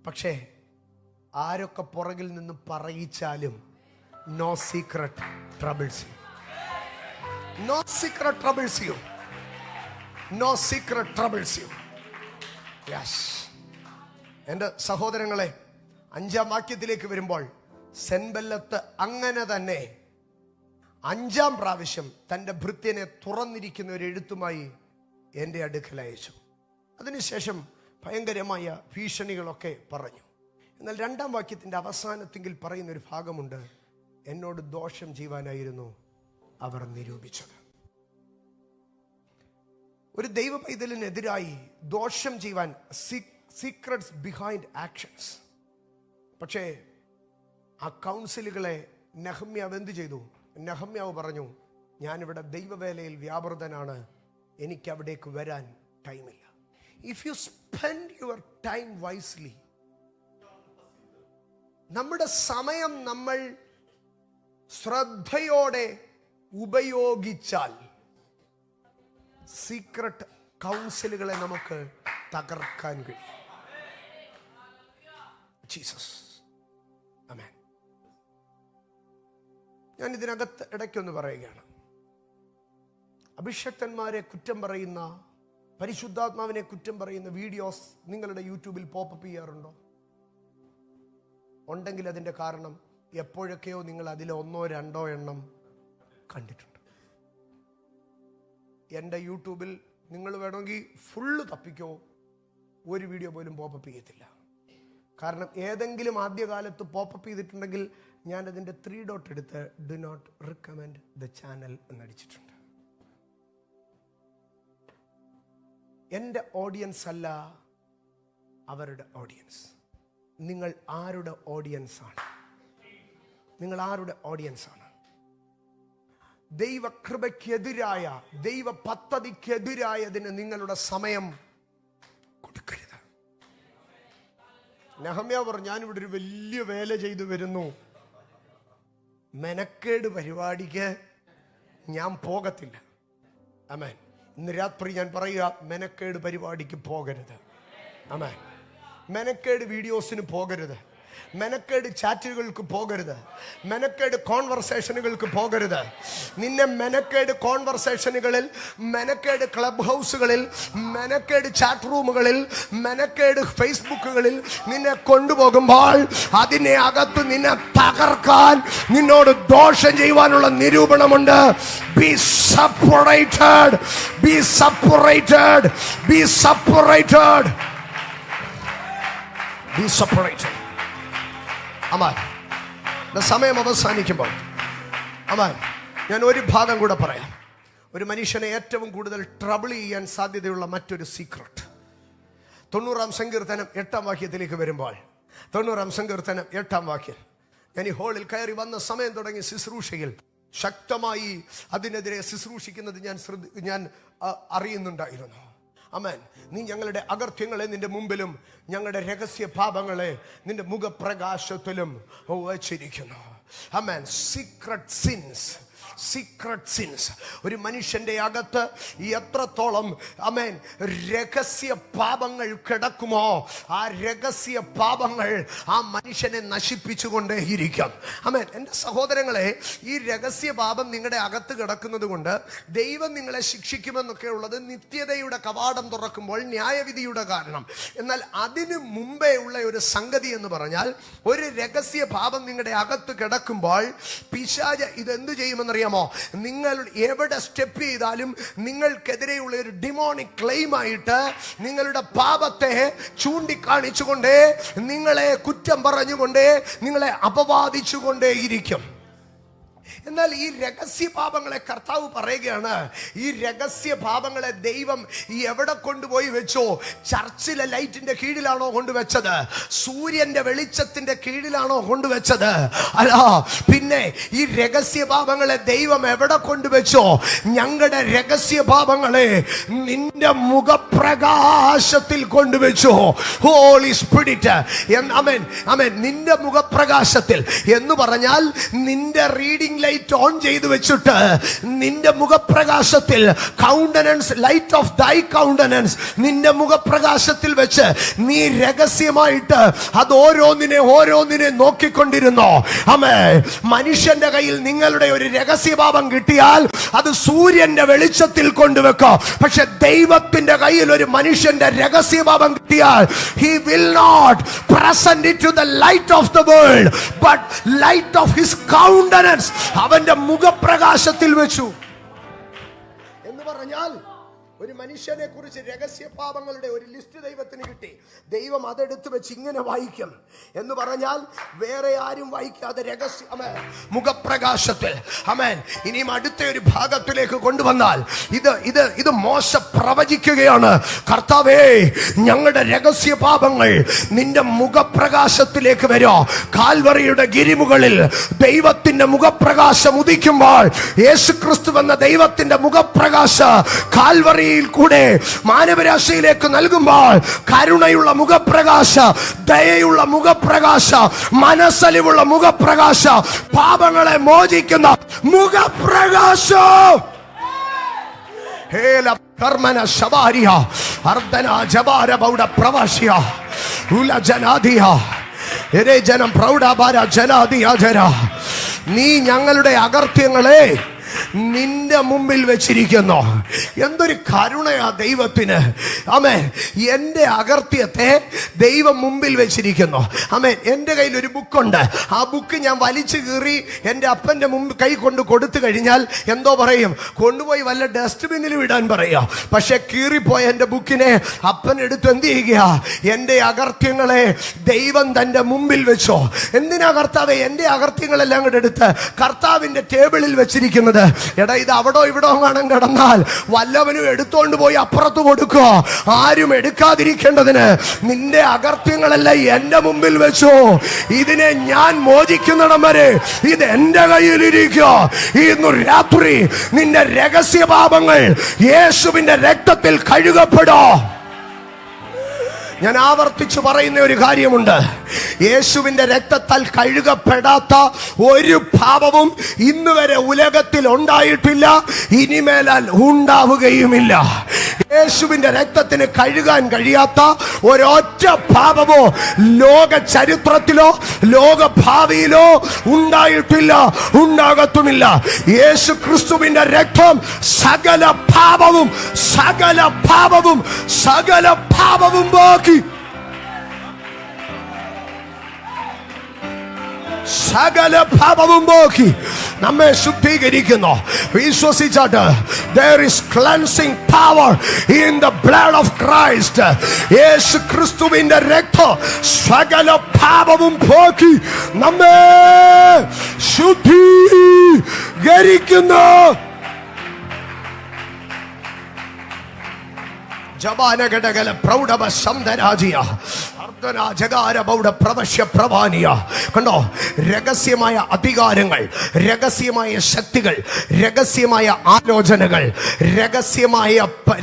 പക്ഷേ ആരൊക്കെ പുറകിൽ നിന്ന് പറയിച്ചാലും no secret troubles you. No secret troubles you. No secret troubles you. Yes. എൻ്റെ സഹോദരങ്ങളെ, 5-ാം വാക്യത്തിലേക്ക് വരുമ്പോൾ സെൻബല്ലത്ത് അങ്ങനെ തന്നെ 5-ാം പ്രാവശ്യം തൻ്റെ ഭൃത്യനെ തുറന്നിരിക്കുന്ന ഒരു എഴുത്തുമായി എൻ്റെ അടുക്കൽ അയച്ചു. അതിനുശേഷം ഭയങ്കരമായ ഭീഷണികളൊക്കെ പറഞ്ഞു. എന്നാൽ 2-ാം വാക്യത്തിൻ്റെ അവസാനത്തെങ്കിൽ പറയുന്ന ഒരു ഭാഗമുണ്ട്, എന്നോട് ദോഷം ചെയ്യുവാനായിരുന്നു അവർ നിരൂപിച്ചത്. ഒരു ദൈവ പൈതലിനെതിരായി ദോഷം ചെയ്യുവാൻ, സീക്രട്സ് ബിഹൈൻഡ് ആക്ഷൻസ്. പക്ഷേ ആ കൗൺസിലുകളെ നെഹമ്യാവ് എന്ത് ചെയ്തു? നെഹമ്യാവ് പറഞ്ഞു, ഞാനിവിടെ ദൈവവേലയിൽ വ്യാപൃതനാണ്, എനിക്ക് അവിടേക്ക് വരാൻ ടൈമില്ല. If you spend your time wisely, നമ്മുടെ സമയം നമ്മൾ ശ്രദ്ധയോടെ ഉപയോഗിച്ചാൽ സീക്രട്ട് കൗൺസിലുകളെ നമുക്ക് തകർക്കാൻ കഴിയും. ജീസസ്, ആമേൻ. ഞാൻ ഇതിനകത്ത് ഇടയ്ക്കൊന്ന് പറയുകയാണ്. അഭിഷക്തന്മാരെ കുറ്റം പറയുന്ന, പരിശുദ്ധാത്മാവിനെ കുറ്റം പറയുന്ന വീഡിയോസ് നിങ്ങളുടെ യൂട്യൂബിൽ പോപ്പപ്പ് ചെയ്യാറുണ്ടോ? ഉണ്ടെങ്കിൽ അതിൻ്റെ കാരണം എപ്പോഴൊക്കെയോ നിങ്ങൾ അതിൽ 1-2 എണ്ണം കണ്ടിട്ടുണ്ട്. എൻ്റെ യൂട്യൂബിൽ നിങ്ങൾ വേണമെങ്കിൽ ഫുള്ള് തപ്പിക്കോ, ഒരു വീഡിയോ പോലും പോപ്പപ്പ് ചെയ്യത്തില്ല. കാരണം ഏതെങ്കിലും ആദ്യകാലത്ത് പോപ്പപ്പ് ചെയ്തിട്ടുണ്ടെങ്കിൽ ഞാൻ അതിൻ്റെ 3 ഡോട്ട് എടുത്ത് do not recommend the channel എന്നടിച്ചിട്ടുണ്ട്. എൻ്റെ ഓഡിയൻസ് അല്ല അവരുടെ ഓഡിയൻസ്. നിങ്ങൾ ആരുടെ ഓഡിയൻസാണ്? നിങ്ങൾ ആരുടെ ഓഡിയൻസാണ്? ദൈവകൃപയ്ക്കെതിരായ, ദൈവ പദ്ധതിക്കെതിരായതിന് നിങ്ങളുടെ സമയം കൊടുക്കരുത്. നെഹമ്യാ പറഞ്ഞു, ഞാനിവിടെ ഒരു വലിയ വേല ചെയ്തു വരുന്നു, മെനക്കേട് പരിപാടിക്ക് ഞാൻ പോകത്തില്ല. ആമേൻ. ഇന്ന് രാത്രി ഞാൻ പറയുക, മെനക്കേട് പരിപാടിക്ക് പോകരുത്. ആമേൻ. മെനക്കേട് വീഡിയോസിന് പോകരുത്. മെനക്കേട് ചാറ്റുകൾക്ക് പോകരുത്. മെനക്കേട് കോൺവെർസേഷനുകൾക്ക് പോകരുത്. നിന്നെ മെനക്കേട് കോൺവെർസേഷനുകളിൽ, മെനക്കേട് ക്ലബ് ഹൗസുകളിൽ, മെനക്കേട് ചാറ്റ് റൂമുകളിൽ, മെനക്കേട് ഫേസ്ബുക്കുകളിൽ നിന്നെ കൊണ്ടുപോകുമ്പോൾ അതിനെ അകത്ത് നിന്നെ തകർക്കാൻ, നിന്നോട് ദോഷം ചെയ്യുവാനുള്ള നിരൂപണമുണ്ട്. Be separated. Be separated. Be separated. Be separated. Aman. സമയം അവസാനിക്കുമ്പോൾ അമാൻ, ഞാൻ ഒരു ഭാഗം കൂടെ പറയാം. ഒരു മനുഷ്യനെ ഏറ്റവും കൂടുതൽ ട്രബിൾ ചെയ്യാൻ സാധ്യതയുള്ള മറ്റൊരു സീക്രട്ട് 90-ാം സങ്കീർത്തനം 8-ാം വാക്യത്തിലേക്ക് വരുമ്പോൾ, 90-ാം സങ്കീർത്തനം 8-ാം വാക്യം, ഞാൻ ഈ ഹോളിൽ കയറി വന്ന സമയം തുടങ്ങി ശുശ്രൂഷയിൽ ശക്തമായി അതിനെതിരെ ശുശ്രൂഷിക്കുന്നത് ഞാൻ അറിയുന്നുണ്ടായിരുന്നു. ആമേൻ. നീ ഞങ്ങളുടെ അകൃത്യങ്ങളെ നിന്റെ മുമ്പിലും ഞങ്ങളുടെ രഹസ്യ പാപങ്ങളെ നിന്റെ മുഖപ്രകാശത്തിലും വച്ചിരിക്കുന്നു. ആമേൻ. Secret sins, secret sins. ഒരു മനുഷ്യന്റെ അകത്ത് എത്രത്തോളം ആമേൻ രഹസ്യ പാപങ്ങൾ കിടക്കുമോ, ആ രഹസ്യ പാപങ്ങൾ ആ മനുഷ്യനെ നശിപ്പിച്ചുകൊണ്ടേയിരിക്കും. ആമേൻ. എൻ്റെ സഹോദരങ്ങളെ, ഈ രഹസ്യ പാപം നിങ്ങളുടെ അകത്ത് കിടക്കുന്നത് കൊണ്ട് ദൈവം നിങ്ങളെ ശിക്ഷിക്കുമെന്നൊക്കെ ഉള്ളത് നിത്യതയുടെ കവാടം തുറക്കുമ്പോൾ ന്യായവിധിയുടെ കാരണം. എന്നാൽ അതിനു മുമ്പേ ഉള്ള ഒരു സംഗതി എന്ന് പറഞ്ഞാൽ, ഒരു രഹസ്യ പാപം നിങ്ങളുടെ അകത്ത് കിടക്കുമ്പോൾ പിശാച് ഇതെന്ത് ചെയ്യുമെന്നറിയാം? നിങ്ങൾ എവിടെ സ്റ്റെപ്പ് ചെയ്താലും നിങ്ങൾക്കെതിരെയുള്ള ഒരു ഡിമോണിക് ക്ലെയിം ആയിട്ട് നിങ്ങളുടെ പാപത്തെ ചൂണ്ടിക്കാണിച്ചുകൊണ്ടേ, നിങ്ങളെ കുറ്റം പറഞ്ഞുകൊണ്ടേ, നിങ്ങളെ അപവാദിച്ചുകൊണ്ടേയിരിക്കും. എന്നാൽ ഈ രഹസ്യ പാപങ്ങളെ കർത്താവ് പറയുകയാണ്, ഈ രഹസ്യ പാപങ്ങളെ ദൈവം എവിടെ കൊണ്ടുപോയി വെച്ചോ? ചർച്ചിലെ ലൈറ്റിന്റെ കീഴിലാണോ കൊണ്ടുവച്ചത്? സൂര്യന്റെ വെളിച്ചത്തിന്റെ കീഴിലാണോ കൊണ്ടുവച്ചത്? അല്ല, പിന്നെ ഈ രഹസ്യ പാപങ്ങളെ ദൈവം എവിടെ കൊണ്ടുവച്ചോ? ഞങ്ങളുടെ രഹസ്യ പാപങ്ങളെ നിന്റെ മുഖപ്രകാശത്തിൽ കൊണ്ടുവച്ചോ. Holy spirit. ആമേൻ, ആമേൻ. നിന്റെ മുഖപ്രകാശത്തിൽ എന്ന് പറഞ്ഞാൽ നിന്റെ റീഡിംഗ് ലൈറ്റ് ഓൺ ചെയ്തു വെച്ചിട്ട് നിന്റെ മുഖപ്രകാശത്തിൽ countenance, light of thy countenance നിന്റെ മുഖപ്രകാശത്തിൽ വെച്ച് നീ രഹസ്യമായിട്ട് അത് ഓരോന്നിനെ നോക്കിക്കൊണ്ടിരുന്നോ? ആമേൻ. മനുഷ്യന്റെ കയ്യിൽ നിങ്ങളുടെ ഒരു രഹസ്യപാപം കിട്ടിയാൽ അത് സൂര്യന്റെ വെളിച്ചത്തിൽ കൊണ്ടുവെക്കോ. പക്ഷെ ദൈവത്തിന്റെ കയ്യിൽ ഒരു മനുഷ്യന്റെ രഹസ്യപാപം കിട്ടിയാൽ he will not present it to the light of the world but light of his countenance. അവന്റെ മുഖപ്രകാശത്തിൽ വെച്ചു എന്ന് പറഞ്ഞാൽ, ഒരു മനുഷ്യനെ കുറിച്ച് രഹസ്യ പാപങ്ങളുടെ ഒരു ലിസ്റ്റ് ദൈവത്തിന് കിട്ടി. ദൈവം അതെടുത്ത് വെച്ച് ഇങ്ങനെ വായിക്കും എന്ന് പറഞ്ഞാൽ വേറെ ആരും വായിക്കാതെ രഹസ്യ മുഖപ്രകാശത്തിൽ. ആമേൻ. ഇനിയും അടുത്ത ഒരു ഭാഗത്തിലേക്ക് കൊണ്ടുവന്നാൽ ഇത് മോശ പ്രവചിക്കുകയാണ്. കർത്താവേ, ഞങ്ങളുടെ രഹസ്യ പാപങ്ങൾ നിന്റെ മുഖപ്രകാശത്തിലേക്ക് വരോ. കാൽവറിയുടെ ഗിരിമുകളിൽ ദൈവത്തിന്റെ മുഖപ്രകാശം ഉദിക്കുമ്പോൾ, യേശുക്രിസ്തു എന്ന ദൈവത്തിന്റെ മുഖപ്രകാശ കാൽവറിയിൽ ദൈവകൃപയിൽ കൂടെ മാനവരാശിയിലേക്ക് നൽകുമ്പോൾ കരുണയുള്ള മുഖപ്രകാശ, ദയയുള്ള മുഖപ്രകാശ, മനസ്സലിവുള്ള മുഖപ്രകാശ, പാപങ്ങളെ മോചിക്കുന്ന മുഖപ്രകാശം. കർമ്മന ശബാരിയ അർദ്ധന ജബാര ബൗഡ പ്രവാസിയ ഉല ജനാദിയ എരേ ജനം പ്രൗഢാഭാര ജനാദിയ ജര. നീ ഞങ്ങളുടെ അകൃത്യങ്ങളെ നിന്റെ മുമ്പിൽ വെച്ചിരിക്കുന്നു. എന്തൊരു കരുണയാ ദൈവത്തിന്. ആമേൻ. എൻ്റെ അകൃത്യത്തെ ദൈവം മുമ്പിൽ വെച്ചിരിക്കുന്നു. ആമേൻ. എൻ്റെ കയ്യിൽ ഒരു ബുക്കുണ്ട്. ആ ബുക്ക് ഞാൻ വലിച്ചു കീറി എൻ്റെ അപ്പൻ്റെ കൈ കൊണ്ട് കൊടുത്തു കഴിഞ്ഞാൽ എന്തോ പറയും, കൊണ്ടുപോയി വല്ല ഡസ്റ്റ്ബിന്നിൽ വിടാൻ പറയുക. പക്ഷെ കീറിപ്പോയ എൻ്റെ ബുക്കിനെ അപ്പൻ എടുത്ത് എന്ത് ചെയ്യുക? എൻ്റെ അകൃത്യങ്ങളെ ദൈവം തൻ്റെ മുമ്പിൽ വെച്ചോ. എന്തിനാ കർത്താവേ എൻ്റെ അകൃത്യങ്ങളെല്ലാം കൂടെ എടുത്ത് കർത്താവിൻ്റെ ടേബിളിൽ വെച്ചിരിക്കുന്നത്? എടാ, ഇത് അവിടോ ഇവിടോ കാണാൻ കിടന്നാൽ വല്ലവനും എടുത്തോണ്ട് പോയി അപ്പുറത്ത് കൊടുക്കോ. ആരും എടുക്കാതിരിക്കേണ്ടതിന് നിന്റെ അകൃത്യങ്ങളെല്ലാം എന്റെ മുമ്പിൽ വെച്ചോ. ഇതിനെ ഞാൻ മോചിക്കുന്നിടം വരെ ഇത് എന്റെ കയ്യിലിരിക്കോ. ഇന്ന് രാത്രി നിന്റെ രഹസ്യ പാപങ്ങൾ യേശുവിന്റെ രക്തത്തിൽ കഴുകപ്പെടോ. ഞാൻ ആവർത്തിച്ചു പറയുന്ന ഒരു കാര്യമുണ്ട്. യേശുവിന്റെ രക്തത്താൽ കഴുകപ്പെടാത്ത ഒരു പാപവും ഇന്ന് വരെ ഉലകത്തിൽ ഉണ്ടായിട്ടില്ല, ഇനിമേലാൽ ഉണ്ടാവുകയുമില്ല. യേശുവിന്റെ രക്തത്തിന് കഴുകാൻ കഴിയാത്ത ഒരൊറ്റ പാപമോ ലോക ചരിത്രത്തിലോ ലോക ഭാവിയിലോ ഉണ്ടായിട്ടില്ല, ഉണ്ടാകത്തുമില്ല. യേശു ക്രിസ്തുവിന്റെ രക്തം സകല പാപവും സകല പാപവും സകല പാപവും പോക്കി സകല പാപവും പോക്കി നമ്മെ ശുദ്ധീകരിക്കുന്നു. വിശ്വസിച്ചാട്ട് there is cleansing power in the blood of Christ. യേശു ക്രിസ്തുവിന്റെ രക്തം സകല പാപവും പോക്കി നമ്മെ ശുദ്ധീകരിക്കുന്നു. ജബാനഘടകല പ്രൗഢവ ശബ്ദരാജിയ കണ്ടോ? രഹസ്യമായ അധികാരങ്ങൾ, രഹസ്യമായ ശക്തികൾ, രഹസ്യമായ ആലോചനകൾ,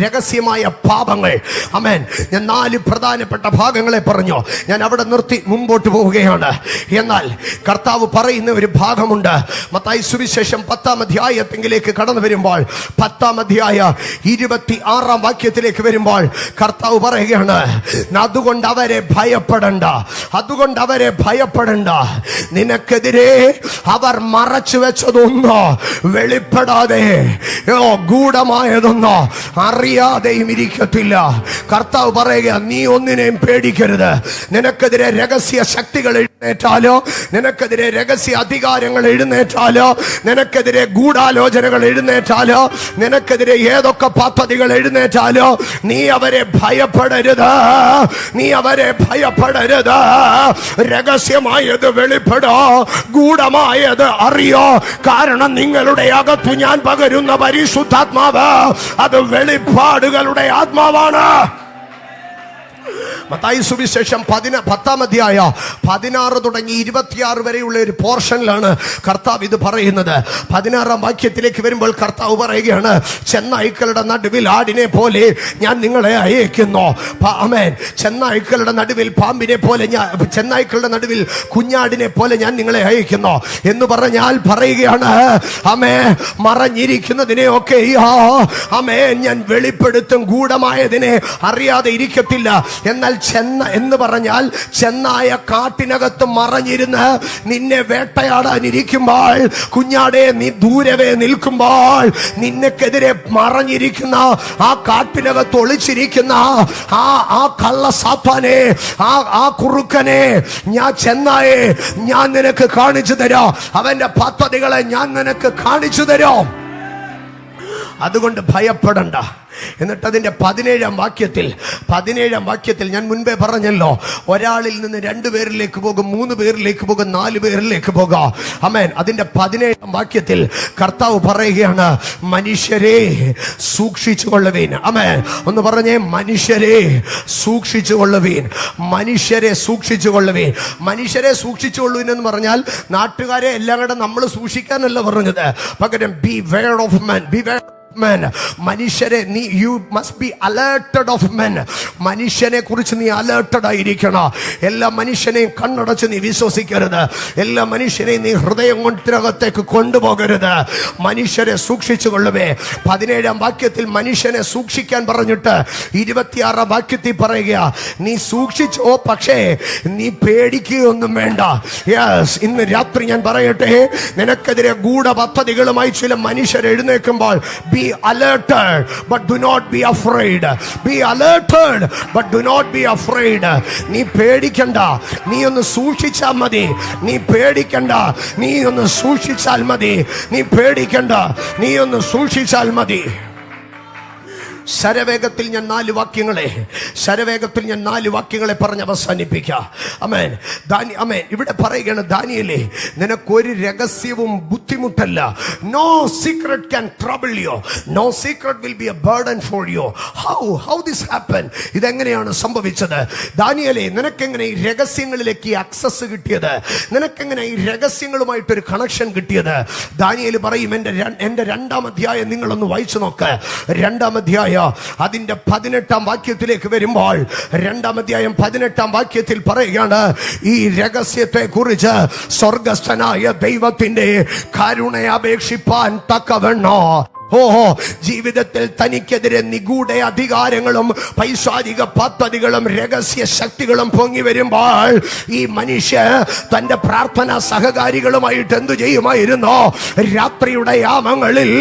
രഹസ്യമായ പാപങ്ങൾ. ആമേൻ. ഞാൻ 4 പ്രധാനപ്പെട്ട ഭാഗങ്ങളെ പറഞ്ഞു. ഞാൻ അവിടെ നിർത്തി മുമ്പോട്ട് പോവുകയാണ്. എന്നാൽ കർത്താവ് പറയുന്ന ഒരു ഭാഗമുണ്ട്. മത്തായി സുവിശേഷം 10-ാം അധ്യായത്തിലേക്ക് കടന്നു വരുമ്പോൾ 10-ാം അധ്യായ 26-ാം വാക്യത്തിലേക്ക് വരുമ്പോൾ കർത്താവ് പറയുകയാണ്, അതുകൊണ്ട് അവരെ ഭയപ്പെടണ്ട, അതുകൊണ്ട് അവരെ ഭയപ്പെടണ്ട. നിനക്കെതിരെ അവർ മറച്ചു വെച്ചതൊന്നോ വെളിപ്പെടാതെ ഗൂഢമായതൊന്നോ അറിയാതെയും ഇരിക്കത്തില്ല. കർത്താവ് പറയുക, നീ ഒന്നിനെയും പേടിക്കരുത്. നിനക്കെതിരെ രഹസ്യ ശക്തികൾ എഴുന്നേറ്റാലോ, നിനക്കെതിരെ രഹസ്യ അധികാരങ്ങൾ എഴുന്നേറ്റാലോ, നിനക്കെതിരെ ഗൂഢാലോചനകൾ എഴുന്നേറ്റാലോ, നിനക്കെതിരെ ഏതൊക്കെ പദ്ധതികൾ എഴുന്നേറ്റാലോ, നീ അവരെ ഭയപ്പെടരുത്, നീ അവരെ ഭയപ്പെടരുത്. രഹസ്യമായത് വെളിപ്പെടോ, ഗൂഢമായത് അറിയോ. കാരണം നിങ്ങളുടെ അകത്ത് ഞാൻ പകരുന്ന പരിശുദ്ധാത്മാവ് അത് വെളിപ്പാടുകളുടെ ആത്മാവാണ്. മത്തായി സുവിശേഷം 10-ാം അധ്യായ 16 തുടങ്ങി 26 വരെയുള്ള ഒരു പോർഷനിലാണ് കർത്താവ് ഇത് പറയുന്നത്. 16-ാം വാക്യത്തിലേക്ക് വരുമ്പോൾ കർത്താവ് പറയുകയാണ്, ചെന്നായ്ക്കളുടെ നടുവിൽ ആടിനെ പോലെ ഞാൻ നിങ്ങളെ അയക്കുന്നു. ആമേൻ. ചെന്നായ്ക്കളുടെ നടുവിൽ പാമ്പിനെ പോലെ ചെന്നായ്ക്കളുടെ നടുവിൽ കുഞ്ഞാടിനെ പോലെ ഞാൻ നിങ്ങളെ അയക്കുന്നു എന്ന് പറഞ്ഞാൽ പറയുകയാണ്, ആമേ, മറഞ്ഞിരിക്കുന്നതിനെയൊക്കെ ആമേ ഞാൻ വെളിപ്പെടുത്തും, ഗൂഢമായതിനെ അറിയാതെ ഇരിക്കത്തില്ല. എന്നാൽ എന്ന് പറഞ്ഞാൽ ചെന്നായ കാട്ടിനകത്ത് മറഞ്ഞിരുന്ന് നിന്നെ വേട്ടയാടാനിരിക്കുമ്പോൾ, കുഞ്ഞാടെ നീ ദൂരവേ നിൽക്കുമ്പോൾ, നിന്നെക്കെതിരെ മറഞ്ഞിരിക്കുന്ന ആ കാട്ടിനകത്ത് ഒളിച്ചിരിക്കുന്ന ആ കള്ള സാത്താനെ, ആ കുറുക്കനെ ഞാൻ ചെന്നായെ ഞാൻ നിനക്ക് കാണിച്ചു തരാം. അവന്റെ പദ്ധതികളെ ഞാൻ നിനക്ക് കാണിച്ചു തരാം. അതുകൊണ്ട് ഭയപ്പെടണ്ട. എന്നിട്ട് അതിന്റെ 17-ാം വാക്യത്തിൽ ഞാൻ മുൻപേ പറഞ്ഞല്ലോ, ഒരാളിൽ നിന്ന് 2 പേരിലേക്ക് പോകും, 3 പേരിലേക്ക് പോകും, 4 പേരിലേക്ക് പോകാം. ആമേൻ. അതിന്റെ 17-ാം വാക്യത്തിൽ കർത്താവ് പറയുകയാണ്, മനുഷ്യരെ സൂക്ഷിച്ചുകൊള്ളുവീൻ. ആമേൻ. ഒന്ന് പറഞ്ഞേ, മനുഷ്യരെ സൂക്ഷിച്ചുകൊള്ളുവീൻ, മനുഷ്യരെ സൂക്ഷിച്ചുകൊള്ളുവീൻ. മനുഷ്യരെ സൂക്ഷിച്ചുകൊള്ളുവീൻ എന്ന് പറഞ്ഞാൽ നാട്ടുകാരെ എല്ലാം കൂടെ നമ്മൾ സൂക്ഷിക്കാനല്ല പറഞ്ഞത്. പകരം beware of man, beware. മനുഷ്യരെ നീ you must be alerted of men. മനുഷ്യനെ കുറിച്ച് നീ അലേർട്ടഡ് ആയിരിക്കണം. എല്ലാ മനുഷ്യനെയും കണ്ണടച്ച് നീ വിശ്വസിക്കരുത്. എല്ലാ മനുഷ്യനെയും നീ ഹൃദയം കൊണ്ടകത്തേക്ക് കൊണ്ടുപോകരുത്. മനുഷ്യരെ സൂക്ഷിച്ചു കൊള്ളുവേ. 17-ാം വാക്യത്തിൽ മനുഷ്യനെ സൂക്ഷിക്കാൻ പറഞ്ഞിട്ട് 26-ാം വാക്യത്തിൽ പറയുക, നീ സൂക്ഷിച്ചോ, പക്ഷേ നീ പേടിക്കുകയൊന്നും വേണ്ട. യെസ്, ഇന്ന് രാത്രി ഞാൻ പറയട്ടെ, നിനക്കെതിരെ ഗൂഢപദ്ധതികളുമായി ചില മനുഷ്യർ എഴുന്നേൽക്കുമ്പോൾ, be alerted but do not be afraid. Be alerted but do not be afraid. നീ പേടിക്കണ്ട, നീ ഒന്ന് സൂക്ഷിച്ചാൽ മതി. നീ പേടിക്കണ്ട, നീ ഒന്ന് സൂക്ഷിച്ചാൽ മതി. നീ പേടിക്കണ്ട, നീ ഒന്ന് സൂക്ഷിച്ചാൽ മതി. ശരവേഗത്തിൽ ഞാൻ 4 വാക്യങ്ങളെ പറഞ്ഞ് അവസാനിപ്പിക്കാം. അമേൻ. അമേൻ. ഇവിടെ പറയുകയാണ്, ദാനിയേലേ, നിനക്കൊരു രഹസ്യവും ബുദ്ധിമുട്ടല്ല. No secret can trouble you. No secret will be a burden for you. How this happen? ഇതെങ്ങനെയാണ് സംഭവിച്ചത്? ദാനിയേലേ, നിനക്കെങ്ങനെ ഈ രഹസ്യങ്ങളിലേക്ക് ആക്സസ് കിട്ടിയത്? നിനക്കെങ്ങനെ ഈ രഹസ്യങ്ങളുമായിട്ടൊരു കണക്ഷൻ കിട്ടിയത്? ദാനിയേൽ പറയും, എൻ്റെ 2-ാം അധ്യായം നിങ്ങളൊന്ന് വായിച്ചു നോക്ക്. 2-ാം അധ്യായം അതിന്റെ 18-ാം വാക്യത്തിലേക്ക് വരുമ്പോൾ, 2-ാം അധ്യായം 18-ാം വാക്യത്തിൽ പറയുകയാണ്, ഈ രഹസ്യത്തെ കുറിച്ച് സ്വർഗസ്ഥനായ ദൈവത്തിന്റെ കരുണയെ അപേക്ഷിപ്പാൻ തക്കവണ്ണോ ജീവിതത്തിൽ തനിക്കെതിരെ നിഗൂഢ അധികാരങ്ങളും പൈശാചിക പദ്ധതികളും രഹസ്യ ശക്തികളും പൊങ്ങി വരുമ്പോൾ, ഈ മനുഷ്യ തന്റെ പ്രാർത്ഥനാ സഹകാരികളുമായിട്ട് എന്തു ചെയ്യുമായിരുന്നു? രാത്രിയുടെ യാമങ്ങളിൽ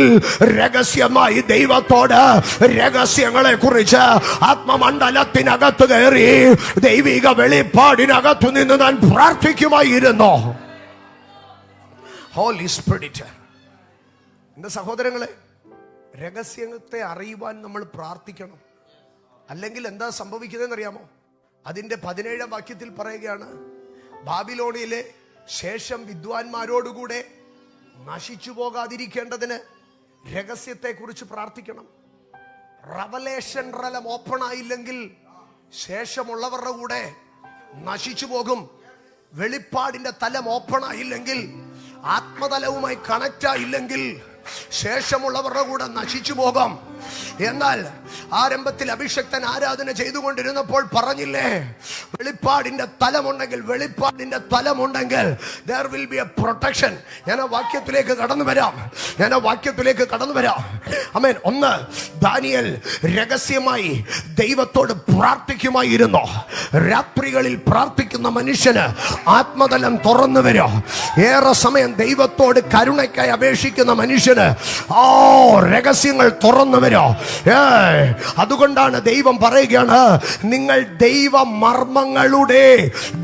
രഹസ്യമായി ദൈവത്തോട് രഹസ്യങ്ങളെ കുറിച്ച് ആത്മമണ്ഡലത്തിനകത്ത് കയറി ദൈവിക വെളിപ്പാടിനകത്തു നിന്ന് താൻ പ്രാർത്ഥിക്കുമായിരുന്നു. Holy spirit. എന്റെ സഹോദരങ്ങളെ, രഹസ്യത്തെ അറിയുവാൻ നമ്മൾ പ്രാർത്ഥിക്കണം. അല്ലെങ്കിൽ എന്താ സംഭവിക്കുന്നതെന്ന് അറിയാമോ? അതിന്റെ 17-ാം വാക്യത്തിൽ പറയുകയാണ്, ബാബിലോണിലെ ശേഷം വിദ്വാൻമാരോടുകൂടെ നശിച്ചു പോകാതിരിക്കേണ്ടതിന് രഹസ്യത്തെ കുറിച്ച് പ്രാർത്ഥിക്കണം. റവലേഷൻ റലം ഓപ്പൺ ആയില്ലെങ്കിൽ ശേഷമുള്ളവരുടെ കൂടെ നശിച്ചു പോകും. വെളിപ്പാടിന്റെ തലം ഓപ്പൺ ആയില്ലെങ്കിൽ, ആത്മതലവുമായി കണക്റ്റ് ആയില്ലെങ്കിൽ ശേഷമുള്ളവരുടെ കൂടെ നശിച്ചു പോകാം. എന്നാൽ ആരംഭത്തിൽ അഭിഷക്തൻ ആരാധന ചെയ്തുകൊണ്ടിരുന്നപ്പോൾ പറഞ്ഞില്ലേ, വെളിപ്പാടിന്റെ തലമുണ്ടെങ്കിൽ there will be a protection. ഞാൻ ആ വാക്യത്തിലേക്ക് കടന്നു വരാം. ആമേൻ. 1, ദാനിയേൽ രഹസ്യമായി ദൈവത്തോട് പ്രാർത്ഥിക്കുമായിരുന്നു. രാത്രികളിൽ പ്രാർത്ഥിക്കുന്ന മനുഷ്യന് ആത്മതലം തുറന്നു വരും. ഏറെ സമയം ദൈവത്തോട് കരുണയ്ക്കായി അപേക്ഷിക്കുന്ന മനുഷ്യന് രഹസ്യങ്ങൾ തുറന്നു വരും. അതുകൊണ്ടാണ് ദൈവം പറയുകയാണ്, നിങ്ങൾ ദൈവ മർമ്മങ്ങളുടെ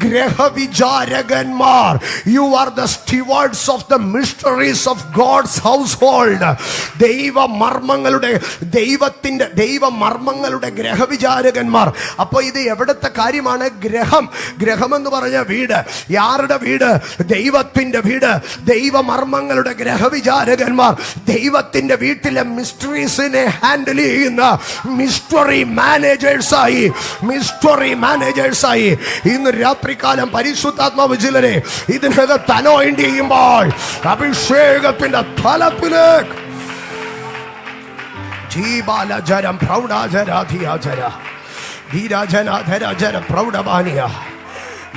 ഗ്രഹവിചാരകന്മാർ. You are the stewards of the mysteries of God's household. ദൈവ മർമ്മങ്ങളുടെ ഗ്രഹവിചാരകന്മാർ. അപ്പൊ ഇത് എവിടത്തെ കാര്യമാണ്? ഗ്രഹം എന്ന് പറഞ്ഞ വീട്. ആരുടെ വീട്? ദൈവത്തിന്റെ വീട്. ദൈവ മർമ്മങ്ങളുടെ ഗ്രഹവിചാരകന്മാർ. ദൈവത്തിന്റെ വീട്ടിലെ മിസ്റ്ററീസിനെ ഹാൻഡിൽ ചെയ്യുന്ന മിസ്റ്ററി മാനേജേഴ്സായി ഇന്ന് രാത്രികാലം പരിശുദ്ധാത്മാവ് ചിലരെ ഇതിനകത്ത് അനോയിന്റ് ചെയ്യുമ്പോൾ അഭിഷേകത്തിന്റെ തലത്തിലേക്ക് ജീബാലജരം പ്രൗഢാചരാധിയാചര ധീരാജനാധരാചര പ്രൗഢബാനിയ.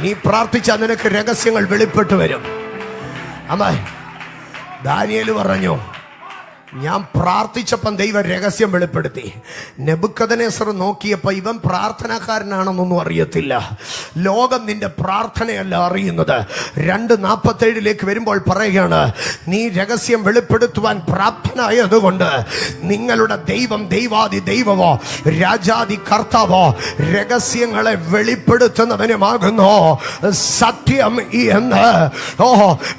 നീ പ്രാർത്ഥിച്ചാൽ നിനക്ക് രഹസ്യങ്ങൾ വെളിപ്പെട്ടു വരും. അമ്മ, ദാനിയേൽ പറഞ്ഞു, ഞാൻ പ്രാർത്ഥിച്ചപ്പം ദൈവം രഹസ്യം വെളിപ്പെടുത്തി. നെബൂഖദ്നേസർ നോക്കിയപ്പോൾ ഇവൻ പ്രാർത്ഥനാക്കാരനാണെന്നൊന്നും അറിയത്തില്ല. ലോകം നിന്റെ പ്രാർത്ഥനയല്ല അറിയുന്നത്. 2:47 വരുമ്പോൾ പറയുകയാണ്, നീ രഹസ്യം വെളിപ്പെടുത്തുവാൻ പ്രാപ്തനായതുകൊണ്ട് നിങ്ങളുടെ ദൈവം ദൈവാദി ദൈവമോ രാജാദി കർത്താവോ രഹസ്യങ്ങളെ വെളിപ്പെടുത്തുന്നവനുമാകുന്നു സത്യം എന്ന്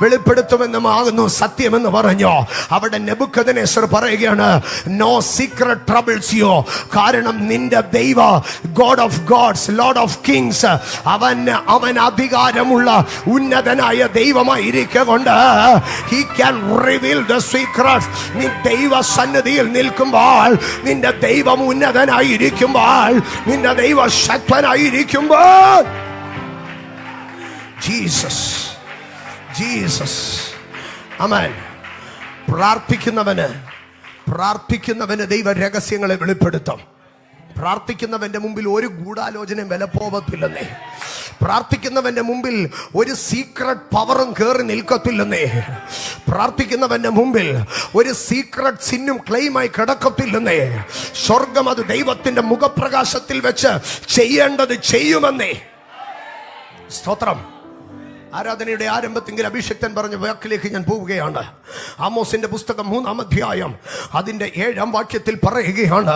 വെളിപ്പെടുത്തുമെന്നുമാകുന്നു സത്യമെന്ന് പറഞ്ഞു. അവിടെ നെബൂഖദ്നേസർ പറയുകയാണ്, നോ സീക്രട്ട് ട്രബിൾസ് യു. കാരണം നിന്റെ ദൈവ God of gods, lord of kings, അവൻ അധികാരമുള്ള ഉന്നതനായ ദൈവമായിരിക്കൊണ്ട് he can reveal the secrets. നീ ദൈവ സന്നിധിയിൽ നിൽക്കുമ്പോൾ, നിന്റെ ദൈവം ഉന്നതനായിരിക്കുമ്പോൾ, നിന്റെ ദൈവ ശക്തനായിരിക്കുമ്പോൾ, ജീസസ് ആമേൻ. പ്രാർത്ഥിക്കുന്നവന് ദൈവ രഹസ്യങ്ങളെ വെളിപ്പെടുത്തും. പ്രാർത്ഥിക്കുന്നവന്റെ മുമ്പിൽ ഒരു ഗൂഢാലോചനയും വിലപ്പോവത്തില്ലെന്നേ. പ്രാർത്ഥിക്കുന്നവന്റെ മുമ്പിൽ ഒരു സീക്രട്ട് പവറും കയറി നിൽക്കത്തില്ലെന്നേ. പ്രാർത്ഥിക്കുന്നവന്റെ മുമ്പിൽ ഒരു സീക്രട്ട് സിന്നും ക്ലെയിമായി കിടക്കത്തില്ലെന്നേ. സ്വർഗം അത് ദൈവത്തിന്റെ മുഖപ്രകാശത്തിൽ വെച്ച് ചെയ്യേണ്ടത് ചെയ്യുമെന്നേ. സ്തോത്രം. ആരാധനയുടെ ആരംഭത്തിൽ അഭിഷക്തൻ പറഞ്ഞ വാക്കിലേക്ക് ഞാൻ പോവുകയാണ്. ആമോസിന്റെ പുസ്തകം 3-ാം അധ്യായം അതിന്റെ 7-ാം വാക്യത്തിൽ പറയുകയാണ്,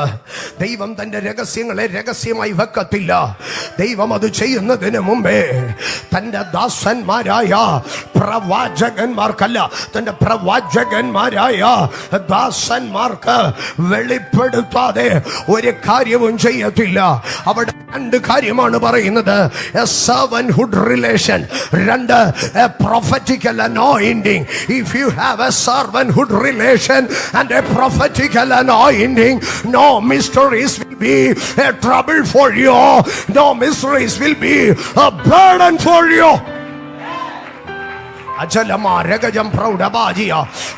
ദൈവം തന്റെ രഹസ്യങ്ങളെ രഹസ്യമായി വെക്കത്തില്ല. ദൈവം അത് ചെയ്യുന്നതിന് മുമ്പേ തന്റെ ദാസന്മാരായ പ്രവാചകന്മാർക്കല്ല, തന്റെ പ്രവാചകന്മാരായ ദാസന്മാർക്ക് വെളിപ്പെടുത്താതെ ഒരു കാര്യവും ചെയ്യത്തില്ല. അവിടെ 2 കാര്യമാണ് പറയുന്നത്. A servanthood relation, a prophetical anointing. If you have a servanthood relation and a prophetical anointing, no mysteries will be a trouble for you. No mysteries will be a burden for you. അജലമാ രഗജം പ്രൗഢബാജിയ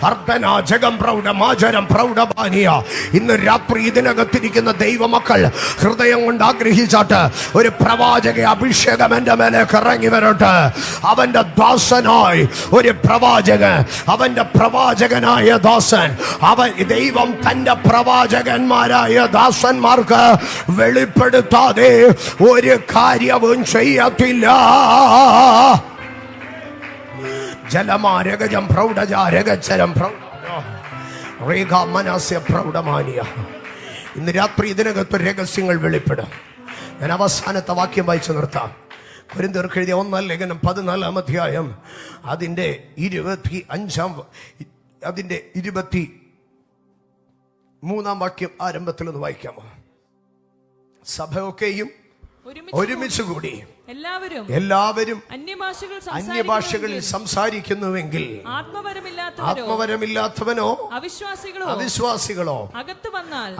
അർദ്ധന ജഗം പ്രൗഢമാചരം പ്രൗഢബാനിയ. ഇന്ന് രാത്രി ഇതിനകത്തിരിക്കുന്ന ദൈവമക്കൾ ഹൃദയം കൊണ്ട് ആഗ്രഹിച്ചാട്ട് ഒരു പ്രവാചക അഭിഷേകം എൻ്റെ മേലേക്ക് ഇറങ്ങി വരട്ടെ. അവന്റെ ദാസനായി ഒരു പ്രവാചകൻ, അവന്റെ പ്രവാചകനായ ദാസൻ, അവൻ ദൈവം തന്റെ പ്രവാചകന്മാരായ ദാസന്മാർക്ക് വെളിപ്പെടുത്താതെ ഒരു കാര്യവും ചെയ്യത്തില്ല. ജലമാരഗജം പ്രൗഢജാരഗച്ചരം മനസ്യ പ്രൗഢമാനിയ. ഇന്ന് രാത്രി ഇതിനകത്ത് രഹസ്യങ്ങൾ വെളിപ്പെടും. ഞാൻ അവസാനത്തെ വാക്യം വായിച്ചു നിർത്താം. കൊരിന്ത്യർക്ക് എഴുതിയ 1-ാം ലേഖനം 14-ാം അധ്യായം അതിന്റെ 23-ാം വാക്യം ആരംഭത്തിൽ ഒന്ന് വായിക്കാമോ? സഭയൊക്കെയും ഒരുമിച്ച് കൂടി എല്ലാവരും അന്യഭാഷകളിൽ സംസാരിക്കുന്നുവെങ്കിൽ ആത്മവരമില്ലാത്തവനോ അവിശ്വാസികളോ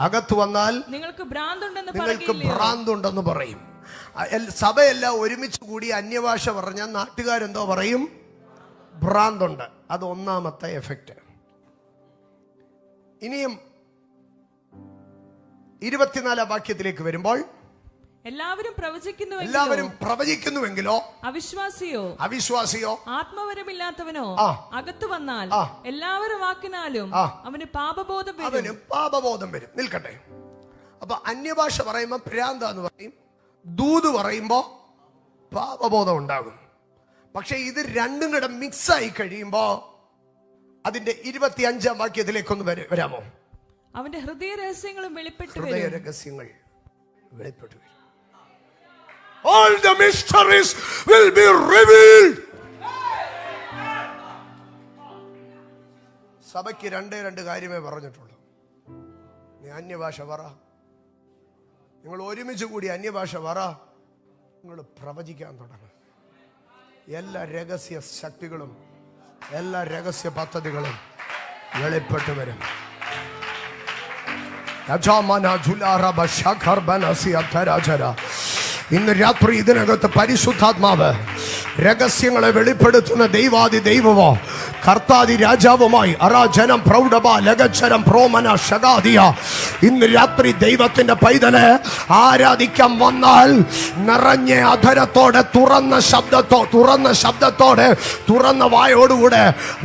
അകത്തു വന്നാൽ നിങ്ങൾക്ക് ഭ്രാന്തുണ്ടെന്ന് പറയും. സഭയെല്ലാം ഒരുമിച്ച് കൂടി അന്യഭാഷ പറഞ്ഞാൽ നാട്ടുകാരെന്തോ പറയും? ഭ്രാന്തുണ്ട്. അത് 1-ാമത്തെ എഫക്റ്റ്. ഇനിയും 24-ാം വാക്യത്തിലേക്ക് വരുമ്പോൾ എല്ലാവരും പ്രവചിക്കുന്നുവെങ്കിലോ അവിശ്വാസിയോ ആത്മവരമില്ലാത്തവനോ അകത്തു വന്നാൽ എല്ലാവരും വാക്കിനാലും അവന് പാപബോധം വരും. നിൽക്കട്ടെ. അപ്പൊ അന്യഭാഷ പറയുമ്പോ ഭ്രാന്താന്ന് പറയും, ദൂത് പറയുമ്പോ പാപബോധം ഉണ്ടാകും. പക്ഷെ ഇത് രണ്ടും കൂടെ മിക്സ് ആയി കഴിയുമ്പോ അതിന്റെ 25-ാം വാക്യത്തിലേക്കൊന്ന് വരാമോ? അവന്റെ ഹൃദയ രഹസ്യങ്ങളും വെളിപ്പെട്ടു. All the mysteries will be revealed. സഭയ്ക്ക് 2 കാര്യമേ പറഞ്ഞിട്ടുള്ളൂ. നീ അന്യഭാഷ പറ, നിങ്ങൾ ഒരുമിച്ച് കൂടി അന്യഭാഷ പറ, നിങ്ങൾ പ്രവചിക്കാൻ തുടങ്ങും. എല്ലാ രഹസ്യ ശക്തികളും എല്ലാ രഹസ്യ പദ്ധതികളും വെളിപ്പെട്ടു വരും. ഇന്ന് രാത്രി ഇതിനകത്ത് പരിശുദ്ധാത്മാവ് രഹസ്യങ്ങളെ വെളിപ്പെടുത്തുന്ന ദൈവാദി ദൈവമോ കർത്താദി രാജാവുമായി അരാജനം പ്രൗഢബ ലഗച്ചരം പ്രോമന ശകാദിയ. ഇന്ന് രാത്രി ദൈവത്തിന്റെ പൈതലെ ആരാധിക്കാൻ വന്നാൽ നിറഞ്ഞ അധരത്തോടെ തുറന്ന ശബ്ദത്തോടെ തുറന്ന വായോടുകൂടെ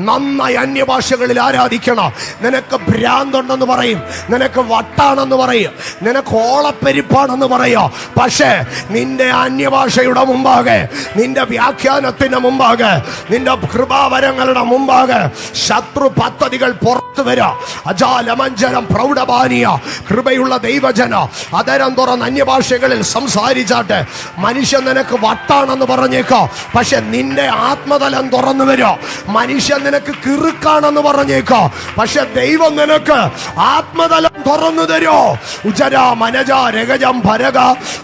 നന്നായി അന്യഭാഷകളിൽ ആരാധിക്കണം. നിനക്ക് ഭ്രാന്തുണ്ടെന്ന് പറയും, നിനക്ക് വട്ടാണെന്ന് പറയും, നിനക്ക് ഓളപ്പെരിപ്പാണെന്ന് പറയോ. പക്ഷേ നിന്റെ അന്യഭാഷയുടെ മുമ്പാകെ, നിന്റെ വ്യാഖ്യാനത്തിന് മുമ്പാകെ, നിന്റെ കൃപാവരങ്ങളുടെ മുമ്പാകെ ശത്രു പദ്ധതികൾ പുറത്തു വരാം. അജാലമഞ്ചരം പ്രൗഢബാനിയ. കൃപയുള്ള ദൈവജന അതരം തുറന്ന് അന്യഭാഷകളിൽ സംസാരിച്ചാട്ടെ. മനുഷ്യൻ നിനക്ക് വട്ടാണെന്ന് പറഞ്ഞേക്കോ, പക്ഷെ നിന്റെ ആത്മതലം തുറന്നു വരോ. മനുഷ്യൻ നിനക്ക് കിറുക്കാണെന്ന് പറഞ്ഞേക്കോ, പക്ഷെ ദൈവം നിനക്ക് ആത്മതലം തുറന്നു തരോ. ഉജര മനജ രഗജം ഭരക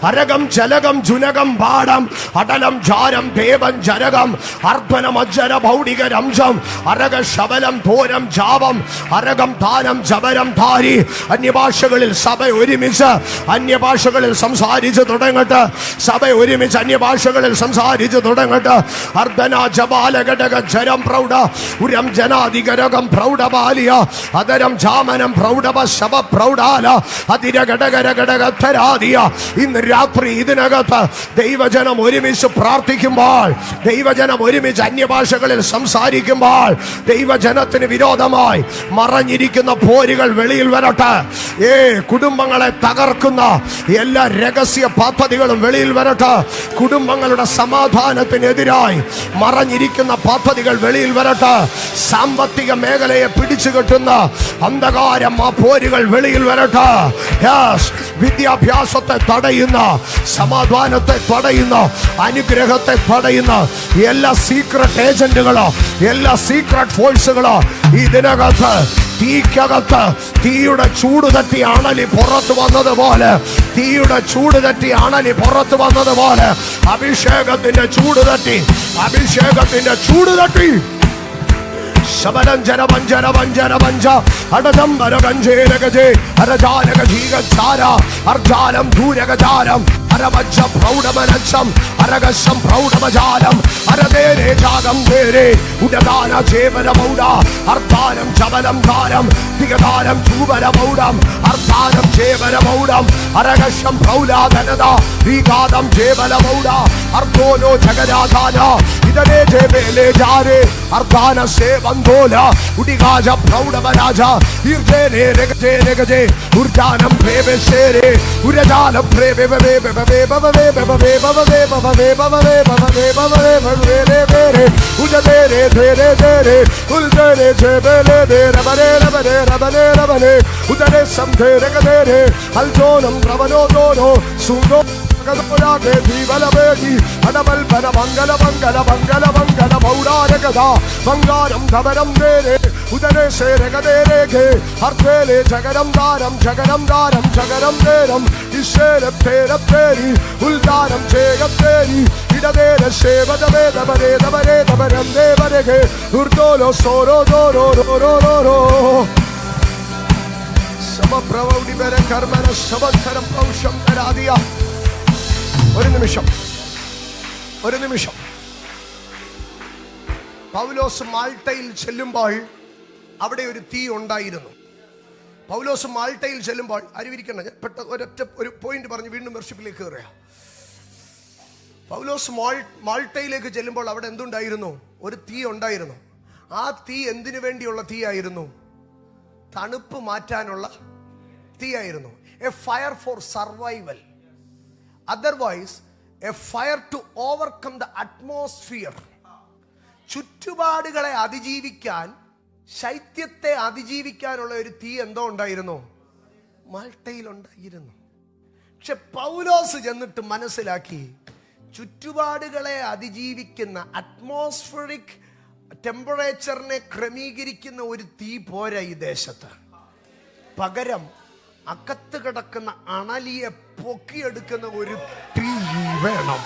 അരകം ചലകം ജുനകം പാടം അടലം ജാരം ദേവം ജരകം അർദ്ധനം അജ്ജര ഭൗഡിക രംശം അരക ശബലം ധോരം ജാപം അരകം ദാനം ജബരം ധാരി. അന്യഭാഷകളിൽ സഭ ഒരുമിച്ച് അന്യഭാഷകളിൽ സംസാരിച്ച് തുടങ്ങട്ടെ. സഭ ഒരുമിച്ച് അന്യഭാഷകളിൽ സംസാരിച്ച് തുടങ്ങട്ടെ. അർദ്ധന ജപാല ഘടക ജരം പ്രൗഢ ഉരം ജനാധികരകം പ്രൗഢബാലിയ അതരം ജാമനം പ്രൗഢവ ശബ പ്രൗഢാല അതിര ഘടകര ഘടകത്തരാദിയ. ഇന്ന് രാത്രി ഇതിനകത്ത് ദൈവജനം ഒരുമിച്ച് പ്രാർത്ഥിക്കുമ്പോൾ, ദൈവജനം ഒരുമിച്ച് അന്യഭാഷകളിൽ സംസാരിക്കുമ്പോൾ ദൈവജനത്തിന് വിരോധമായി മറഞ്ഞിരിക്കുന്ന പോരുകൾ വെളിയിൽ വരട്ടെ. കുടുംബങ്ങളെ തകർക്കുന്ന എല്ലാ രഹസ്യ പദ്ധതികളും വെളിയിൽ വരട്ടെ. കുടുംബങ്ങളുടെ സമാധാനത്തിനെതിരായി മറഞ്ഞിരിക്കുന്ന പദ്ധതികൾ വെളിയിൽ വരട്ടെ. സാമ്പത്തിക മേഖലയെ പിടിച്ചു കെട്ടുന്ന അന്ധകാരം ആ പോരുകൾ വെളിയിൽ വരട്ടെ. വിദ്യാഭ്യാസത്തെ തടയുന്ന, സമാധാനത്തെ തടയുന്ന, അനുഗ്രഹത്തെ തടയുന്ന എല്ലാ സീക്രട്ട് ഏജന്റുകളോ, എല്ലാ സീക്രട്ട് ഫോഴ്സുകളോ ഇതിനകത്ത് തീക്കകത്ത് തീയുടെ ചൂട് തട്ടി അണലി പുറത്തു വന്നതുപോലെ, തീയുടെ ചൂട് തട്ടി അണലി പുറത്തു വന്നതുപോലെ അഭിഷേകത്തിന്റെ ചൂട് തട്ടി, അഭിഷേകത്തിന്റെ ചൂട് തട്ടി. ശബലഞ്ജര വഞ്ചര വഞ്ചര വഞ്ച അടദംബര ഗഞ്ചേരഗജേ അരജാനഗജീഗാര അർജാലം ദൂരഗജാരം അരവജ്ജ പ്രൗഢമനച്ചം അരഗശം പ്രൗഢമജാലം അരദേരേ ജാഗം ദേരേ ഉദദാന ചേവരമൗഢ അർദ്ധാനം ചബലം ധാരം ദിഗദാനം ചൂവരമൗഢം അർദ്ധാനം ചേവരമൗഢം അരഗശം പ്രൗലാധനദ ദീഗാദം ചേവലമൗഢ അർദ്ധോനോ ജഗരാധാന ഇതരേ ജേബേലേ ജാരേ അർദ്ധാന സേവന്തോല ഉഡിഗാജ പ്രൗഢമരാജ ഇർജേനേ രഗജേ രഗജേ ഉർജാനം പ്രേവശേരേ ഉരജാലം പ്രേവേ ബംഗാരം ധവരം ദേരേ ഉദരേ ശേരകദേരേ ഹർത്തേലേ ജഗരം ദാരം ജഗരം ദാരം ജഗരം ദേരം ഇശേരത്തേരത്തേരി ഉൽദാനം ചേകത്തേരി ഇടദേര ശേവദവേദവരേദവരേദവരം ദേവരേ ഉർദോലോ സോരോ ദോരോ റോ റോ റോ സമപ്രവൗഡി ബര കർമ്മന ശബധരം പൗഷം തരാദിയ. ഒരു നിമിഷം, ഒരു നിമിഷം. പൗലോസ് മാൾട്ടയിൽ ചെല്ലുമ്പോൾ അവിടെ ഒരു തീ ഉണ്ടായിരുന്നു. പൗലോസ് മാൾട്ടയിൽ ചെല്ലുമ്പോൾ അരിവിരിക്കണം, ഒരൊറ്റ ഒരു പോയിന്റ് പറഞ്ഞ് വീണ്ടും വർഷിപ്പിലേക്ക് കയറുക. പൗലോസ് മാൾട്ടയിലേക്ക് ചെല്ലുമ്പോൾ അവിടെ എന്തുണ്ടായിരുന്നു? ഒരു തീ ഉണ്ടായിരുന്നു. ആ തീ എന്തിനു വേണ്ടിയുള്ള തീ ആയിരുന്നു? തണുപ്പ് മാറ്റാനുള്ള തീ ആയിരുന്നു. A fire for survival, otherwise a fire to overcome the atmosphere. ചുറ്റുപാടുകളെ അതിജീവിക്കാൻ, ശൈത്യത്തെ അതിജീവിക്കാനുള്ള ഒരു തീ എന്തോ ഉണ്ടായിരുന്നു, മാൾട്ടയിൽ ഉണ്ടായിരുന്നു. പക്ഷെ പൗലോസ് ചെന്നിട്ട് മനസ്സിലാക്കി, ചുറ്റുപാടുകളെ അതിജീവിക്കുന്ന അറ്റ്മോസ്ഫിയറിക് ടെമ്പറേച്ചറിനെ ക്രമീകരിക്കുന്ന ഒരു തീ പോരാ ഈ ദേശത്ത്. പകരം അകത്ത് കിടക്കുന്ന അണലിയെ പൊക്കിയെടുക്കുന്ന ഒരു തീ വേണം.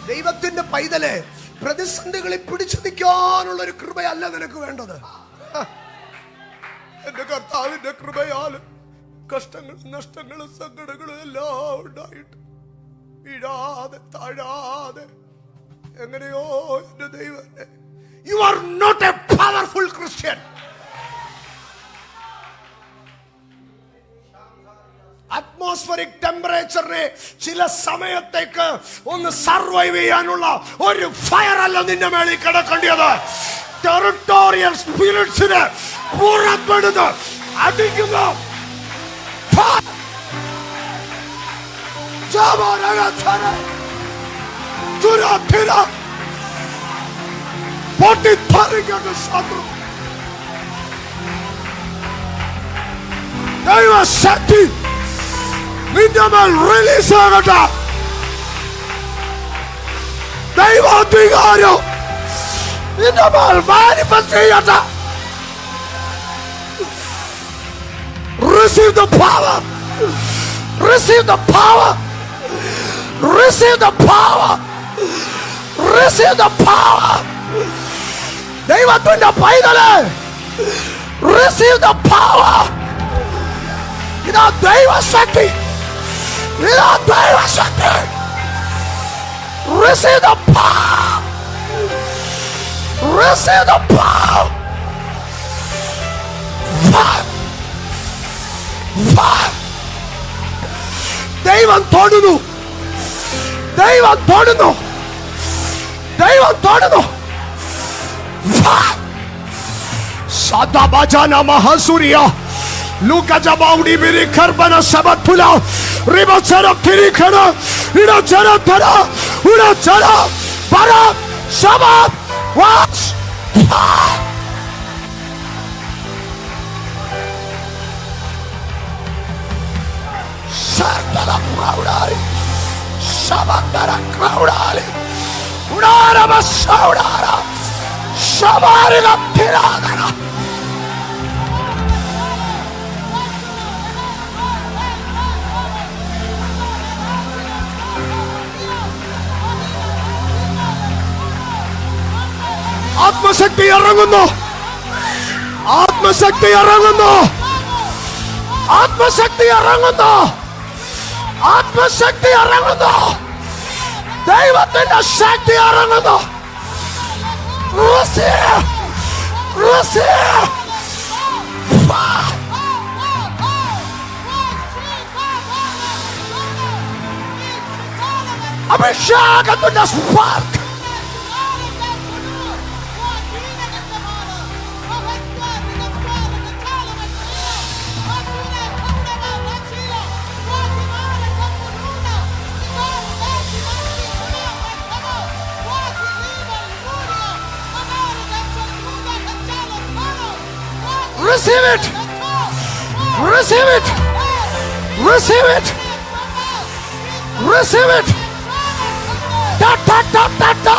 ദൈവത്തിന്റെ പൈതലെ, പ്രതിസന്ധികളിൽ പിടിച്ചു നിൽക്കാനുള്ള ഒരു കൃപയല്ല നിനക്ക് വേണ്ടത്. എന്റെ കർത്താവിന്റെ കൃപയാൽ കഷ്ടങ്ങളും നഷ്ടങ്ങളും സങ്കടങ്ങളും എല്ലാം ഉണ്ടായിട്ട് വീഴാതെ താഴാതെ എങ്ങനെയോ എന്റെ ദൈവത്തെ, you are not a powerful Christian. Atmospheric ടെമ്പറേച്ചറിനെ ചില സമയത്തേക്ക് ഒന്ന് സർവൈവ് ചെയ്യാനുള്ള ഒരു ഫയർ അല്ല നിന്റെ മേളിൽ കിടക്കേണ്ടത്. ടെറിട്ടോറിയൽ സ്പിരിറ്റ്സിനെ പുറപ്പെടുത്ത് അടിക്കുന്ന പൊട്ടിത്തെറിക്കേണ്ട ശത്രു ദൈവശക്തി നിന്റെ മേൽ റിലീസ് ആകട്ടെ. ദൈവാധികാരം നിന്റെ മേൽ മാനിഫെസ്റ്റ് ചെയ്യട്ടെ. Receive the power. Receive the power. Receive the power. Receive the power. ദൈവത്തിന്റെ പൈതലേ, receive the power. ഇതാ ദൈവശക്തി. ഇതാ ദൈവശക്തി. Receive the power. Receive the power. ദൈവം തൊടുന്നു. ദൈവം തൊടുന്നു. ദൈവം തൊടുന്നു. സദാബജന മഹസുരിയ ലൂകജബൗഡി ബിരി കർബന സബത്തുല റിബസര തിരിഖന ഇടചര തര ഉടചര പര സബത് വാസ് Sardara Kraudari, Sabandara Kraudari, Udara Basaudara, Sabariga Piradara. ആത്മശക്തി ഇറങ്ങുന്നു. ആത്മശക്തി ഇറങ്ങുന്നു. ആത്മശക്തി ഇറങ്ങുന്നു. ആത്മശക്തി ഇറങ്ങുന്നു. ദൈവത്തിന്റെ ശക്തി ഇറങ്ങുന്നു. Receive. Receive. അഭിഷേകത്തിന്റെ spark. Receive it. Receive it. Receive it. Receive it. Ta ta ta ta ta.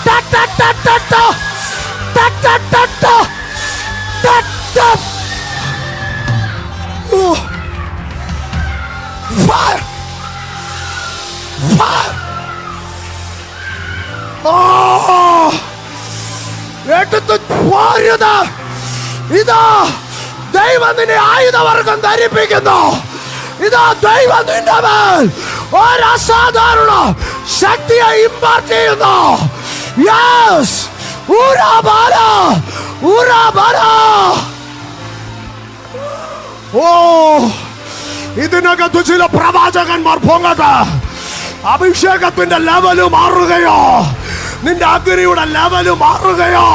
Ta ta ta ta ta. Ta ta ta ta. Ta ta. Fire. Fire. Oh. എടുത്ത് പോരുത്. ഇതാ ദൈവം നിന്നെ ആയുധവർഗം ധരിപ്പിക്കുന്നു. ഇതാ ദൈവം നിന്റെ മേൽ ഒരു അസാധാരണ ശക്തിയെ ഇമ്പാർട്ട് ചെയ്യുന്നു. യെസ്, ഉറബല ഉറബല. ഓ, ഇതിനകത്ത് ചില പ്രവാചകന്മാർ പൊങ്ങട്ടെ. അഭിഷേകത്തിന്റെ ലെവല് മാറുകയോ, നിന്റെ അഗ്നിയുടെ ലെവല് മാറുകയോ,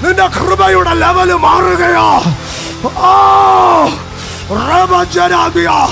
നിന്റെ കൃപയുടെ ലെവല് മാറുകയോ. ഓ, റബജനാദിയ